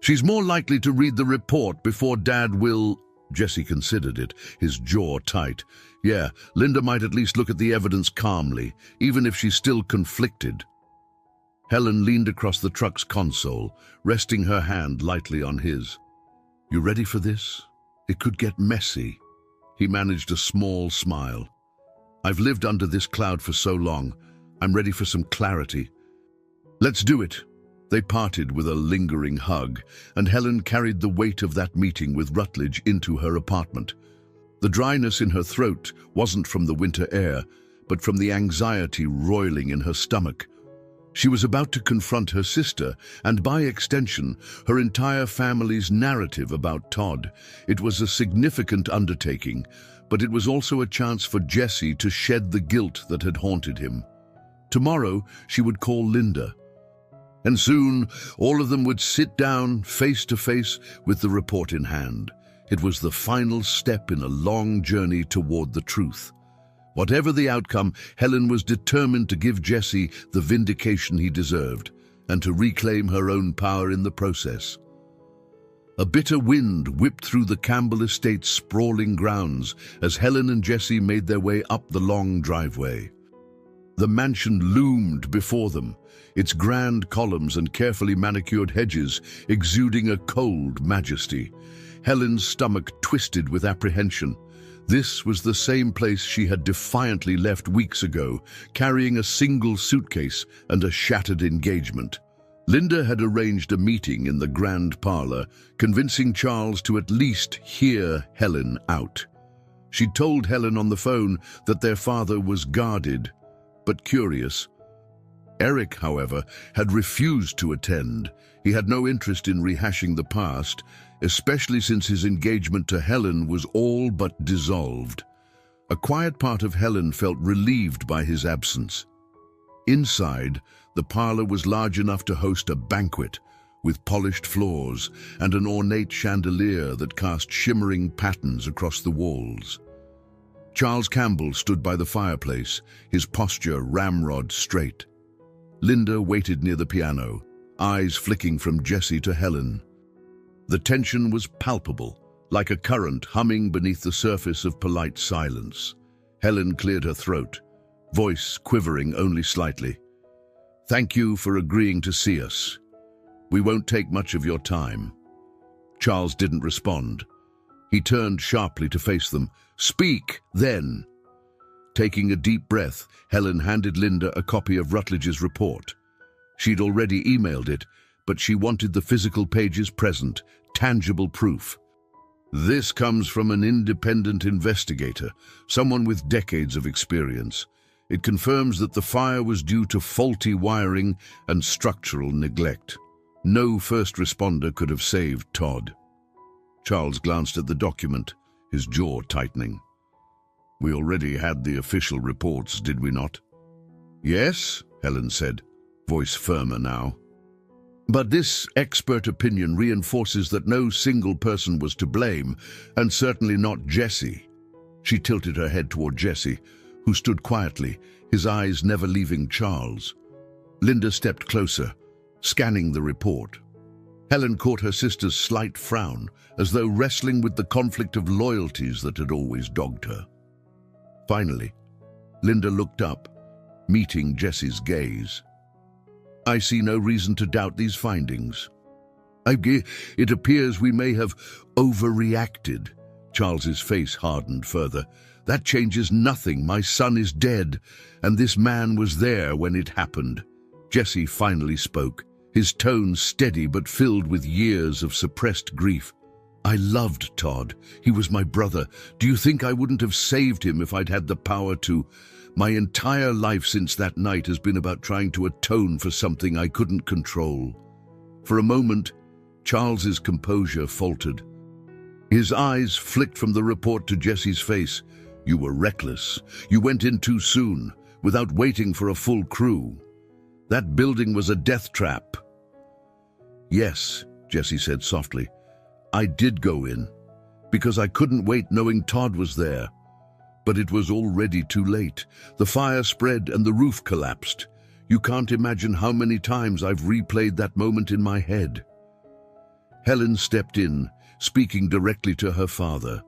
She's more likely to read the report before Dad will..." Jesse considered it, his jaw tight. "Yeah, Linda might at least look at the evidence calmly, even if she's still conflicted." Helen leaned across the truck's console, resting her hand lightly on his. "You ready for this? It could get messy." He managed a small smile. "I've lived under this cloud for so long. I'm ready for some clarity." "Let's do it." They parted with a lingering hug, and Helen carried the weight of that meeting with Rutledge into her apartment. The dryness in her throat wasn't from the winter air, but from the anxiety roiling in her stomach. She was about to confront her sister, and by extension, her entire family's narrative about Todd. It was a significant undertaking, but it was also a chance for Jesse to shed the guilt that had haunted him. Tomorrow, she would call Linda. And soon, all of them would sit down, face to face, with the report in hand. It was the final step in a long journey toward the truth. Whatever the outcome, Helen was determined to give Jesse the vindication he deserved and to reclaim her own power in the process. A bitter wind whipped through the Campbell estate's sprawling grounds as Helen and Jesse made their way up the long driveway. The mansion loomed before them, its grand columns and carefully manicured hedges exuding a cold majesty. Helen's stomach twisted with apprehension. This was the same place she had defiantly left weeks ago, carrying a single suitcase and a shattered engagement. Linda had arranged a meeting in the grand parlor, convincing Charles to at least hear Helen out. She told Helen on the phone that their father was guarded, but curious. Eric, however, had refused to attend. He had no interest in rehashing the past, especially since his engagement to Helen was all but dissolved. A quiet part of Helen felt relieved by his absence. Inside, the parlor was large enough to host a banquet, with polished floors and an ornate chandelier that cast shimmering patterns across the walls. Charles Campbell stood by the fireplace, his posture ramrod straight. Linda waited near the piano, eyes flicking from Jesse to Helen. The tension was palpable, like a current humming beneath the surface of polite silence. Helen cleared her throat, voice quivering only slightly. "Thank you for agreeing to see us. We won't take much of your time." Charles didn't respond. He turned sharply to face them. "Speak, then." Taking a deep breath, Helen handed Linda a copy of Rutledge's report. She'd already emailed it, but she wanted the physical pages present, tangible proof. "This comes from an independent investigator, someone with decades of experience. It confirms that the fire was due to faulty wiring and structural neglect. No first responder could have saved Todd." Charles glanced at the document, his jaw tightening. "We already had the official reports, did we not?" "Yes," Helen said, voice firmer now. "But this expert opinion reinforces that no single person was to blame, and certainly not Jesse." She tilted her head toward Jesse, who stood quietly, his eyes never leaving Charles. Linda stepped closer, scanning the report. Helen caught her sister's slight frown, as though wrestling with the conflict of loyalties that had always dogged her. Finally, Linda looked up, meeting Jesse's gaze. "I see no reason to doubt these findings. It appears we may have overreacted." Charles's face hardened further. "That changes nothing. My son is dead, and this man was there when it happened." Jesse finally spoke, his tone steady but filled with years of suppressed grief. "I loved Todd. He was my brother. Do you think I wouldn't have saved him if I'd had the power to? My entire life since that night has been about trying to atone for something I couldn't control." For a moment, Charles's composure faltered. His eyes flicked from the report to Jesse's face. "You were reckless. You went in too soon, without waiting for a full crew. That building was a death trap." "Yes," Jesse said softly. "I did go in, because I couldn't wait knowing Todd was there. But it was already too late. The fire spread and the roof collapsed. You can't imagine how many times I've replayed that moment in my head." Helen stepped in, speaking directly to her father.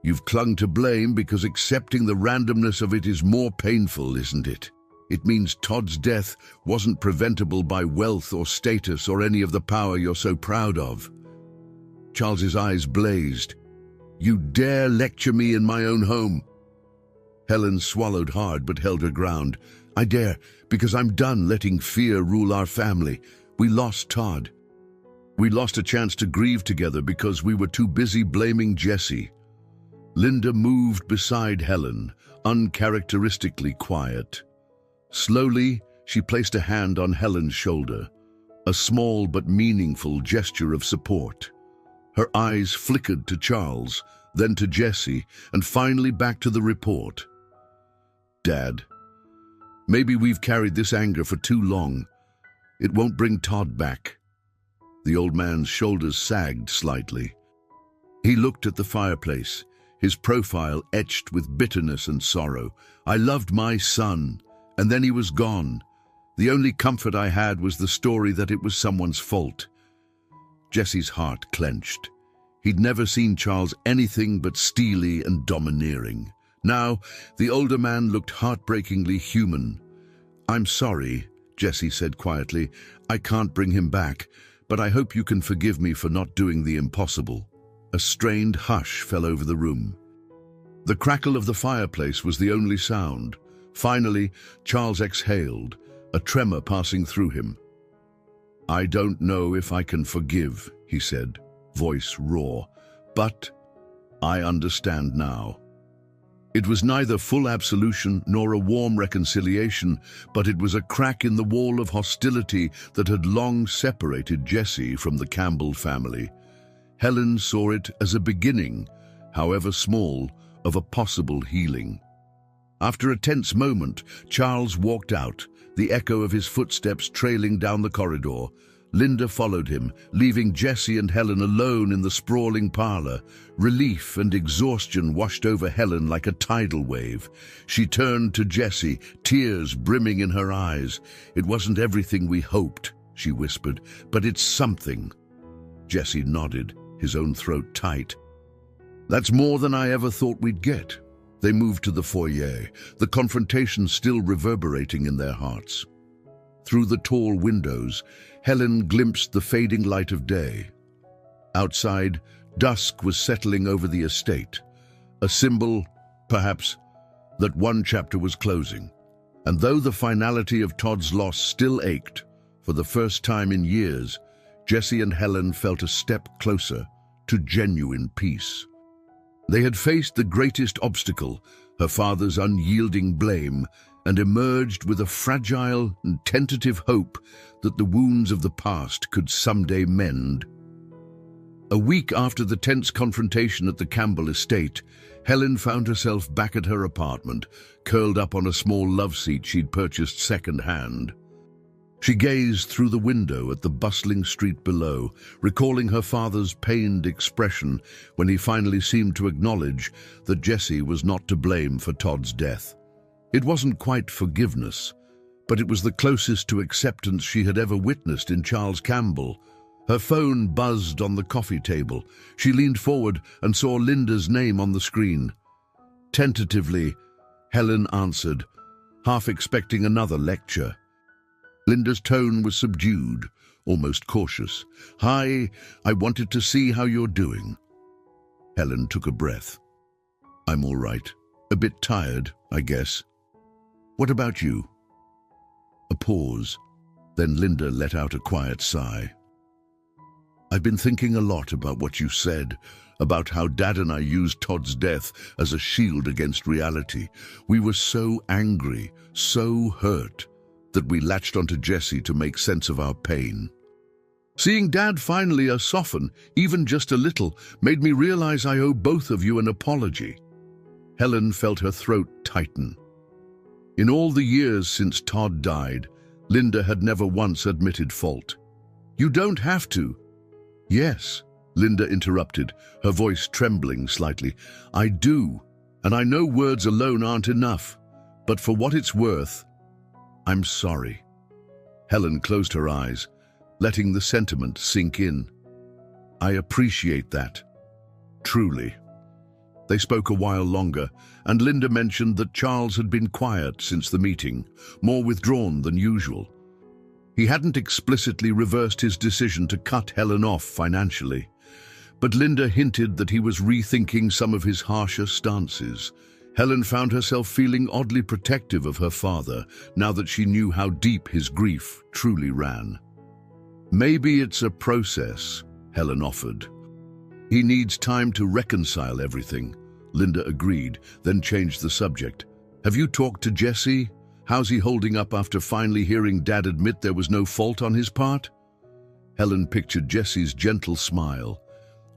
"You've clung to blame because accepting the randomness of it is more painful, isn't it? It means Todd's death wasn't preventable by wealth or status or any of the power you're so proud of." Charles's eyes blazed. "You dare lecture me in my own home?" Helen swallowed hard but held her ground. "I dare, because I'm done letting fear rule our family. We lost Todd. We lost a chance to grieve together because we were too busy blaming Jesse." Linda moved beside Helen, uncharacteristically quiet. Slowly, she placed a hand on Helen's shoulder, a small but meaningful gesture of support. Her eyes flickered to Charles, then to Jesse, and finally back to the report. "Dad, maybe we've carried this anger for too long. It won't bring Todd back." The old man's shoulders sagged slightly. He looked at the fireplace, his profile etched with bitterness and sorrow. I loved my son, and then he was gone. The only comfort I had was the story that it was someone's fault. Jesse's heart clenched. He'd never seen Charles anything but steely and domineering. Now, the older man looked heartbreakingly human. "I'm sorry," Jesse said quietly. "I can't bring him back, but I hope you can forgive me for not doing the impossible." A strained hush fell over the room. The crackle of the fireplace was the only sound. Finally, Charles exhaled, a tremor passing through him. "I don't know if I can forgive," he said, voice raw, "but I understand now." It was neither full absolution nor a warm reconciliation, but it was a crack in the wall of hostility that had long separated Jesse from the Campbell family. Helen saw it as a beginning, however small, of a possible healing. After a tense moment, Charles walked out, the echo of his footsteps trailing down the corridor. Linda followed him, leaving Jesse and Helen alone in the sprawling parlor. Relief and exhaustion washed over Helen like a tidal wave. She turned to Jesse, tears brimming in her eyes. "It wasn't everything we hoped," she whispered, "but it's something." Jesse nodded, his own throat tight. "That's more than I ever thought we'd get." They moved to the foyer, the confrontation still reverberating in their hearts. Through the tall windows, Helen glimpsed the fading light of day. Outside, dusk was settling over the estate, a symbol, perhaps, that one chapter was closing. And though the finality of Todd's loss still ached, for the first time in years, Jesse and Helen felt a step closer to genuine peace. They had faced the greatest obstacle, her father's unyielding blame, and emerged with a fragile and tentative hope that the wounds of the past could someday mend. A week after the tense confrontation at the Campbell estate, Helen found herself back at her apartment, curled up on a small love seat she'd purchased second-hand. She gazed through the window at the bustling street below, recalling her father's pained expression when he finally seemed to acknowledge that Jesse was not to blame for Todd's death. It wasn't quite forgiveness, but it was the closest to acceptance she had ever witnessed in Charles Campbell. Her phone buzzed on the coffee table. She leaned forward and saw Linda's name on the screen. Tentatively, Helen answered, half expecting another lecture. Linda's tone was subdued, almost cautious. "Hi, I wanted to see how you're doing." Helen took a breath. "I'm all right. A bit tired, I guess. What about you?" A pause. Then Linda let out a quiet sigh. "I've been thinking a lot about what you said, about how Dad and I used Todd's death as a shield against reality. We were so angry, so hurt, that we latched onto Jesse to make sense of our pain. Seeing Dad finally soften, even just a little, made me realize I owe both of you an apology." Helen felt her throat tighten. In all the years since Todd died, Linda had never once admitted fault. "You don't have to." "Yes," Linda interrupted, her voice trembling slightly. "I do, and I know words alone aren't enough, but for what it's worth, I'm sorry." Helen closed her eyes, letting the sentiment sink in. "I appreciate that. Truly." They spoke a while longer, and Linda mentioned that Charles had been quiet since the meeting, more withdrawn than usual. He hadn't explicitly reversed his decision to cut Helen off financially, but Linda hinted that he was rethinking some of his harsher stances. Helen found herself feeling oddly protective of her father now that she knew how deep his grief truly ran. "Maybe it's a process," Helen offered. "He needs time to reconcile everything," Linda agreed, then changed the subject. "Have you talked to Jesse? How's he holding up after finally hearing Dad admit there was no fault on his part?" Helen pictured Jesse's gentle smile.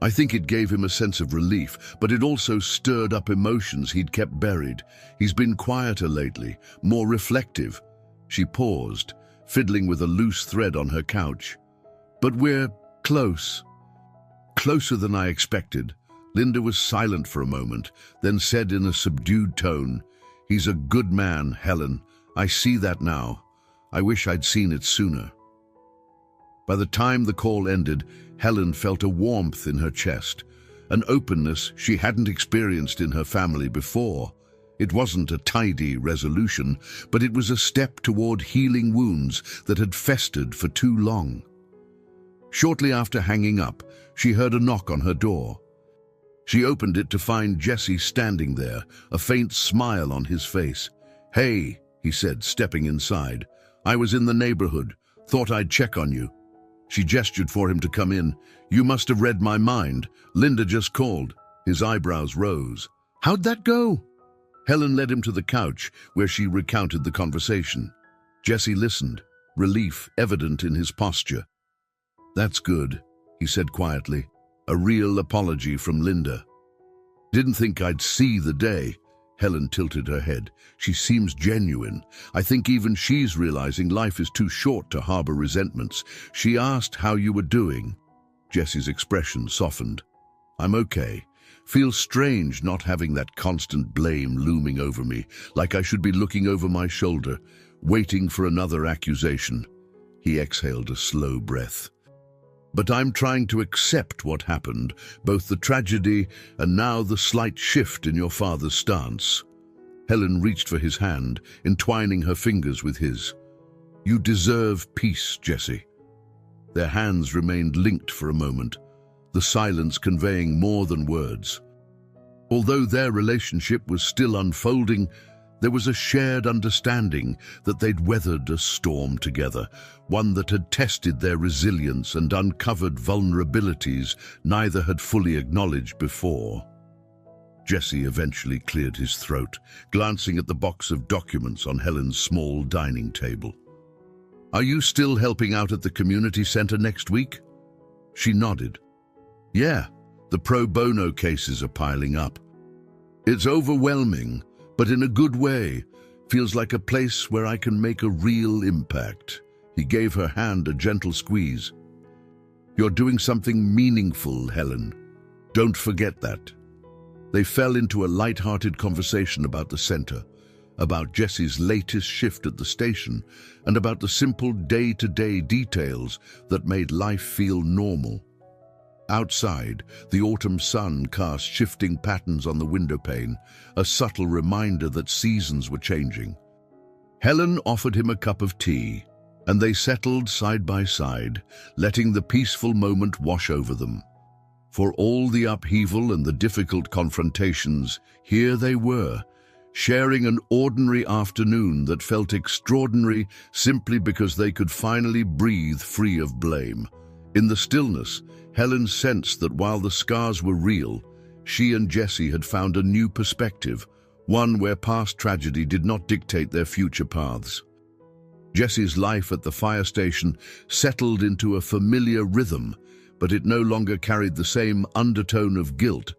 I think it gave him a sense of relief, but it also stirred up emotions he'd kept buried. "He's been quieter lately, more reflective." She paused, fiddling with a loose thread on her couch. "But we're close. Closer than I expected," Linda was silent for a moment, then said in a subdued tone, "He's a good man, Helen. I see that now. I wish I'd seen it sooner." By the time the call ended, Helen felt a warmth in her chest, an openness she hadn't experienced in her family before. It wasn't a tidy resolution, but it was a step toward healing wounds that had festered for too long. Shortly after hanging up, she heard a knock on her door. She opened it to find Jesse standing there, a faint smile on his face. "Hey," he said, stepping inside. "I was in the neighborhood. Thought I'd check on you." She gestured for him to come in. "You must have read my mind. Linda just called." His eyebrows rose. "How'd that go?" Helen led him to the couch, where she recounted the conversation. Jesse listened, relief evident in his posture. "That's good," he said quietly. "A real apology from Linda." "Didn't think I'd see the day." Helen tilted her head. "She seems genuine. I think even she's realizing life is too short to harbor resentments. She asked how you were doing." Jesse's expression softened. "I'm okay. Feels strange not having that constant blame looming over me, like I should be looking over my shoulder, waiting for another accusation." He exhaled a slow breath. "But I'm trying to accept what happened, both the tragedy and now the slight shift in your father's stance." Helen reached for his hand, entwining her fingers with his. "You deserve peace, Jesse." Their hands remained linked for a moment, the silence conveying more than words. Although their relationship was still unfolding, there was a shared understanding that they'd weathered a storm together, one that had tested their resilience and uncovered vulnerabilities neither had fully acknowledged before. Jesse eventually cleared his throat, glancing at the box of documents on Helen's small dining table. "Are you still helping out at the community center next week?" She nodded. "Yeah, the pro bono cases are piling up. It's overwhelming, but in a good way. Feels like a place where I can make a real impact." He gave her hand a gentle squeeze. "You're doing something meaningful, Helen. Don't forget that." They fell into a light-hearted conversation about the center, about Jesse's latest shift at the station, and about the simple day-to-day details that made life feel normal. Outside, the autumn sun cast shifting patterns on the windowpane, a subtle reminder that seasons were changing. Helen offered him a cup of tea, and they settled side by side, letting the peaceful moment wash over them. For all the upheaval and the difficult confrontations, here they were, sharing an ordinary afternoon that felt extraordinary simply because they could finally breathe free of blame. In the stillness, Helen sensed that while the scars were real, she and Jesse had found a new perspective, one where past tragedy did not dictate their future paths. Jesse's life at the fire station settled into a familiar rhythm, but it no longer carried the same undertone of guilt.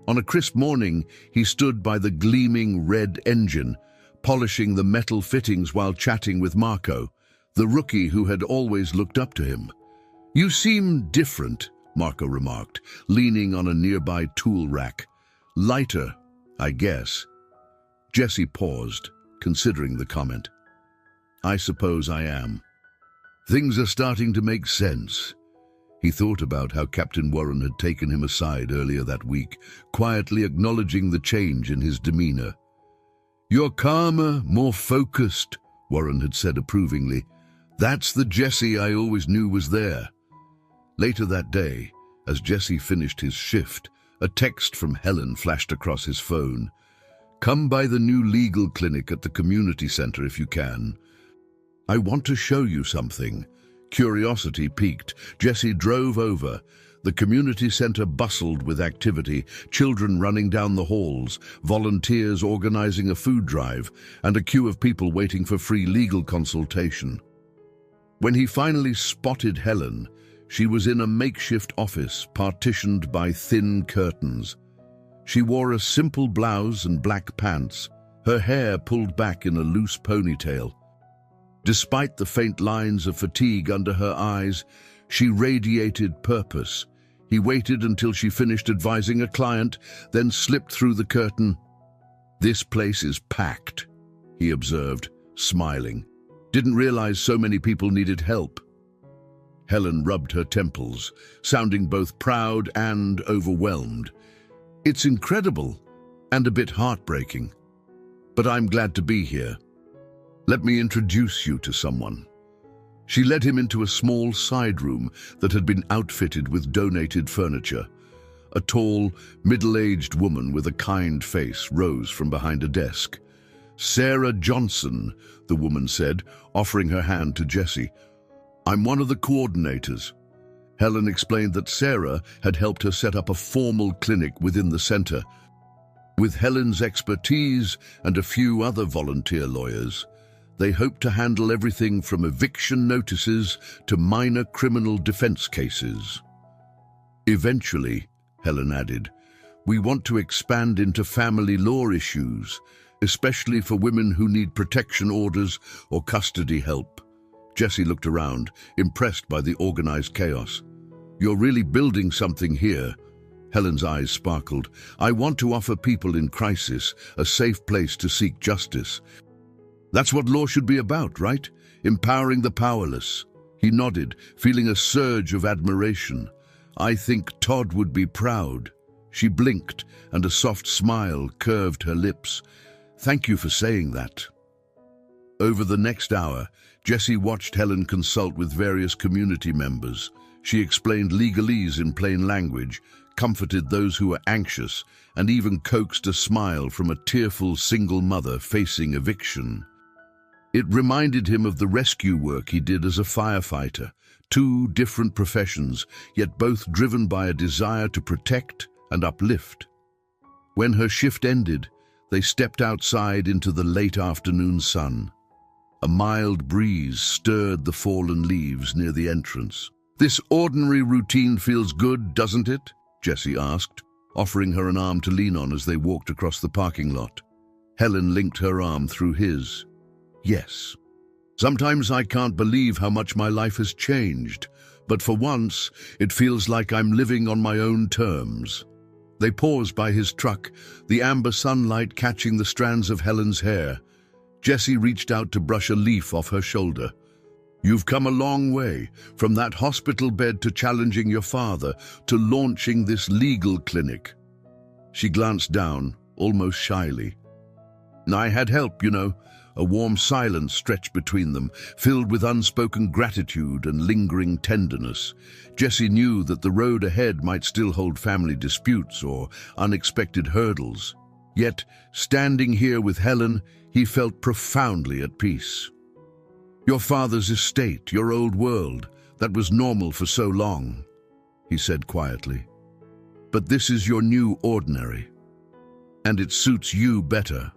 On a crisp morning, he stood by the gleaming red engine, polishing the metal fittings while chatting with Marco, the rookie who had always looked up to him. "You seem different," Marco remarked, leaning on a nearby tool rack. "Lighter, I guess." Jesse paused, considering the comment. "I suppose I am. Things are starting to make sense." He thought about how Captain Warren had taken him aside earlier that week, quietly acknowledging the change in his demeanor. "You're calmer, more focused," Warren had said approvingly. "That's the Jesse I always knew was there." Later that day, as Jesse finished his shift, a text from Helen flashed across his phone. "Come by the new legal clinic at the community center if you can. I want to show you something." Curiosity piqued. Jesse drove over. The community center bustled with activity, children running down the halls, volunteers organizing a food drive, and a queue of people waiting for free legal consultation. When he finally spotted Helen, she was in a makeshift office partitioned by thin curtains. She wore a simple blouse and black pants, her hair pulled back in a loose ponytail. Despite the faint lines of fatigue under her eyes, she radiated purpose. He waited until she finished advising a client, then slipped through the curtain. "This place is packed," he observed, smiling. "Didn't realize so many people needed help." Helen rubbed her temples, sounding both proud and overwhelmed. "It's incredible and a bit heartbreaking. But I'm glad to be here. Let me introduce you to someone." She led him into a small side room that had been outfitted with donated furniture. A tall, middle-aged woman with a kind face rose from behind a desk. "Sarah Johnson," the woman said, offering her hand to Jesse. "I'm one of the coordinators." Helen explained that Sarah had helped her set up a formal clinic within the center. With Helen's expertise and a few other volunteer lawyers, they hoped to handle everything from eviction notices to minor criminal defense cases. "Eventually," Helen added, "we want to expand into family law issues, especially for women who need protection orders or custody help." Jesse looked around, impressed by the organized chaos. "You're really building something here." Helen's eyes sparkled. "I want to offer people in crisis a safe place to seek justice. That's what law should be about, right? Empowering the powerless." He nodded, feeling a surge of admiration. "I think Todd would be proud." She blinked, and a soft smile curved her lips. "Thank you for saying that." Over the next hour, Jesse watched Helen consult with various community members. She explained legalese in plain language, comforted those who were anxious, and even coaxed a smile from a tearful single mother facing eviction. It reminded him of the rescue work he did as a firefighter, two different professions, yet both driven by a desire to protect and uplift. When her shift ended, they stepped outside into the late afternoon sun. A mild breeze stirred the fallen leaves near the entrance. "This ordinary routine feels good, doesn't it?" Jesse asked, offering her an arm to lean on as they walked across the parking lot. Helen linked her arm through his. "Yes. Sometimes I can't believe how much my life has changed, but for once, it feels like I'm living on my own terms." They paused by his truck, the amber sunlight catching the strands of Helen's hair. Jesse reached out to brush a leaf off her shoulder. "You've come a long way, from that hospital bed to challenging your father, to launching this legal clinic." She glanced down, almost shyly. "I had help, you know." A warm silence stretched between them, filled with unspoken gratitude and lingering tenderness. Jesse knew that the road ahead might still hold family disputes or unexpected hurdles. Yet, standing here with Helen, he felt profoundly at peace. "Your father's estate, your old world, that was normal for so long," he said quietly. "But this is your new ordinary, and it suits you better."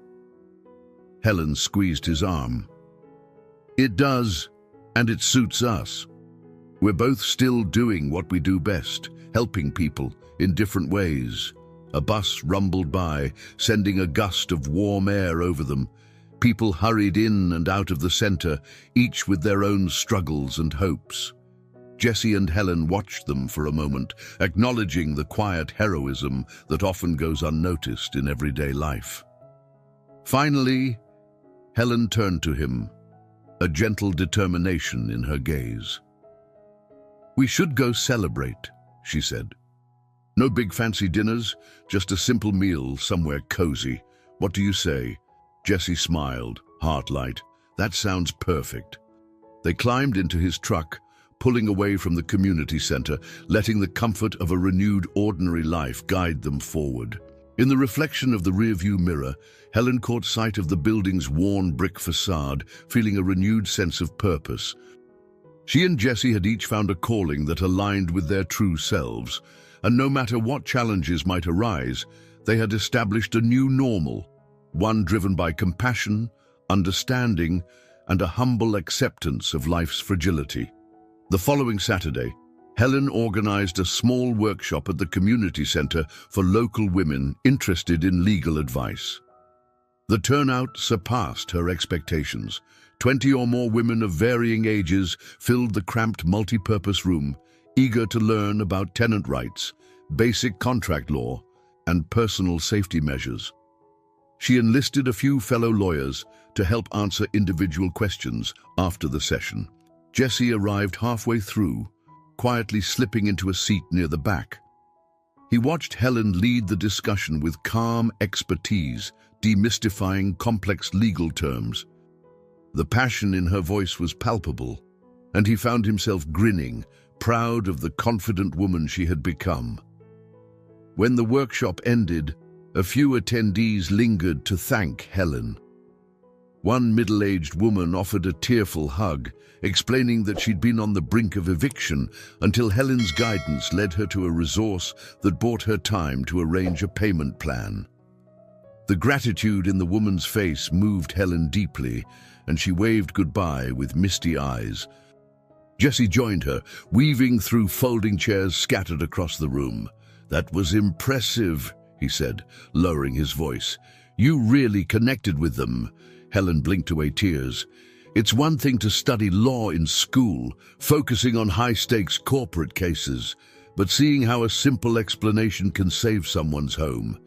Helen squeezed his arm. "It does, and it suits us. We're both still doing what we do best, helping people in different ways." A bus rumbled by, sending a gust of warm air over them. People hurried in and out of the center, each with their own struggles and hopes. Jesse and Helen watched them for a moment, acknowledging the quiet heroism that often goes unnoticed in everyday life. Finally, Helen turned to him, a gentle determination in her gaze. "We should go celebrate," she said. "No big fancy dinners, just a simple meal somewhere cozy. What do you say?" Jesse smiled, heart light. "That sounds perfect." They climbed into his truck, pulling away from the community center, letting the comfort of a renewed ordinary life guide them forward. In the reflection of the rearview mirror, Helen caught sight of the building's worn brick facade, feeling a renewed sense of purpose. She and Jesse had each found a calling that aligned with their true selves, and no matter what challenges might arise, they had established a new normal, one driven by compassion, understanding, and a humble acceptance of life's fragility. The following Saturday, Helen organized a small workshop at the community center for local women interested in legal advice. The turnout surpassed her expectations. 20 or more women of varying ages filled the cramped multi-purpose room, eager to learn about tenant rights, basic contract law, and personal safety measures. She enlisted a few fellow lawyers to help answer individual questions after the session. Jesse arrived halfway through, quietly slipping into a seat near the back. He watched Helen lead the discussion with calm expertise, demystifying complex legal terms. The passion in her voice was palpable, and he found himself grinning, proud of the confident woman she had become. When the workshop ended, a few attendees lingered to thank Helen. One middle-aged woman offered a tearful hug, explaining that she'd been on the brink of eviction until Helen's guidance led her to a resource that bought her time to arrange a payment plan. The gratitude in the woman's face moved Helen deeply, and she waved goodbye with misty eyes. Jesse joined her, weaving through folding chairs scattered across the room. "That was impressive," he said, lowering his voice. "You really connected with them." Helen blinked away tears. "It's one thing to study law in school, focusing on high-stakes corporate cases, but seeing how a simple explanation can save someone's home,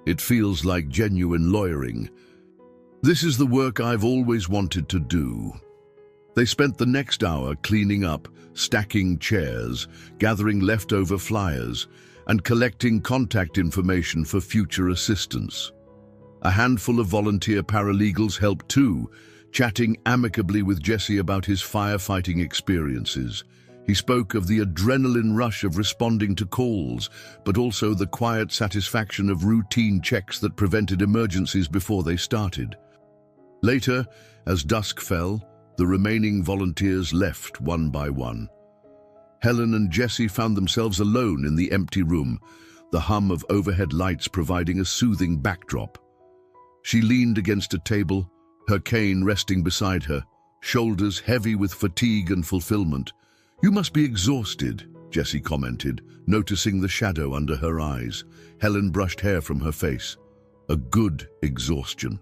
it feels like genuine lawyering. This is the work I've always wanted to do." They spent the next hour cleaning up, stacking chairs, gathering leftover flyers, and collecting contact information for future assistance. A handful of volunteer paralegals helped too, chatting amicably with Jesse about his firefighting experiences. He spoke of the adrenaline rush of responding to calls, but also the quiet satisfaction of routine checks that prevented emergencies before they started. Later, as dusk fell, the remaining volunteers left one by one. Helen and Jesse found themselves alone in the empty room, the hum of overhead lights providing a soothing backdrop. She leaned against a table, her cane resting beside her, shoulders heavy with fatigue and fulfillment. "You must be exhausted," Jesse commented, noticing the shadow under her eyes. Helen brushed hair from her face. "A good exhaustion.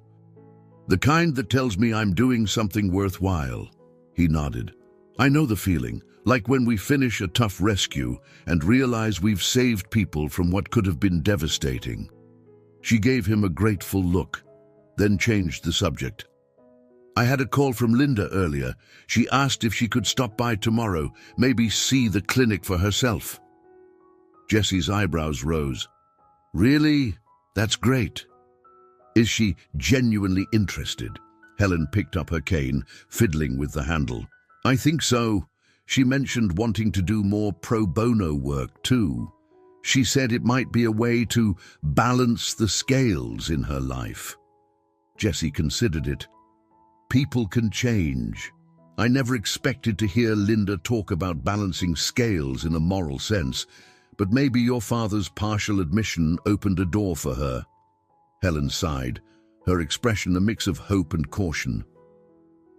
The kind that tells me I'm doing something worthwhile." He nodded. "I know the feeling, like when we finish a tough rescue and realize we've saved people from what could have been devastating." She gave him a grateful look, then changed the subject. "I had a call from Linda earlier. She asked if she could stop by tomorrow, maybe see the clinic for herself." Jesse's eyebrows rose. "Really? That's great. Is she genuinely interested?" Helen picked up her cane, fiddling with the handle. "I think so. She mentioned wanting to do more pro bono work too. She said it might be a way to balance the scales in her life." Jesse considered it. "People can change. I never expected to hear Linda talk about balancing scales in a moral sense, but maybe your father's partial admission opened a door for her." Helen sighed, her expression a mix of hope and caution.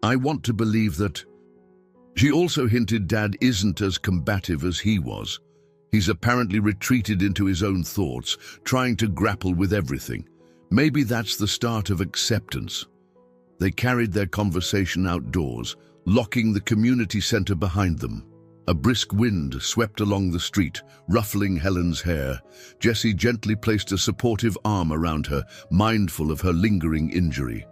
"I want to believe that." She also hinted Dad isn't as combative as he was. He's apparently retreated into his own thoughts, trying to grapple with everything. Maybe that's the start of acceptance. They carried their conversation outdoors, locking the community center behind them. A brisk wind swept along the street, ruffling Helen's hair. Jesse gently placed a supportive arm around her, mindful of her lingering injury.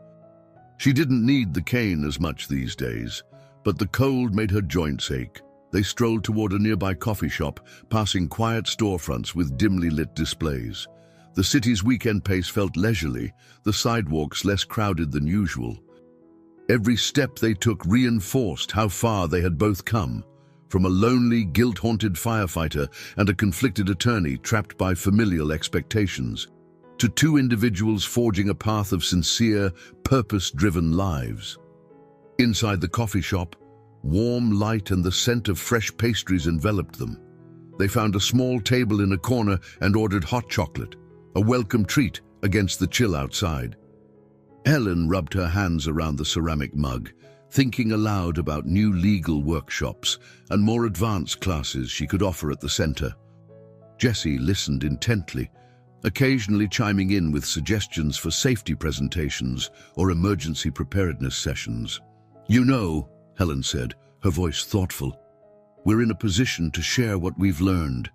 She didn't need the cane as much these days, but the cold made her joints ache. They strolled toward a nearby coffee shop, passing quiet storefronts with dimly lit displays. The city's weekend pace felt leisurely, the sidewalks less crowded than usual. Every step they took reinforced how far they had both come, from a lonely, guilt-haunted firefighter and a conflicted attorney trapped by familial expectations, to two individuals forging a path of sincere, purpose-driven lives. Inside the coffee shop, warm light and the scent of fresh pastries enveloped them. They found a small table in a corner and ordered hot chocolate, a welcome treat against the chill outside. Helen rubbed her hands around the ceramic mug, thinking aloud about new legal workshops and more advanced classes she could offer at the center. Jesse listened intently, occasionally chiming in with suggestions for safety presentations or emergency preparedness sessions. "You know," Helen said, her voice thoughtful, we're in a position to share what we've learned.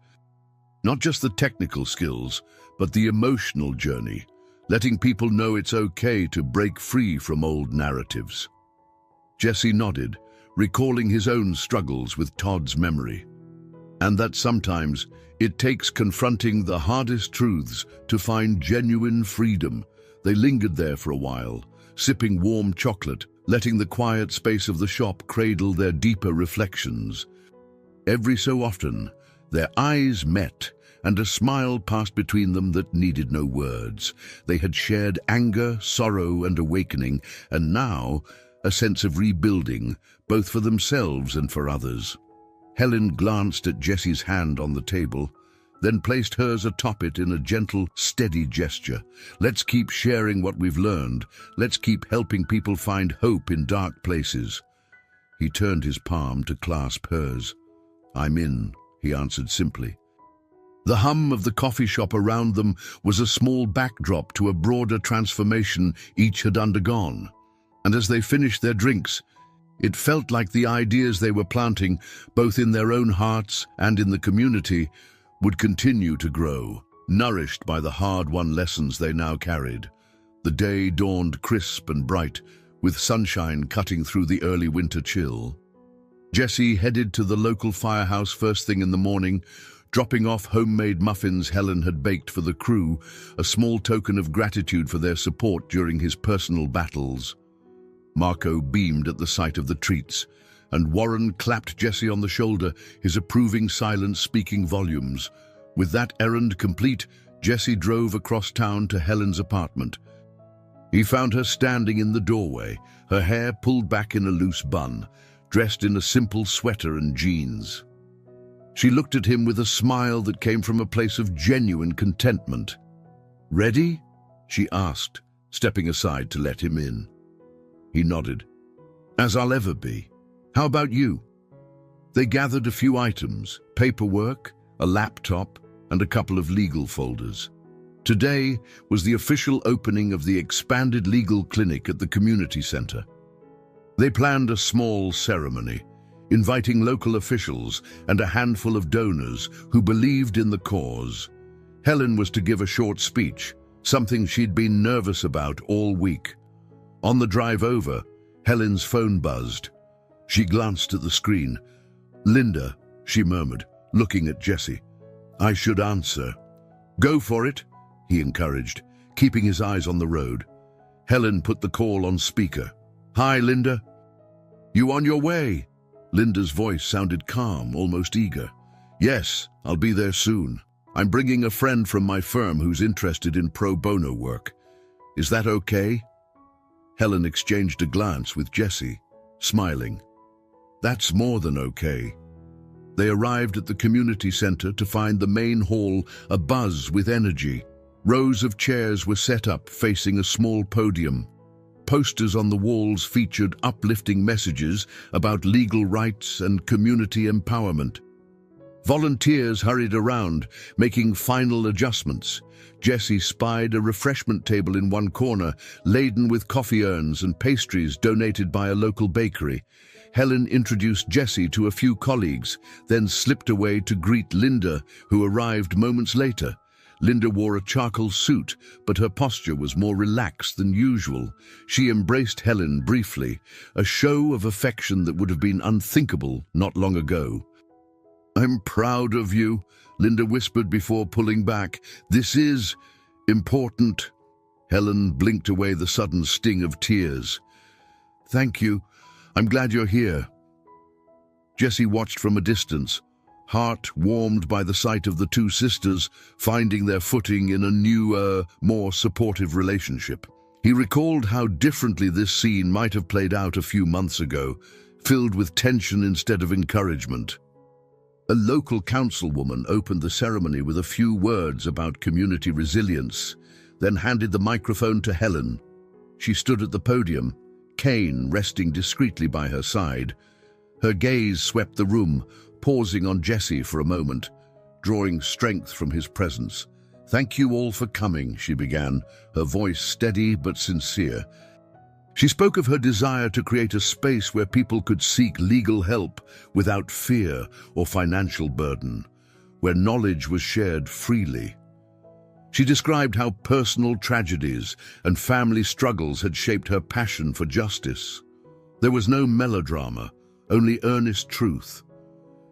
Not just the technical skills, but the emotional journey, letting people know it's okay to break free from old narratives. Jesse nodded, recalling his own struggles with Todd's memory. And that sometimes it takes confronting the hardest truths to find genuine freedom. They lingered there for a while, sipping warm chocolate, letting the quiet space of the shop cradle their deeper reflections. Every so often, their eyes met, and a smile passed between them that needed no words. They had shared anger, sorrow, and awakening, and now a sense of rebuilding, both for themselves and for others. Helen glanced at Jesse's hand on the table, then placed hers atop it in a gentle, steady gesture. Let's keep sharing what we've learned. Let's keep helping people find hope in dark places. He turned his palm to clasp hers. I'm in, he answered simply. The hum of the coffee shop around them was a small backdrop to a broader transformation each had undergone. And as they finished their drinks, it felt like the ideas they were planting, both in their own hearts and in the community, would continue to grow, nourished by the hard-won lessons they now carried. The day dawned crisp and bright, with sunshine cutting through the early winter chill. Jesse headed to the local firehouse first thing in the morning, dropping off homemade muffins Helen had baked for the crew, a small token of gratitude for their support during his personal battles. Marco beamed at the sight of the treats, and Warren clapped Jesse on the shoulder, his approving silence speaking volumes. With that errand complete, Jesse drove across town to Helen's apartment. He found her standing in the doorway, her hair pulled back in a loose bun, dressed in a simple sweater and jeans. She looked at him with a smile that came from a place of genuine contentment. "Ready?" she asked, stepping aside to let him in. He nodded. "As I'll ever be. How about you?" They gathered a few items, paperwork, a laptop, and a couple of legal folders. Today was the official opening of the expanded legal clinic at the community center. They planned a small ceremony, inviting local officials and a handful of donors who believed in the cause. Helen was to give a short speech, something she'd been nervous about all week. On the drive over, Helen's phone buzzed. She glanced at the screen. "Linda," she murmured, looking at Jesse. "I should answer." "Go for it," he encouraged, keeping his eyes on the road. Helen put the call on speaker. "Hi, Linda." "You on your way?" Linda's voice sounded calm, almost eager. "Yes, I'll be there soon. I'm bringing a friend from my firm who's interested in pro bono work. Is that okay?" Helen exchanged a glance with Jesse, smiling. "That's more than okay." They arrived at the community center to find the main hall abuzz with energy. Rows of chairs were set up facing a small podium. Posters on the walls featured uplifting messages about legal rights and community empowerment. Volunteers hurried around, making final adjustments. Jesse spied a refreshment table in one corner, laden with coffee urns and pastries donated by a local bakery. Helen introduced Jesse to a few colleagues, then slipped away to greet Linda, who arrived moments later. Linda wore a charcoal suit, but her posture was more relaxed than usual. She embraced Helen briefly, a show of affection that would have been unthinkable not long ago. "I'm proud of you," Linda whispered before pulling back. "This is important." Helen blinked away the sudden sting of tears. "Thank you. I'm glad you're here." Jesse watched from a distance, heart warmed by the sight of the two sisters finding their footing in a new, more supportive relationship. He recalled how differently this scene might have played out a few months ago, filled with tension instead of encouragement. A local councilwoman opened the ceremony with a few words about community resilience, then handed the microphone to Helen. She stood at the podium, Kane resting discreetly by her side. Her gaze swept the room, pausing on Jesse for a moment, drawing strength from his presence. "Thank you all for coming," she began, her voice steady but sincere. She spoke of her desire to create a space where people could seek legal help without fear or financial burden, where knowledge was shared freely. She described how personal tragedies and family struggles had shaped her passion for justice. There was no melodrama, only earnest truth.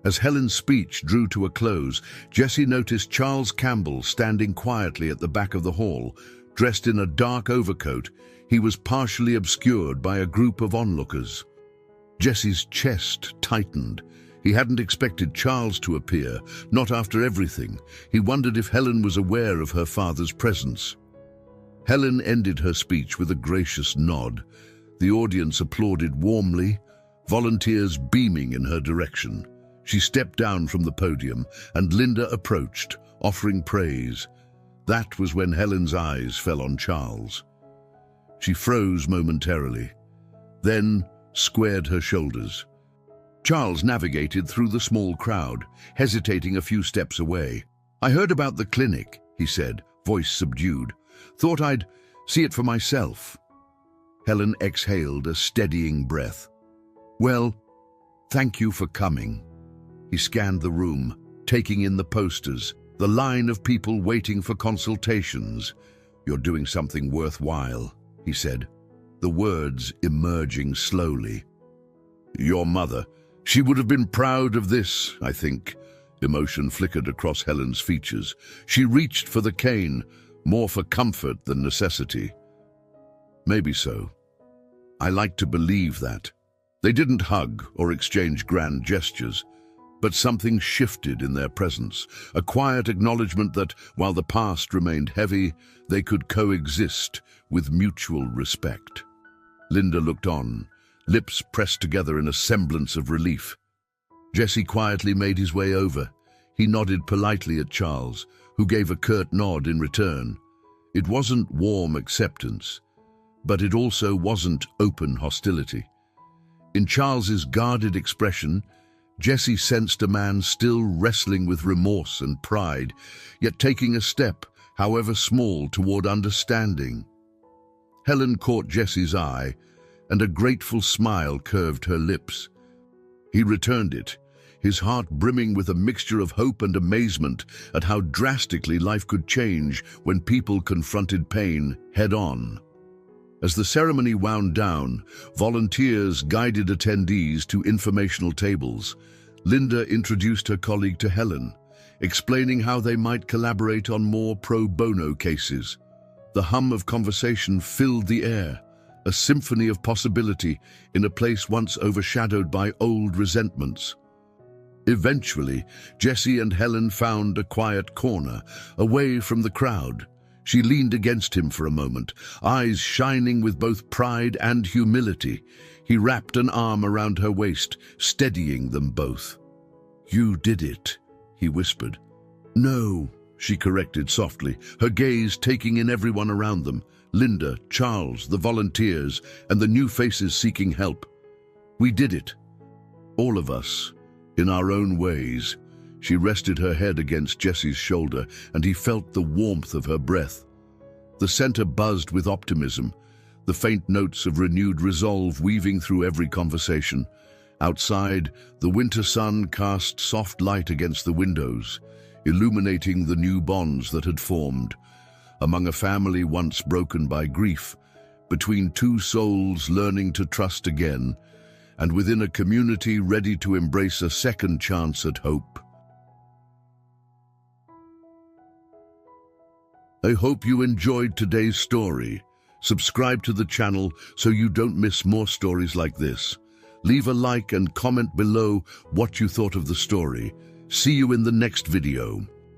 As Helen's speech drew to a close, Jessie noticed Charles Campbell standing quietly at the back of the hall. Dressed in a dark overcoat, he was partially obscured by a group of onlookers. Jessie's chest tightened. He hadn't expected Charles to appear, not after everything. He wondered if Helen was aware of her father's presence. Helen ended her speech with a gracious nod. The audience applauded warmly, volunteers beaming in her direction. She stepped down from the podium, and Linda approached, offering praise. That was when Helen's eyes fell on Charles. She froze momentarily, then squared her shoulders. Charles navigated through the small crowd, hesitating a few steps away. "I heard about the clinic," he said, voice subdued. "Thought I'd see it for myself." Helen exhaled a steadying breath. "Well, thank you for coming." He scanned the room, taking in the posters, the line of people waiting for consultations. "You're doing something worthwhile," he said, the words emerging slowly. "Your mother, she would have been proud of this, I think." Emotion flickered across Helen's features. She reached for the cane, more for comfort than necessity. "Maybe so. I like to believe that." They didn't hug or exchange grand gestures, but something shifted in their presence, a quiet acknowledgement that, while the past remained heavy, they could coexist with mutual respect. Linda looked on, lips pressed together in a semblance of relief. Jessie quietly made his way over. He nodded politely at Charles, who gave a curt nod in return. It wasn't warm acceptance, but it also wasn't open hostility. In Charles's guarded expression, Jessie sensed a man still wrestling with remorse and pride, yet taking a step, however small, toward understanding. Helen caught Jessie's eye, and a grateful smile curved her lips. He returned it, his heart brimming with a mixture of hope and amazement at how drastically life could change when people confronted pain head-on. As the ceremony wound down, volunteers guided attendees to informational tables. Linda introduced her colleague to Helen, explaining how they might collaborate on more pro bono cases. The hum of conversation filled the air, a symphony of possibility in a place once overshadowed by old resentments. Eventually, Jessie and Helen found a quiet corner, away from the crowd. She leaned against him for a moment, eyes shining with both pride and humility. He wrapped an arm around her waist, steadying them both. "You did it," he whispered. "No," she corrected softly, her gaze taking in everyone around them, Linda, Charles, the volunteers, and the new faces seeking help. "We did it. All of us, in our own ways." She rested her head against Jessie's shoulder, and he felt the warmth of her breath. The center buzzed with optimism, the faint notes of renewed resolve weaving through every conversation. Outside, the winter sun cast soft light against the windows, illuminating the new bonds that had formed. Among a family once broken by grief, between two souls learning to trust again, and within a community ready to embrace a second chance at hope. I hope you enjoyed today's story. Subscribe to the channel so you don't miss more stories like this. Leave a like and comment below what you thought of the story. See you in the next video.